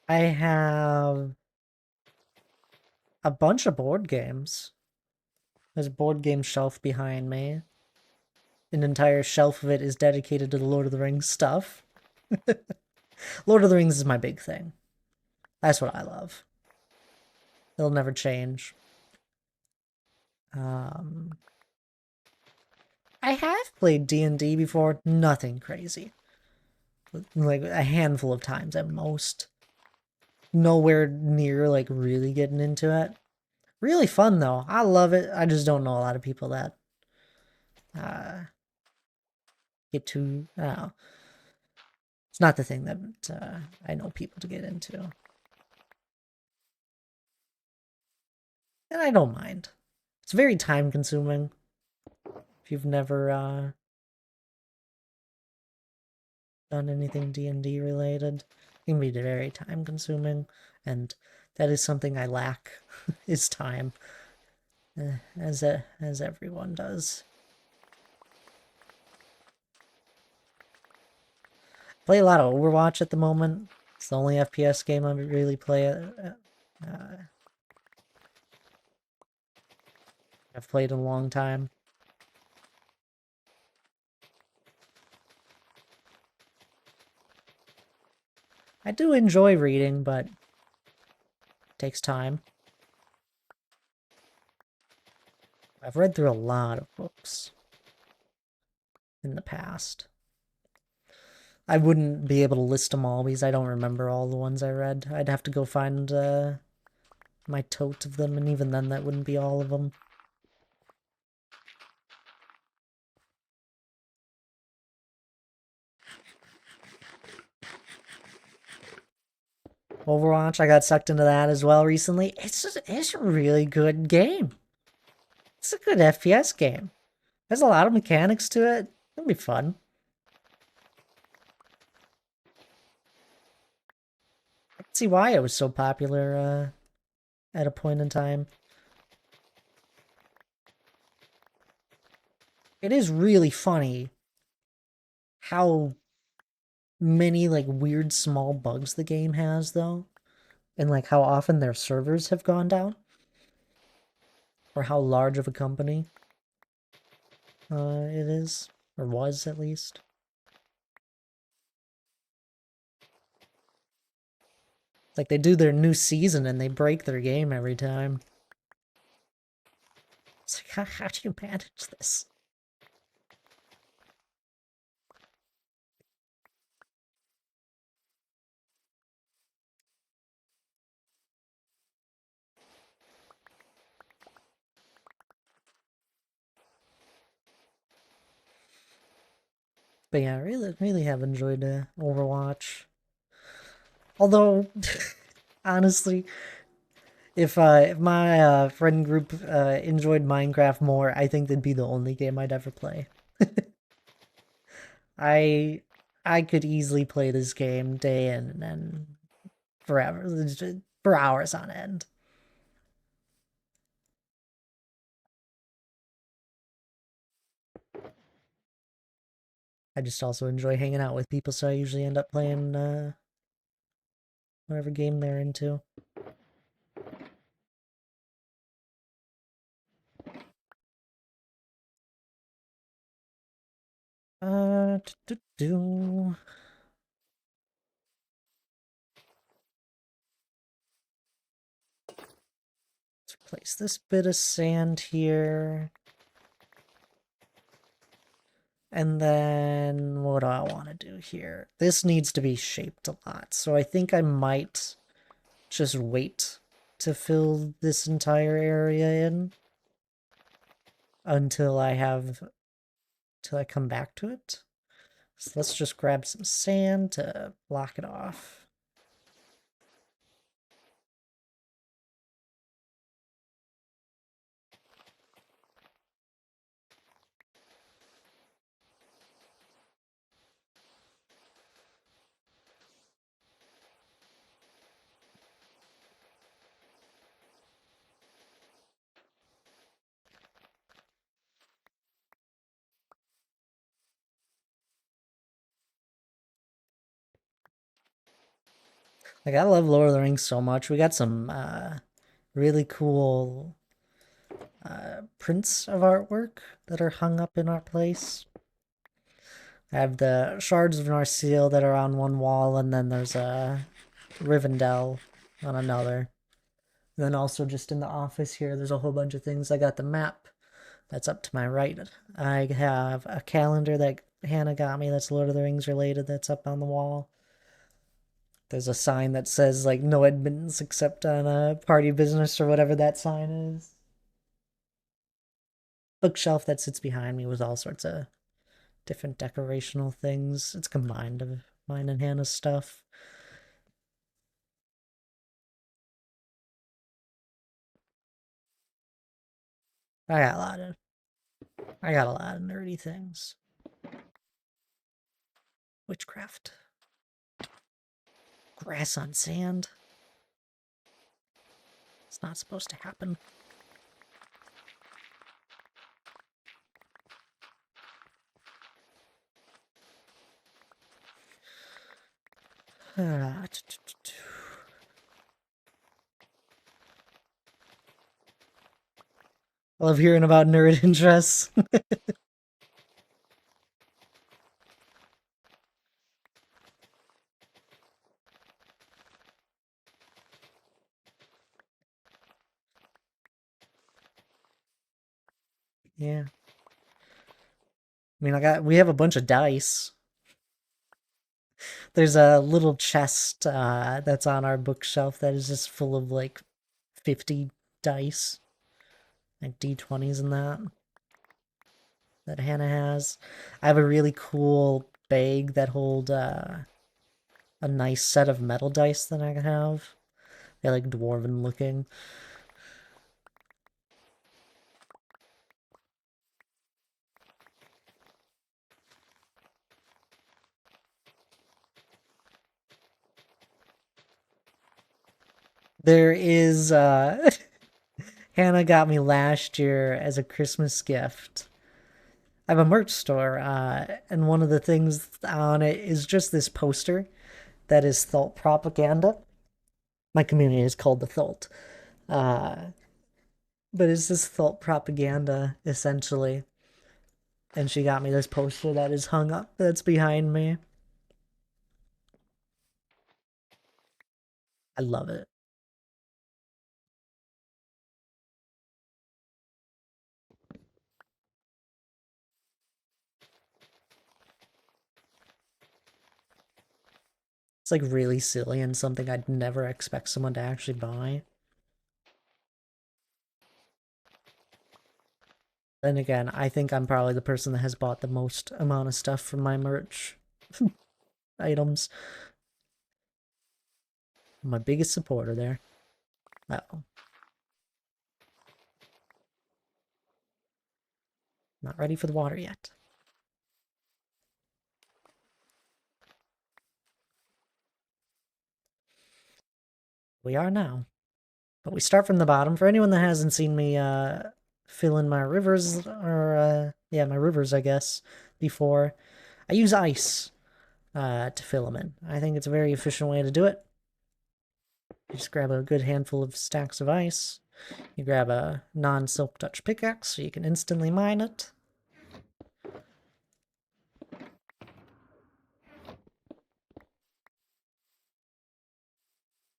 I have a bunch of board games. There's a board game shelf behind me. An entire shelf of it is dedicated to the Lord of the Rings stuff. Lord of the Rings is my big thing. That's what I love. It'll never change. I have played D&D before. Nothing crazy. Like a handful of times at most. Nowhere near like really getting into it. Really fun though. I love it. I just don't know a lot of people that get to. It's not the thing that I know people to get into, and I don't mind. It's very time consuming. If you've never done anything D&D related, it can be very time consuming, and that is something I lack. Is time, as everyone does. Play a lot of Overwatch at the moment. It's the only FPS game I really play. I've played in a long time. I do enjoy reading, but it takes time. I've read through a lot of books in the past. I wouldn't be able to list them all because I don't remember all the ones I read. I'd have to go find my tote of them, and even then that wouldn't be all of them. Overwatch, I got sucked into that as well recently. It's a really good game. It's a good FPS game. There's a lot of mechanics to it. It'll be fun. I can see why it was so popular at a point in time. It is really funny how many like weird small bugs the game has though, and like how often their servers have gone down, or how large of a company it is, or was at least. Like they do their new season and they break their game every time. It's like, how do you manage this? But yeah, I really have enjoyed Overwatch. Although, honestly, if my friend group enjoyed Minecraft more, I think that'd be the only game I'd ever play. I I could easily play this game day in and forever, for hours on end. I just also enjoy hanging out with people, so I usually end up playing whatever game they're into. Do, do, do. Let's replace this bit of sand here. And then what do I want to do here? This needs to be shaped a lot, so I think I might just wait to fill this entire area in until till I come back to it. So let's just grab some sand to block it off. Like, I love Lord of the Rings so much. We got some really cool prints of artwork that are hung up in our place. I have the Shards of Narsil that are on one wall, and then there's a Rivendell on another. And then also just in the office here, there's a whole bunch of things. I got the map that's up to my right. I have a calendar that Hannah got me that's Lord of the Rings related that's up on the wall. There's a sign that says like no admittance except on a party business or whatever that sign is. Bookshelf that sits behind me with all sorts of different decorational things. It's combined of mine and Hannah's stuff. I got a lot of I got a lot of nerdy things. Witchcraft. Grass on sand. It's not supposed to happen. I love hearing about nerd interests. Yeah. I mean, we have a bunch of dice. There's a little chest that's on our bookshelf that is just full of like 50 dice, like D20s and that Hannah has. I have a really cool bag that hold a nice set of metal dice that I have. They're like dwarven looking. There is Hannah got me last year as a Christmas gift. I have a merch store, and one of the things on it is just this poster that is Thult propaganda. My community is called the Thult. Uh, but it's this Thult propaganda, essentially. And she got me this poster that is hung up, that's behind me. I love it. It's like really silly and something I'd never expect someone to actually buy. Then again, I think I'm probably the person that has bought the most amount of stuff from my merch items. I'm my biggest supporter there. Uh-oh. Not ready for the water yet. We are now. But we start from the bottom. For anyone that hasn't seen me fill in my rivers, or yeah, my rivers, I guess, before, I use ice to fill them in. I think it's a very efficient way to do it. You just grab a good handful of stacks of ice. You grab a non-silk touch pickaxe so you can instantly mine it.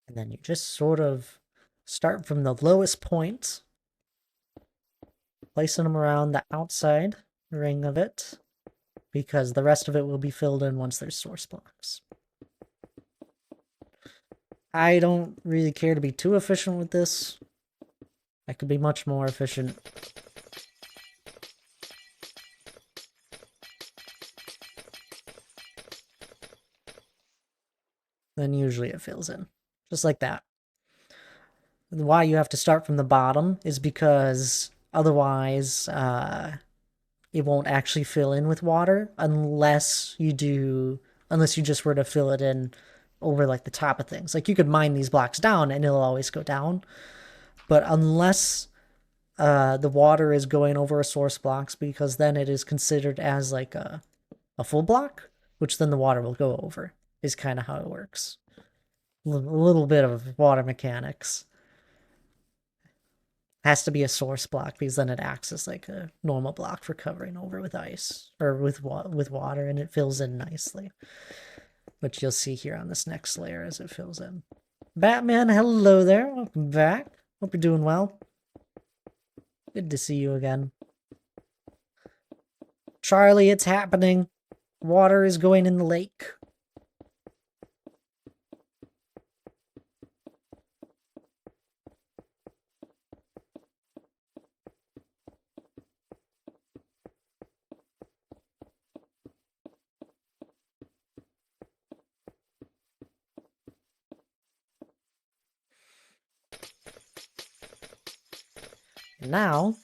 And then you just sort of start from the lowest point, placing them around the outside ring of it, because the rest of it will be filled in once there's source blocks. I don't really care to be too efficient with this. I could be much more efficient. Then usually it fills in. Just like that. Why you have to start from the bottom is because otherwise it won't actually fill in with water unless you just were to fill it in over like the top of things. Like you could mine these blocks down and it'll always go down. But unless the water is going over a source blocks, because then it is considered as like a full block, which then the water will go over, is kind of how it works. A little bit of water mechanics. Has to be a source block because then it acts as like a normal block for covering over with ice or with water, and it fills in nicely, which you'll see here on this next layer as it fills in. Batman, hello there. Welcome back. Hope you're doing well. Good to see you again. Charlie, it's happening. Water is going in the lake. And now,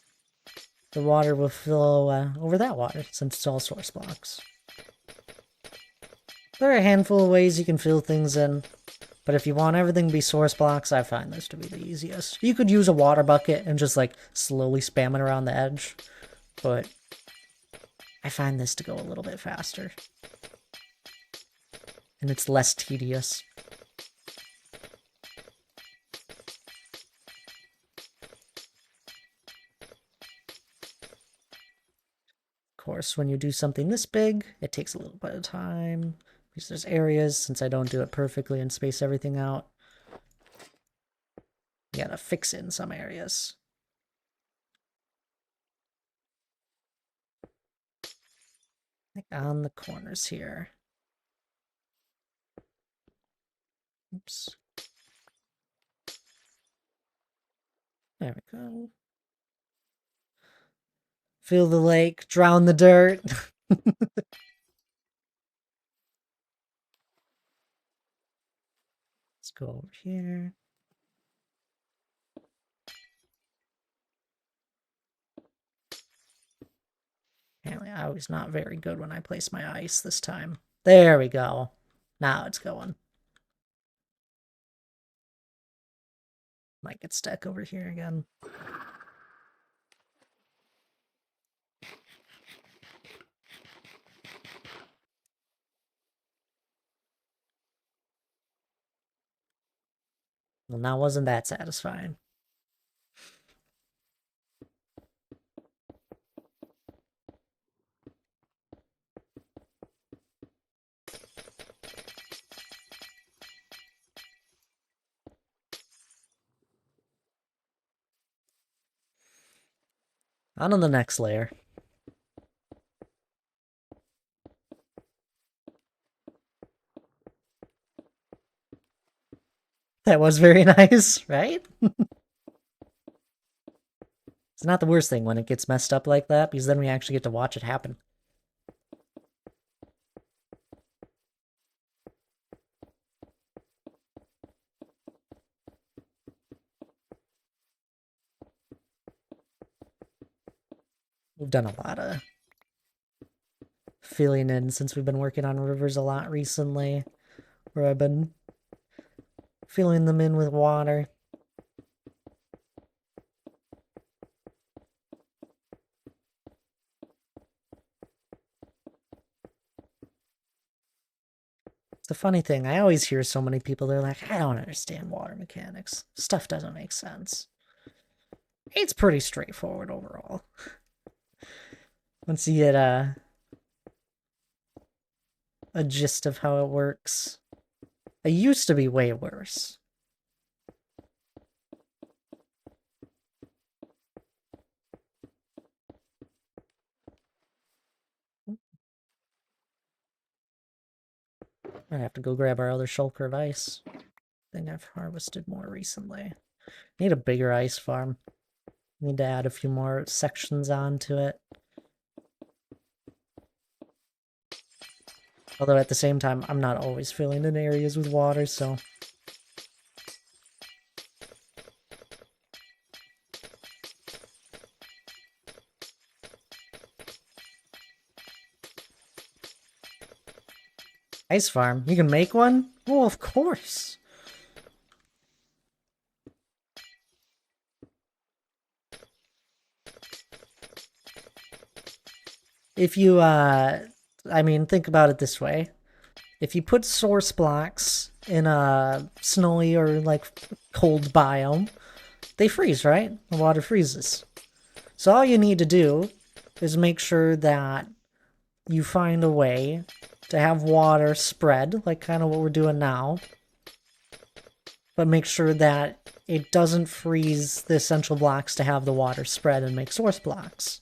the water will flow over that water, since it's all source blocks. There are a handful of ways you can fill things in, but if you want everything to be source blocks, I find this to be the easiest. You could use a water bucket and just like slowly spam it around the edge, but I find this to go a little bit faster. And it's less tedious. Of course, when you do something this big, it takes a little bit of time, because there's areas, since I don't do it perfectly and space everything out, you gotta fix it in some areas. Like on the corners here. Oops. There we go. Fill the lake, drown the dirt. Let's go over here. Apparently, I was not very good when I placed my ice this time. There we go. Now it's going. Might get stuck over here again. Well, now wasn't that satisfying. On to the next layer. That was very nice, right? It's not the worst thing when it gets messed up like that, because then we actually get to watch it happen. We've done a lot of filling in since we've been working on rivers a lot recently, where I've been filling them in with water. It's a funny thing, I always hear so many people, they're like, I don't understand water mechanics. Stuff doesn't make sense. It's pretty straightforward overall. Once you get a gist of how it works. It used to be way worse. I have to go grab our other shulker of ice. I think I've harvested more recently. Need a bigger ice farm. Need to add a few more sections onto it. Although at the same time, I'm not always filling in areas with water, so... Ice farm? You can make one? Oh, of course! If you, I mean, think about it this way. If you put source blocks in a snowy or, like, cold biome, they freeze, right? The water freezes. So all you need to do is make sure that you find a way to have water spread, like kind of what we're doing now, but make sure that it doesn't freeze the essential blocks to have the water spread and make source blocks.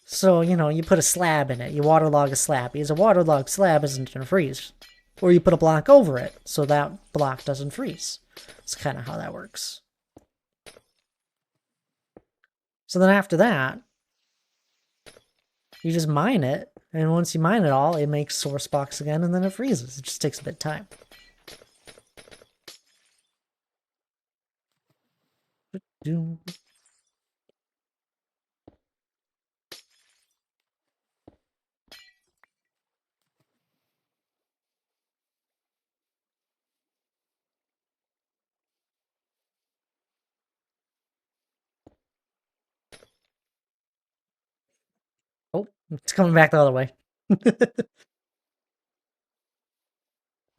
So, you know, you put a slab in it, you waterlog a slab, because a waterlogged slab isn't going to freeze. Or you put a block over it, so that block doesn't freeze. That's kind of how that works. So then after that, you just mine it, and once you mine it all, it makes source blocks again, and then it freezes. It just takes a bit of time. Oh, it's coming back the other way.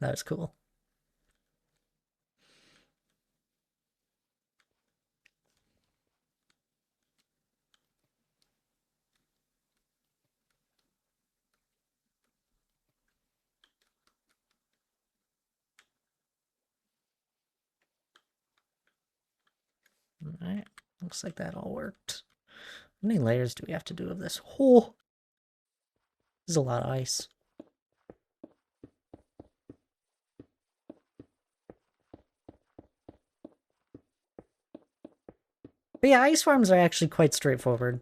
That was cool. Alright, looks like that all worked. How many layers do we have to do of this? Oh! There's a lot of ice. But yeah, ice farms are actually quite straightforward.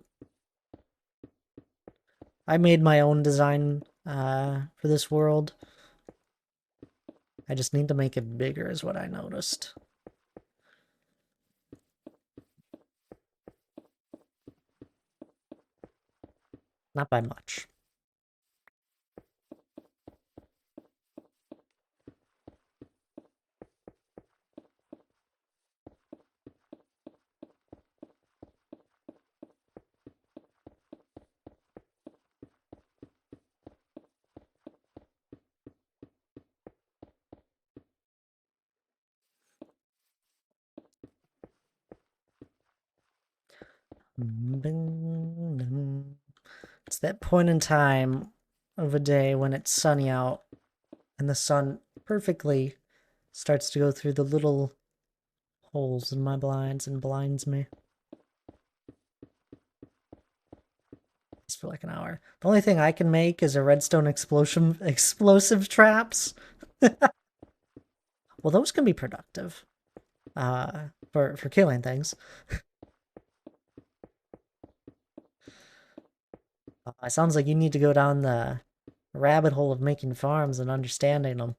I made my own design for this world. I just need to make it bigger is what I noticed. Not by much. It's that point in time of a day when it's sunny out and the sun perfectly starts to go through the little holes in my blinds and blinds me. It's for like an hour. The only thing I can make is a redstone explosive traps. Well, those can be productive. For killing things. It sounds like you need to go down the rabbit hole of making farms and understanding them.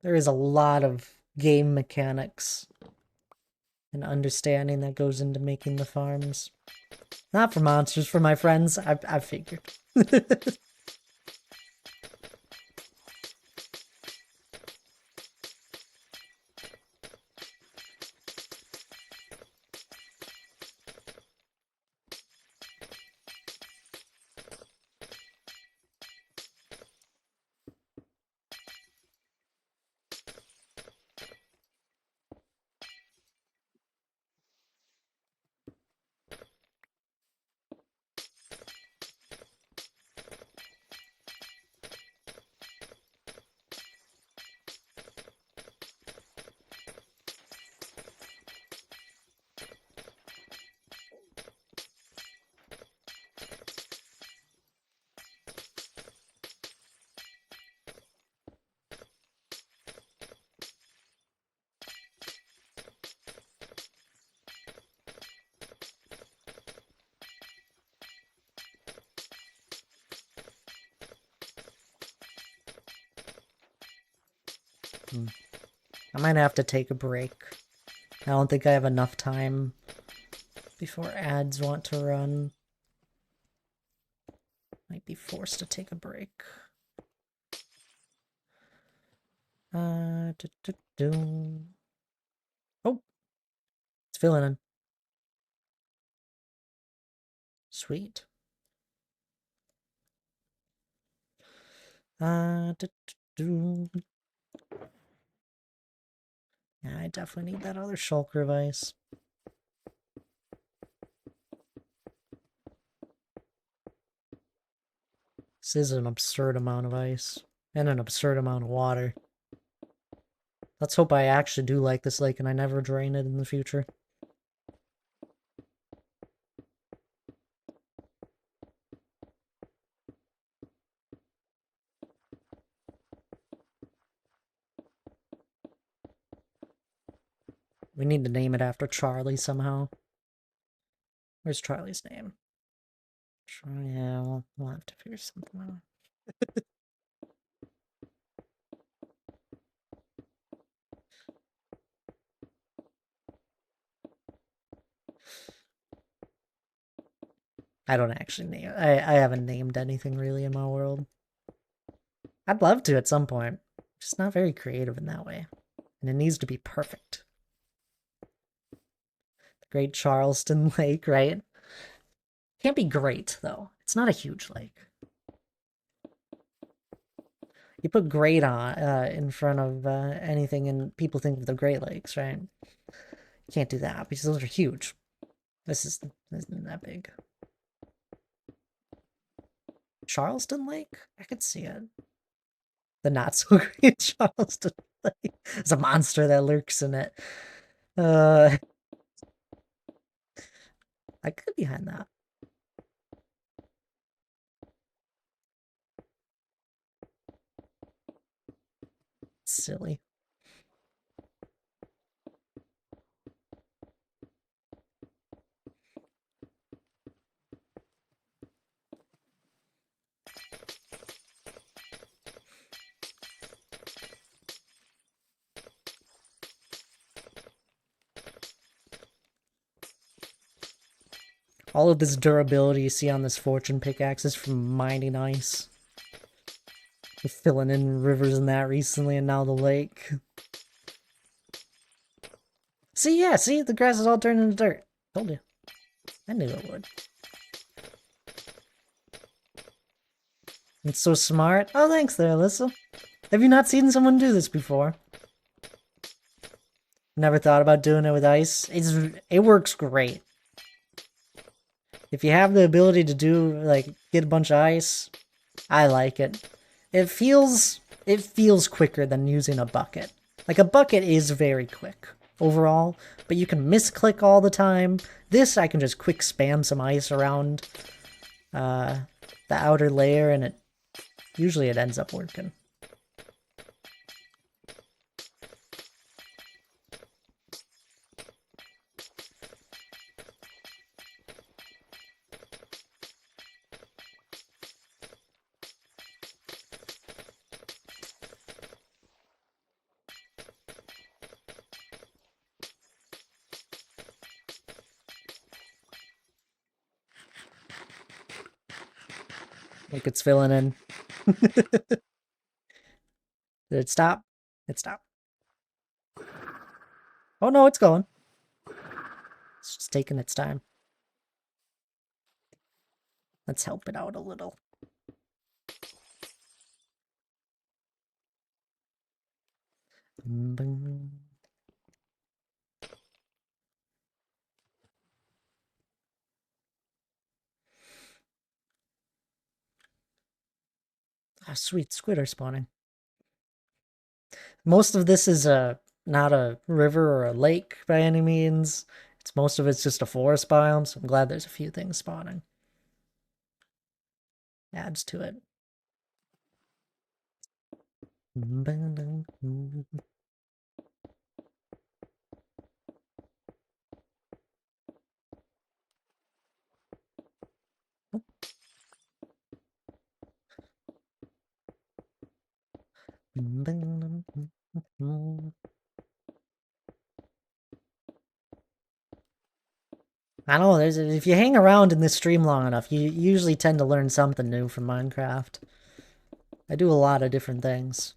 There is a lot of game mechanics and understanding that goes into making the farms. Not for monsters, for my friends, I figured. I might have to take a break. I don't think I have enough time before ads want to run. Might be forced to take a break. Oh, it's filling in. Sweet. Yeah, I definitely need that other shulker of ice. This is an absurd amount of ice. And an absurd amount of water. Let's hope I actually do like this lake and I never drain it in the future. We need to name it after Charlie somehow. Where's Charlie's name? Yeah, we'll have to figure something out. I don't actually name I haven't named anything really in my world. I'd love to at some point. Just not very creative in that way. And it needs to be perfect. The Great Charleston Lake, right? Can't be great, though. It's not a huge lake. You put great on in front of anything and people think of the Great Lakes, right? You can't do that because those are huge. This isn't that big. Charleston Lake? I could see it. The not so great Charleston Lake. There's a monster that lurks in it. I could behind that. Silly. All of this durability you see on this fortune pickaxe is from mining ice. We're filling in rivers and that recently, and now the lake. See, yeah, see? The grass is all turned into dirt. Told you. I knew it would. It's so smart. Oh, thanks there, Alyssa. Have you not seen someone do this before? Never thought about doing it with ice? It works great. If you have the ability to do, like, get a bunch of ice, I like it. It feels quicker than using a bucket. Like, a bucket is very quick overall, but you can misclick all the time. This, I can just quick spam some ice around the outer layer, and usually it ends up working. Like it's filling in. Did it stop? It stopped. Oh no, it's going. It's just taking its time. Let's help it out a little. Ah, sweet, squid are spawning. Most of this is not a river or a lake by any means. Most of it's just a forest biome, so I'm glad there's a few things spawning. Adds to it. I don't know, if you hang around in this stream long enough, you usually tend to learn something new from Minecraft. I do a lot of different things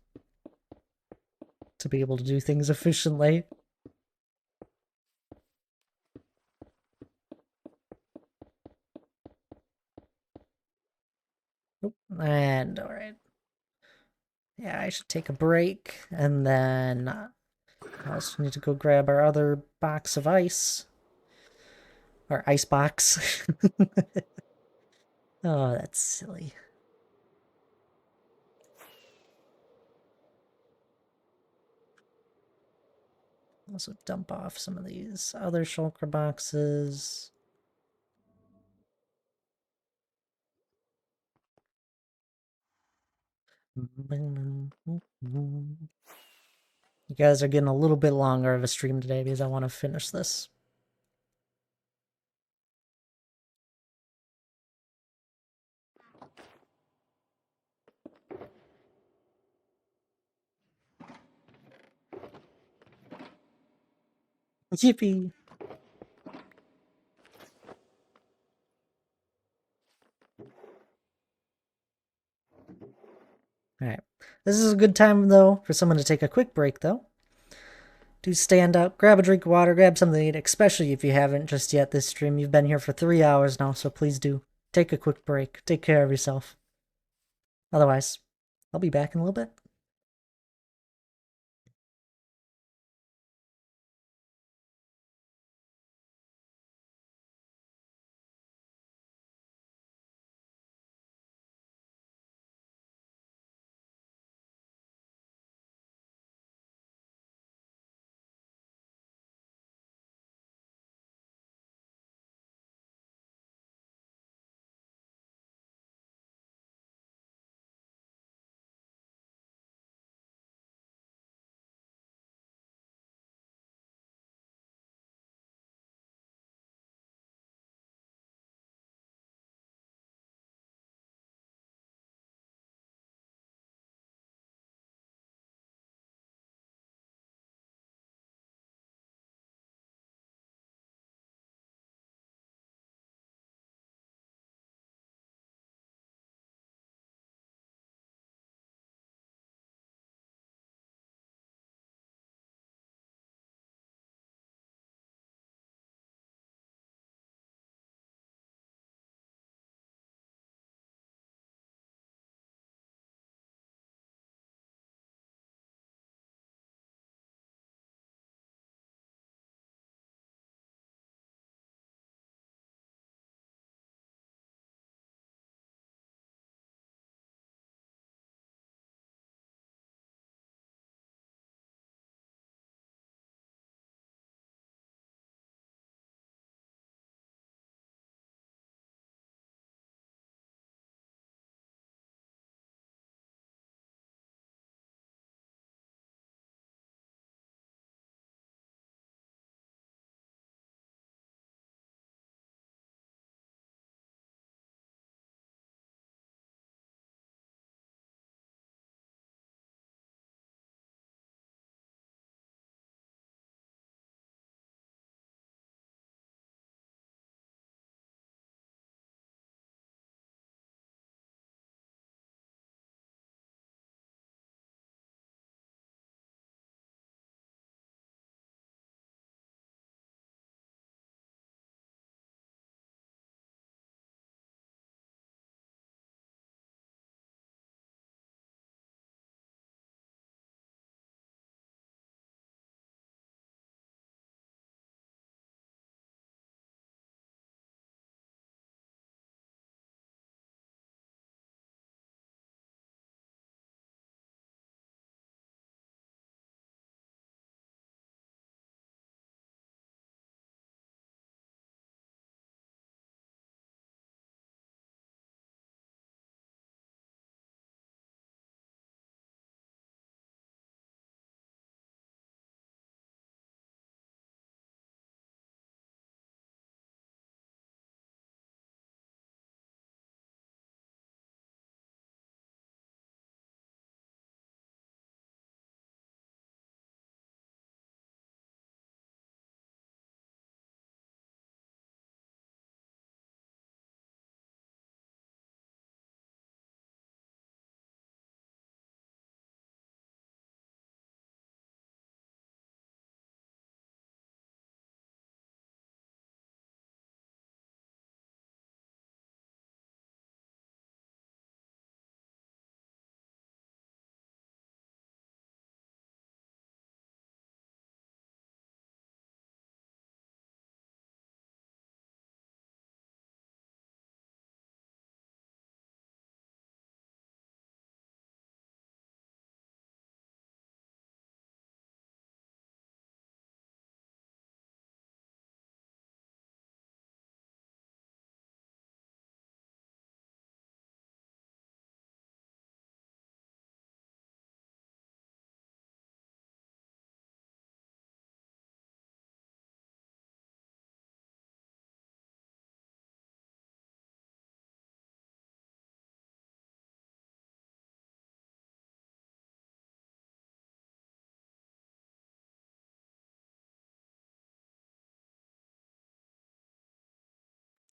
to be able to do things efficiently. And alright. Yeah, I should take a break, and then I also need to go grab our other box of ice. Our ice box. Oh, that's silly. Also dump off some of these other shulker boxes. You guys are getting a little bit longer of a stream today because I want to finish this. Yippee! Alright. This is a good time, though, for someone to take a quick break, though. Do stand up, grab a drink of water, grab something to eat, especially if you haven't just yet this stream. You've been here for 3 hours now, so please do. Take a quick break. Take care of yourself. Otherwise, I'll be back in a little bit.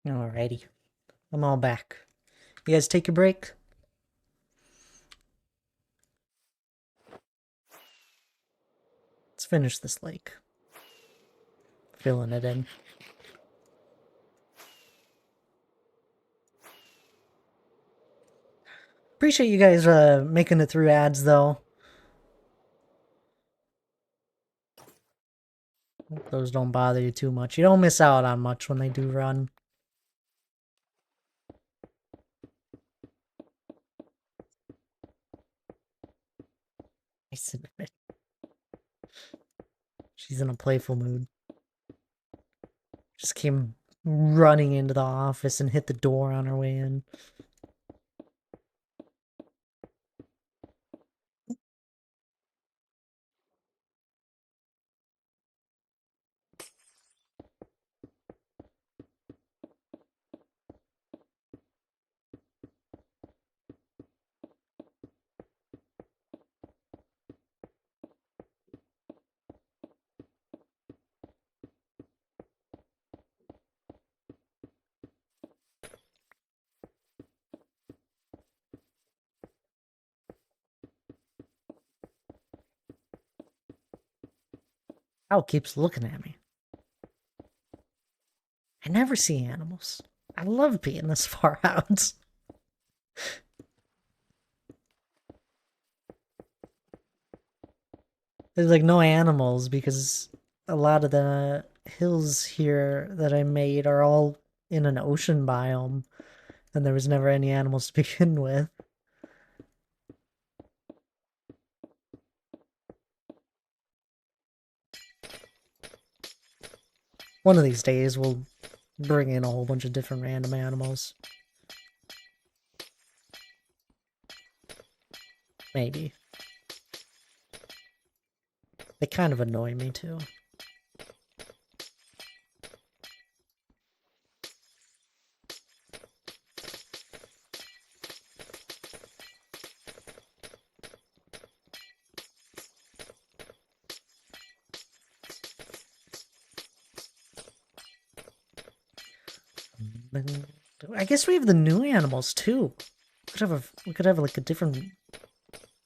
Alrighty. I'm all back. You guys take a break? Let's finish this lake. Filling it in. Appreciate you guys making it through ads, though. Those don't bother you too much. You don't miss out on much when they do run. Nice and fit. She's in a playful mood. Just came running into the office and hit the door on her way in. Owl keeps looking at me. I never see animals. I love being this far out. There's like no animals because a lot of the hills here that I made are all in an ocean biome, and there was never any animals to begin with. One of these days we'll bring in a whole bunch of different random animals. Maybe. They kind of annoy me too. I guess we have the new animals too. We could have like a different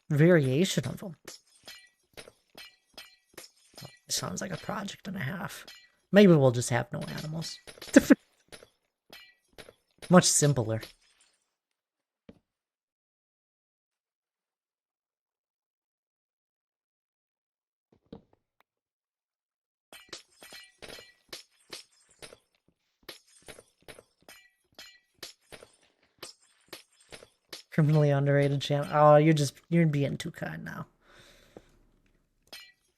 variation of them. It sounds like a project and a half. Maybe we'll just have no animals. Much simpler. Criminally underrated channel. Oh, you're being too kind now.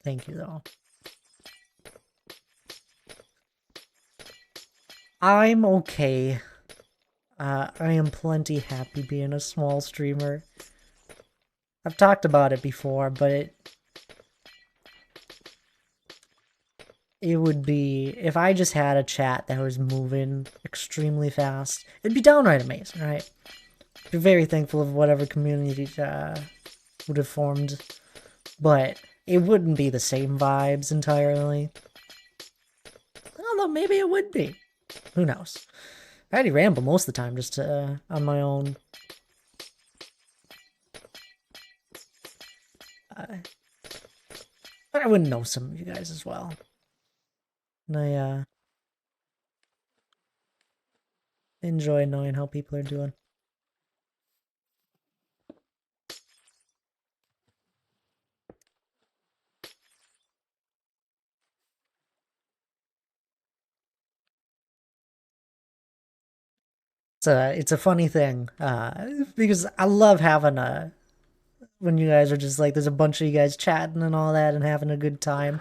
Thank you though. I'm okay. I am plenty happy being a small streamer. I've talked about it before, but it would be, if I just had a chat that was moving extremely fast, it'd be downright amazing, right? Be very thankful of whatever community would have formed, but it wouldn't be the same vibes entirely. Although maybe it would be. Who knows? I already ramble most of the time just on my own. But I wouldn't know some of you guys as well. And I enjoy knowing how people are doing. It's a funny thing, because I love having when you guys are just like, there's a bunch of you guys chatting and all that and having a good time.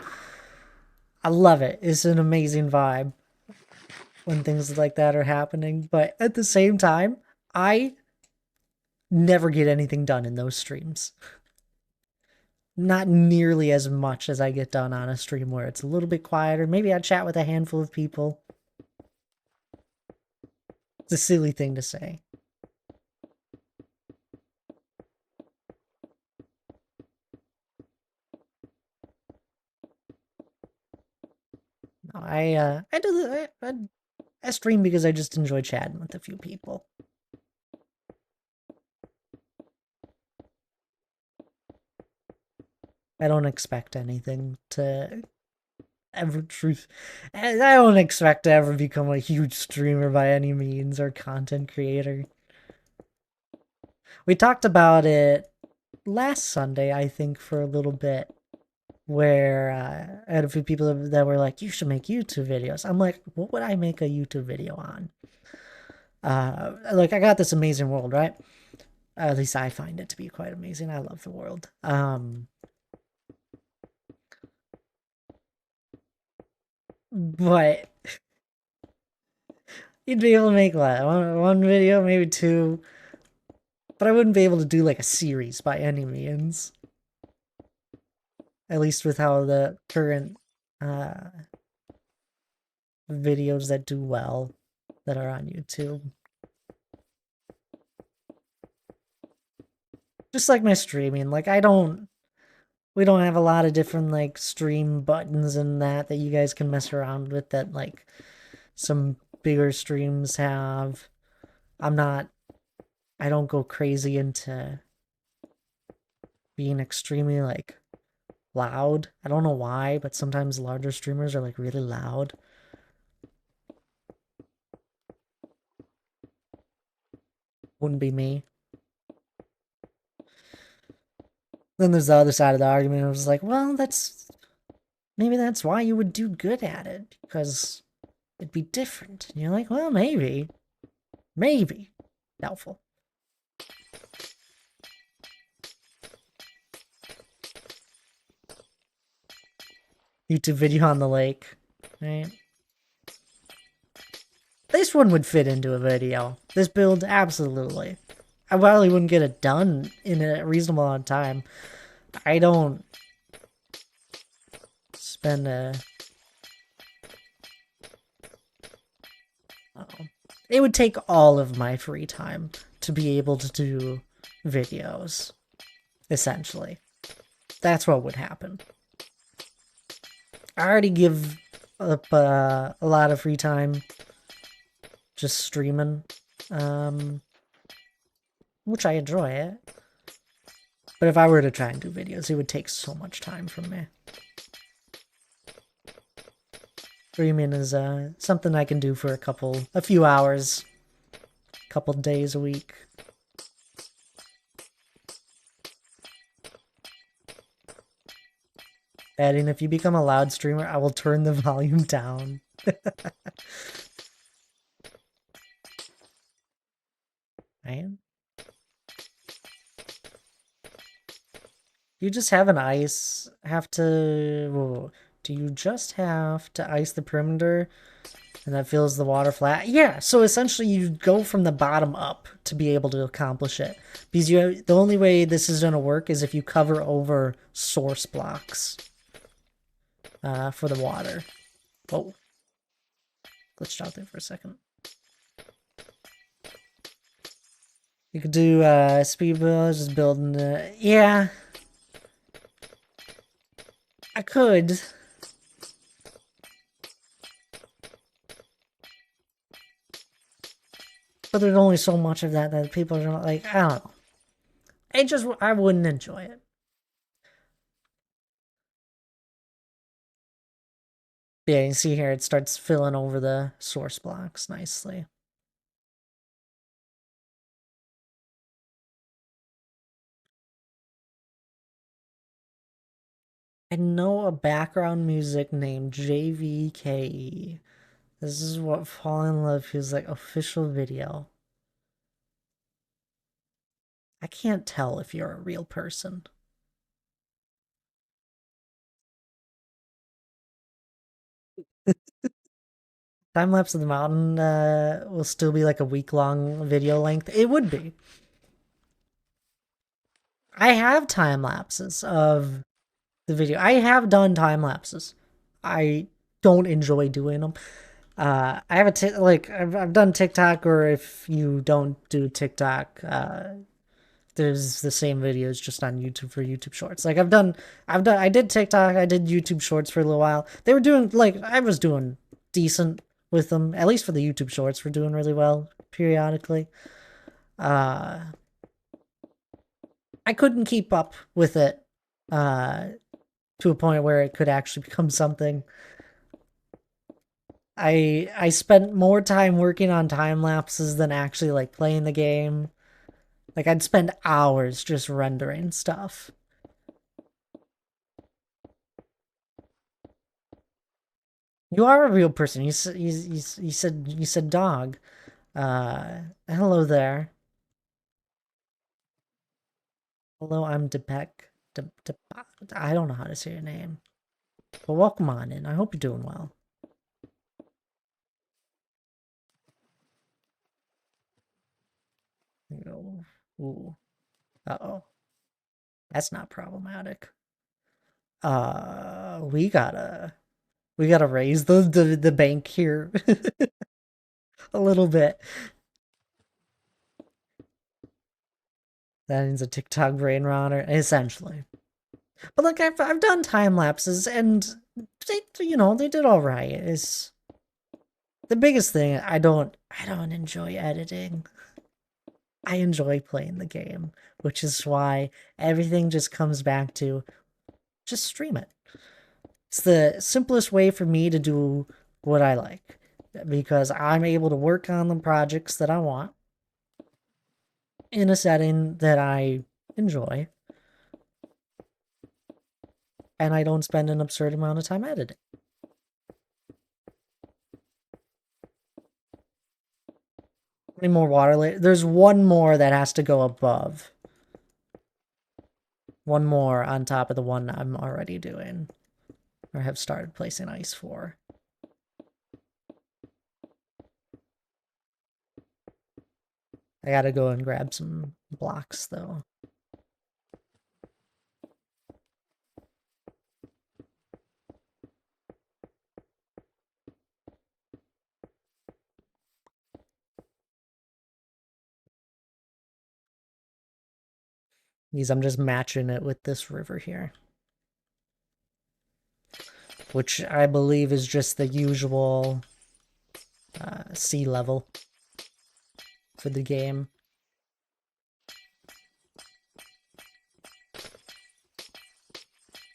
I love it. It's an amazing vibe when things like that are happening. But at the same time, I never get anything done in those streams. Not nearly as much as I get done on a stream where it's a little bit quieter. Maybe I chat with a handful of people. It's a silly thing to say. I I stream because I just enjoy chatting with a few people. I don't expect anything to ever truth. I don't expect to ever become a huge streamer by any means or content creator. We talked about it last Sunday, I think, for a little bit, where I had a few people that were like, you should make YouTube videos. I'm like, what would I make a YouTube video on? Like, I got this amazing world, right? At least I find it to be quite amazing. I love the world. But you'd be able to make what, one video, maybe two, but I wouldn't be able to do like a series by any means. At least with how the current videos that do well that are on YouTube. Just like my streaming, like we don't have a lot of different like stream buttons and that you guys can mess around with that like some bigger streams have. I don't go crazy into being extremely like loud. I don't know why, but sometimes larger streamers are like really loud. Wouldn't be me. Then there's the other side of the argument. I was like, well, maybe that's why you would do good at it, because it'd be different. And you're like, well, maybe. Maybe. Doubtful. YouTube video on the lake, right? This one would fit into a video. This build, absolutely. I probably wouldn't get it done in a reasonable amount of time. I don't spend it would take all of my free time to be able to do videos, essentially. That's what would happen. I already give up a lot of free time just streaming, which I enjoy it. But if I were to try and do videos, it would take so much time from me. Streaming is something I can do for a few hours, a couple days a week. Adding, if you become a loud streamer, I will turn the volume down. Man. You just have to... do you just have to ice the perimeter and that fills the water flat? Yeah, so essentially you go from the bottom up to be able to accomplish it. Because the only way this is going to work is if you cover over source blocks for the water. Oh. Glitched out there for a second. You could do speed build, just building yeah. I could. But there's only so much of that people are like, I don't know. I wouldn't enjoy it. Yeah, you see here, it starts filling over the source blocks nicely. I know a background music named JVKE. This is what Fall in Love feels like. Official video. I can't tell if you're a real person. Time lapse of the mountain will still be like a week-long video length. It would be. I have time lapses of the video. I have done time lapses. I don't enjoy doing them. I have I've done TikTok, or if you don't do TikTok, there's the same videos just on YouTube for YouTube Shorts. Like I did TikTok, I did YouTube Shorts for a little while. They were doing, like, I was doing decent with them. At least for the YouTube shorts, we're doing really well periodically. I couldn't keep up with it to a point where it could actually become something. I spent more time working on time lapses than actually like playing the game. Like I'd spend hours just rendering stuff. You are a real person. You said dog. Hello there. Hello, I'm Depek. I don't know how to say your name. But welcome on in. I hope you're doing well. Ooh. Uh-oh. That's not problematic. We gotta raise the bank here a little bit. That means a TikTok brain rotter, essentially. But like I've done time lapses and they did all right. It's the biggest thing. I don't enjoy editing. I enjoy playing the game, which is why everything just comes back to just stream it. It's the simplest way for me to do what I like because I'm able to work on the projects that I want in a setting that I enjoy, and I don't spend an absurd amount of time editing. How many more water? There's one more that has to go above. One more on top of the one I'm already doing, or have started placing ice for. I gotta go and grab some blocks, though. These I'm just matching it with this river here, which I believe is just the usual sea level for the game.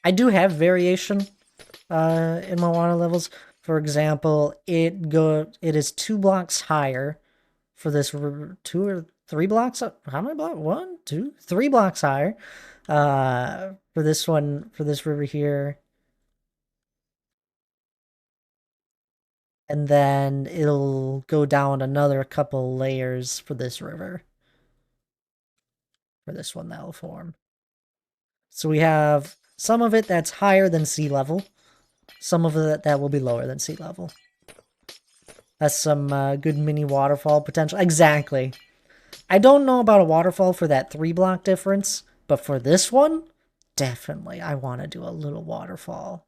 I do have variation in my water levels. For example, it is 2 blocks higher for this 2 or 3 blocks up. How many blocks? 1, 2, 3 blocks higher. For this one, for this river here. And then it'll go down another couple layers for this river. For this one that'll form. So we have some of it that's higher than sea level. Some of it that will be lower than sea level. That's some good mini waterfall potential. Exactly. I don't know about a waterfall for that 3 block difference, but for this one, definitely I want to do a little waterfall.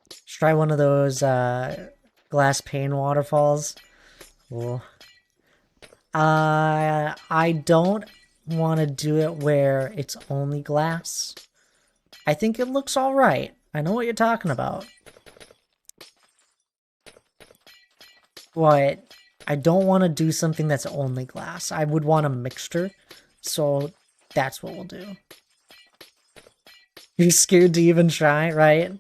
Let's try one of those glass pane waterfalls. Cool. I don't want to do it where it's only glass. I think it looks alright. I know what you're talking about. But I don't want to do something that's only glass. I would want a mixture. So that's what we'll do. You're scared to even try, right?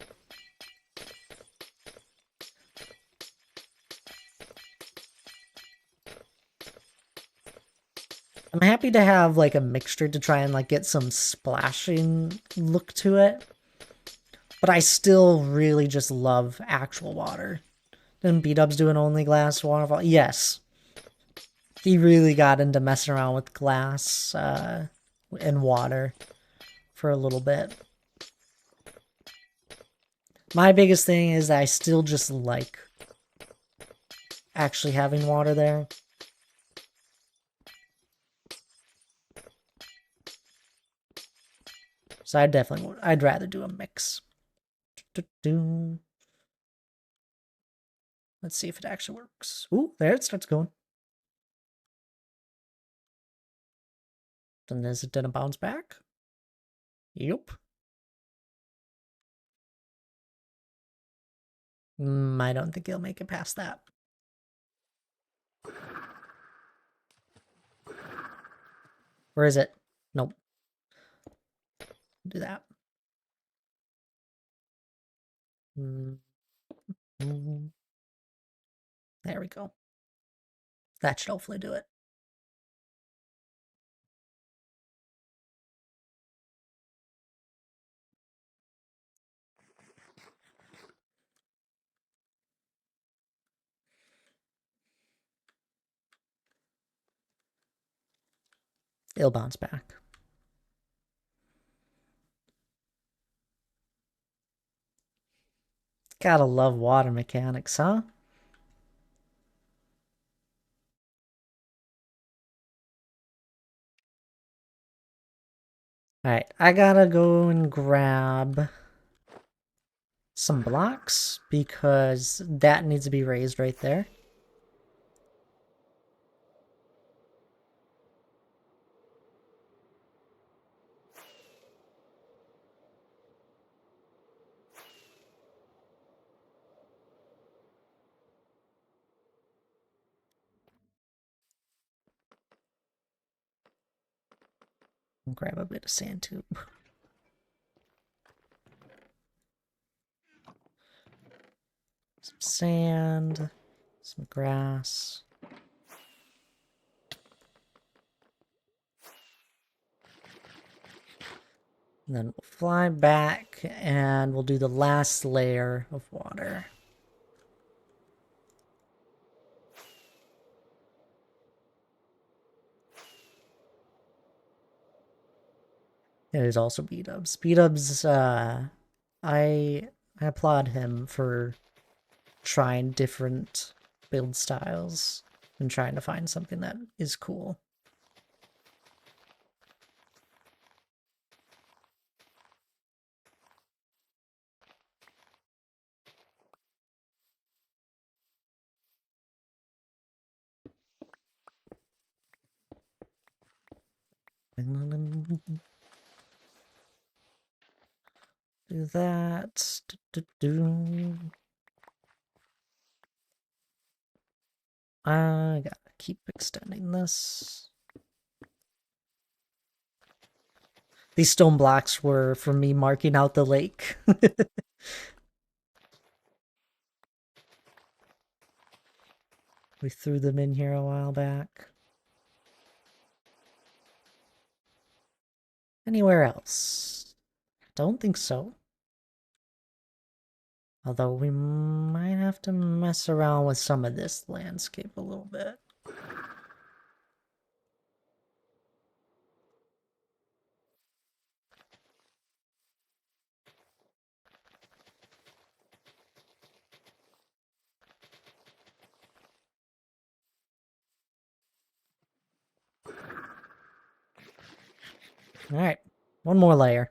I'm happy to have like a mixture to try and like get some splashing look to it. But I still really just love actual water. Didn't B-Dubs do an only glass waterfall? Yes. He really got into messing around with glass and water for a little bit. My biggest thing is I still just like actually having water there. So I'd rather do a mix. Let's see if it actually works. Ooh, there it starts going. Then is it gonna bounce back? Yep. I don't think he'll make it past that. Where is it? Nope. Do that. There we go. That should hopefully do it. It'll bounce back. Gotta love water mechanics, huh? Alright, I gotta go and grab some blocks because that needs to be raised right there. I'll grab a bit of sand too. Some sand, some grass. And then we'll fly back and we'll do the last layer of water. It is also B-Dubs. B-Dubs, I applaud him for trying different build styles and trying to find something that is cool. Do that. I gotta keep extending this. These stone blocks were for me marking out the lake. We threw them in here a while back. Anywhere else? Don't think so. Although we might have to mess around with some of this landscape a little bit. Alright, one more layer.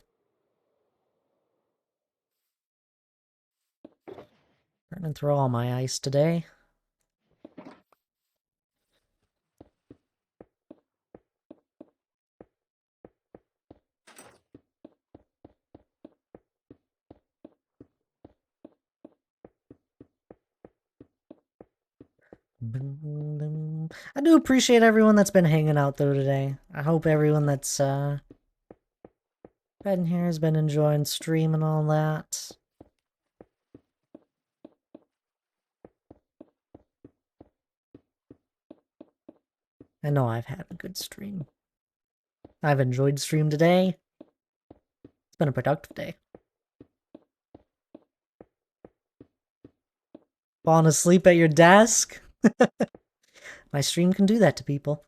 Burning through all my ice today. I do appreciate everyone that's been hanging out though today. I hope everyone that's been here has been enjoying stream and all that. I know I've had a good stream. I've enjoyed stream today. It's been a productive day. Falling asleep at your desk? My stream can do that to people.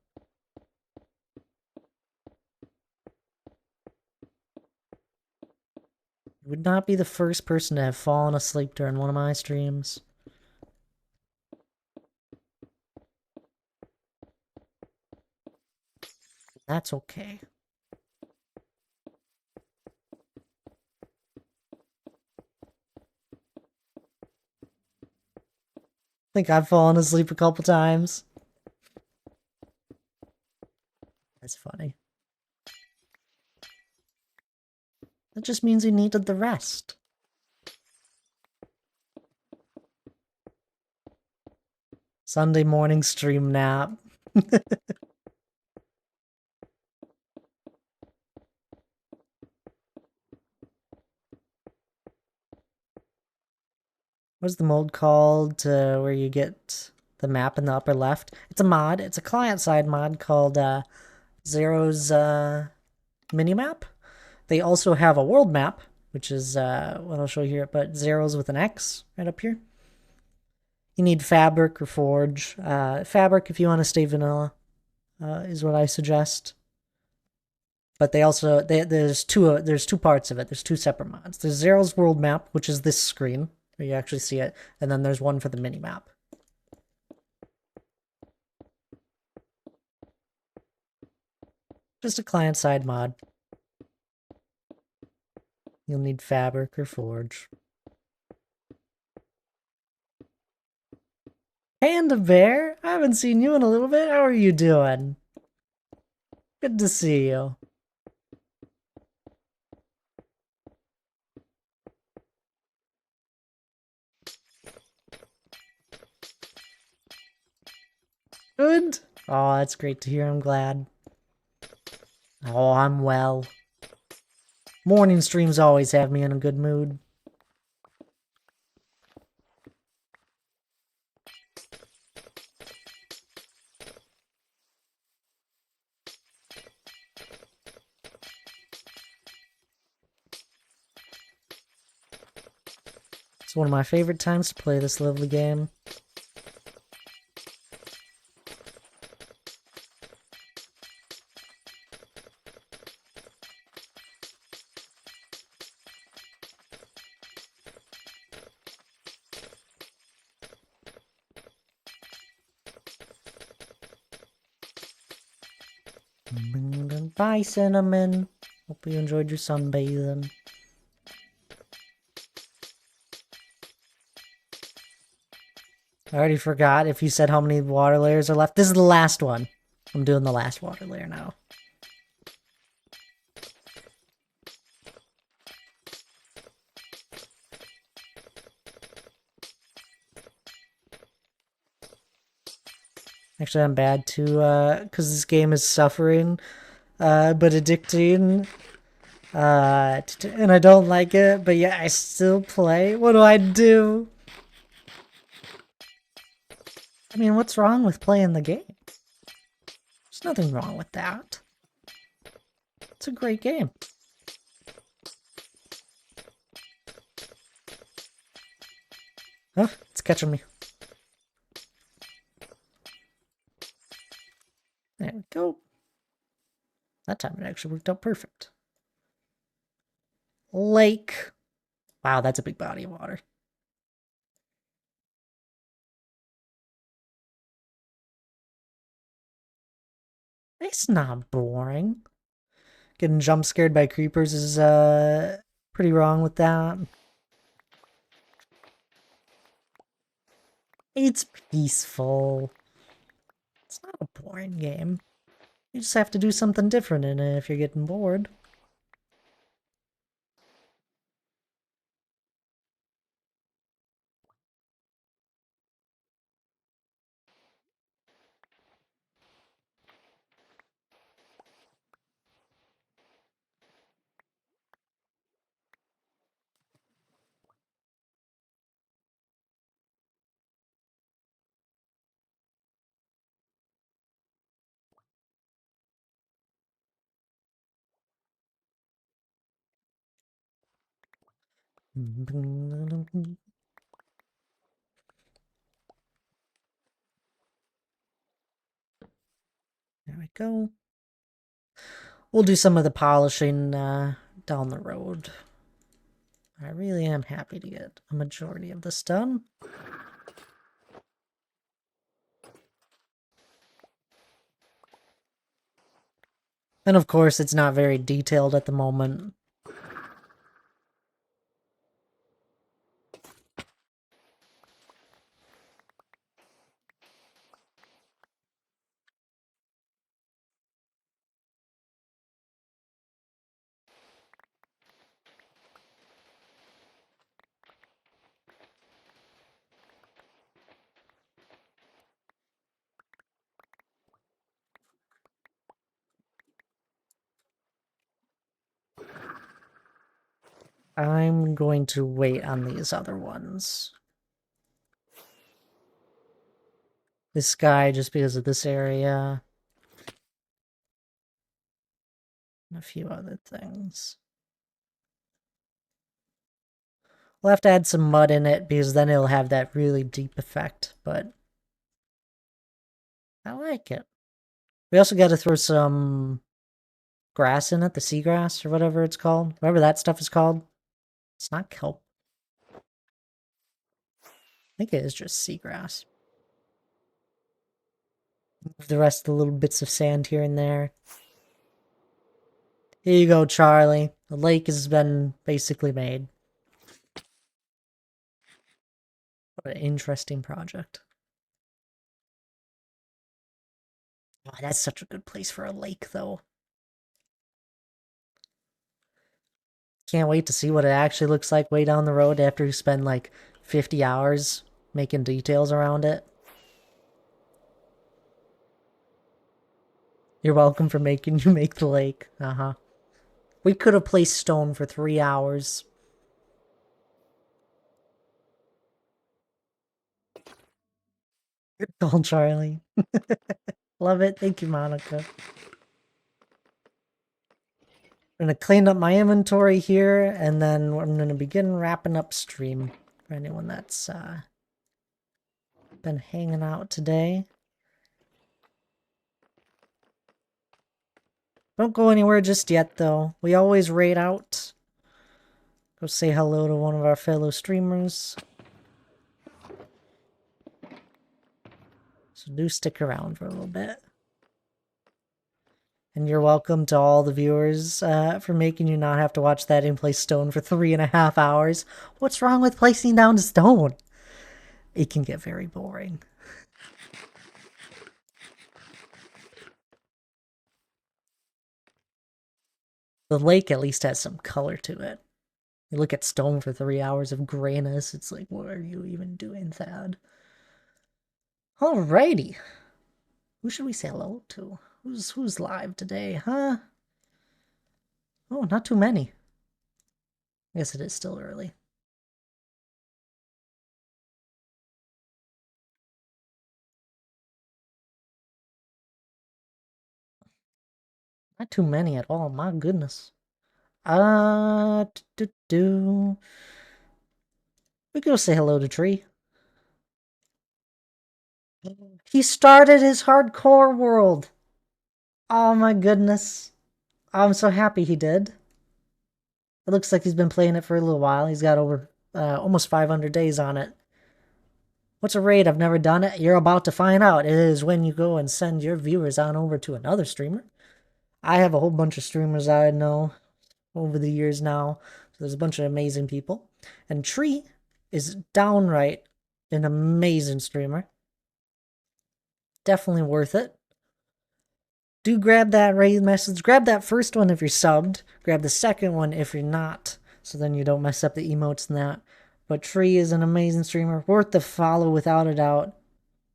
You would not be the first person to have fallen asleep during one of my streams. That's okay. think I've fallen asleep a couple times. That's funny. That just means you needed the rest. Sunday morning stream nap. What's the mode called where you get the map in the upper left? It's a mod. It's a client-side mod called Zero's Minimap. They also have a world map, which is what I'll show you here, but Zero's with an X right up here. You need Fabric or Forge. Fabric, if you want to stay vanilla, is what I suggest. But they also there's two parts of it. There's two separate mods. There's Zero's world map, which is this screen where you actually see it, and then there's one for the mini map. Just a client-side mod. You'll need Fabric or Forge. Panda Bear, I haven't seen you in a little bit. How are you doing? Good to see you. Good? Oh, that's great to hear. I'm glad. Oh, I'm well. Morning streams always have me in a good mood. It's one of my favorite times to play this lovely game. Bye, Cinnamon. Hope you enjoyed your sunbathing. I already forgot if you said how many water layers are left. This is the last one. I'm doing the last water layer now. Actually, I'm bad too, because this game is suffering, but addicting. And I don't like it, but yeah, I still play. What do I do? I mean, what's wrong with playing the game? There's nothing wrong with that. It's a great game. Oh, it's catching me. There we go. That time it actually worked out perfect. Lake. Wow, that's a big body of water. It's not boring. Getting jump scared by creepers is pretty wrong with that. It's peaceful. It's not a boring game. You just have to do something different in it if you're getting bored. There we go. We'll do some of the polishing down the road. I really am happy to get a majority of this done. And of course, it's not very detailed at the moment. I'm going to wait on these other ones. This guy, just because of this area. And a few other things. We'll have to add some mud in it, because then it'll have that really deep effect, but I like it. We also got to throw some grass in it, the seagrass, or whatever it's called. Whatever that stuff is called. It's not kelp. I think it is just seagrass. Move the rest of the little bits of sand here and there. Here you go, Charlie. The lake has been basically made. What an interesting project. Oh, that's such a good place for a lake, though. Can't wait to see what it actually looks like way down the road after you spend like 50 hours making details around it. You're welcome for making you make the lake. Uh-huh. We could have placed stone for 3 hours. Good call, Charlie. Love it. Thank you, Monica. I'm going to clean up my inventory here, and then I'm going to begin wrapping up stream for anyone that's been hanging out today. Don't go anywhere just yet, though. We always raid out. Go say hello to one of our fellow streamers. So do stick around for a little bit. And you're welcome to all the viewers for making you not have to watch that and play stone for 3.5 hours. What's wrong with placing down stone? It can get very boring. The lake at least has some color to it. You look at stone for 3 hours of grayness, it's like, what are you even doing, Thad? Alrighty. Who should we say hello to? Who's live today, huh? Oh, not too many. I guess it is still early. Not too many at all, my goodness. We go say hello to Tree. He started his hardcore world. Oh my goodness. I'm so happy he did. It looks like he's been playing it for a little while. He's got over almost 500 days on it. What's a raid? I've never done it. You're about to find out. It is when you go and send your viewers on over to another streamer. I have a whole bunch of streamers I know over the years now. So there's a bunch of amazing people. And Tree is downright an amazing streamer. Definitely worth it. Do grab that raid message. Grab that first one if you're subbed. Grab the second one if you're not. So then you don't mess up the emotes and that. But Tree is an amazing streamer. Worth the follow without a doubt.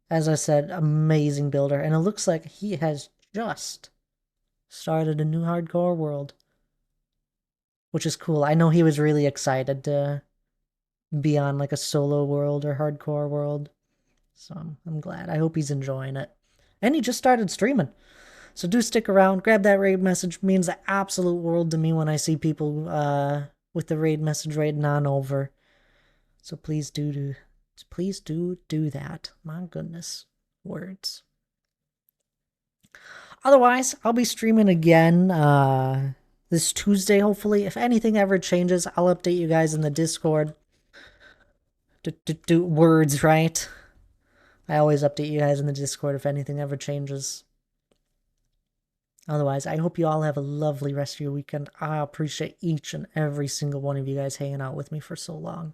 As I said, amazing builder. And it looks like he has just started a new hardcore world. Which is cool. I know he was really excited to be on like a solo world or hardcore world. So I'm glad. I hope he's enjoying it. And he just started streaming. So do stick around. Grab that raid message. It means the absolute world to me when I see people with the raid message raiding on over. So please do that. My goodness. Words. Otherwise, I'll be streaming again this Tuesday, hopefully. If anything ever changes, I'll update you guys in the Discord. Do words, right? I always update you guys in the Discord if anything ever changes. Otherwise, I hope you all have a lovely rest of your weekend. I appreciate each and every single one of you guys hanging out with me for so long.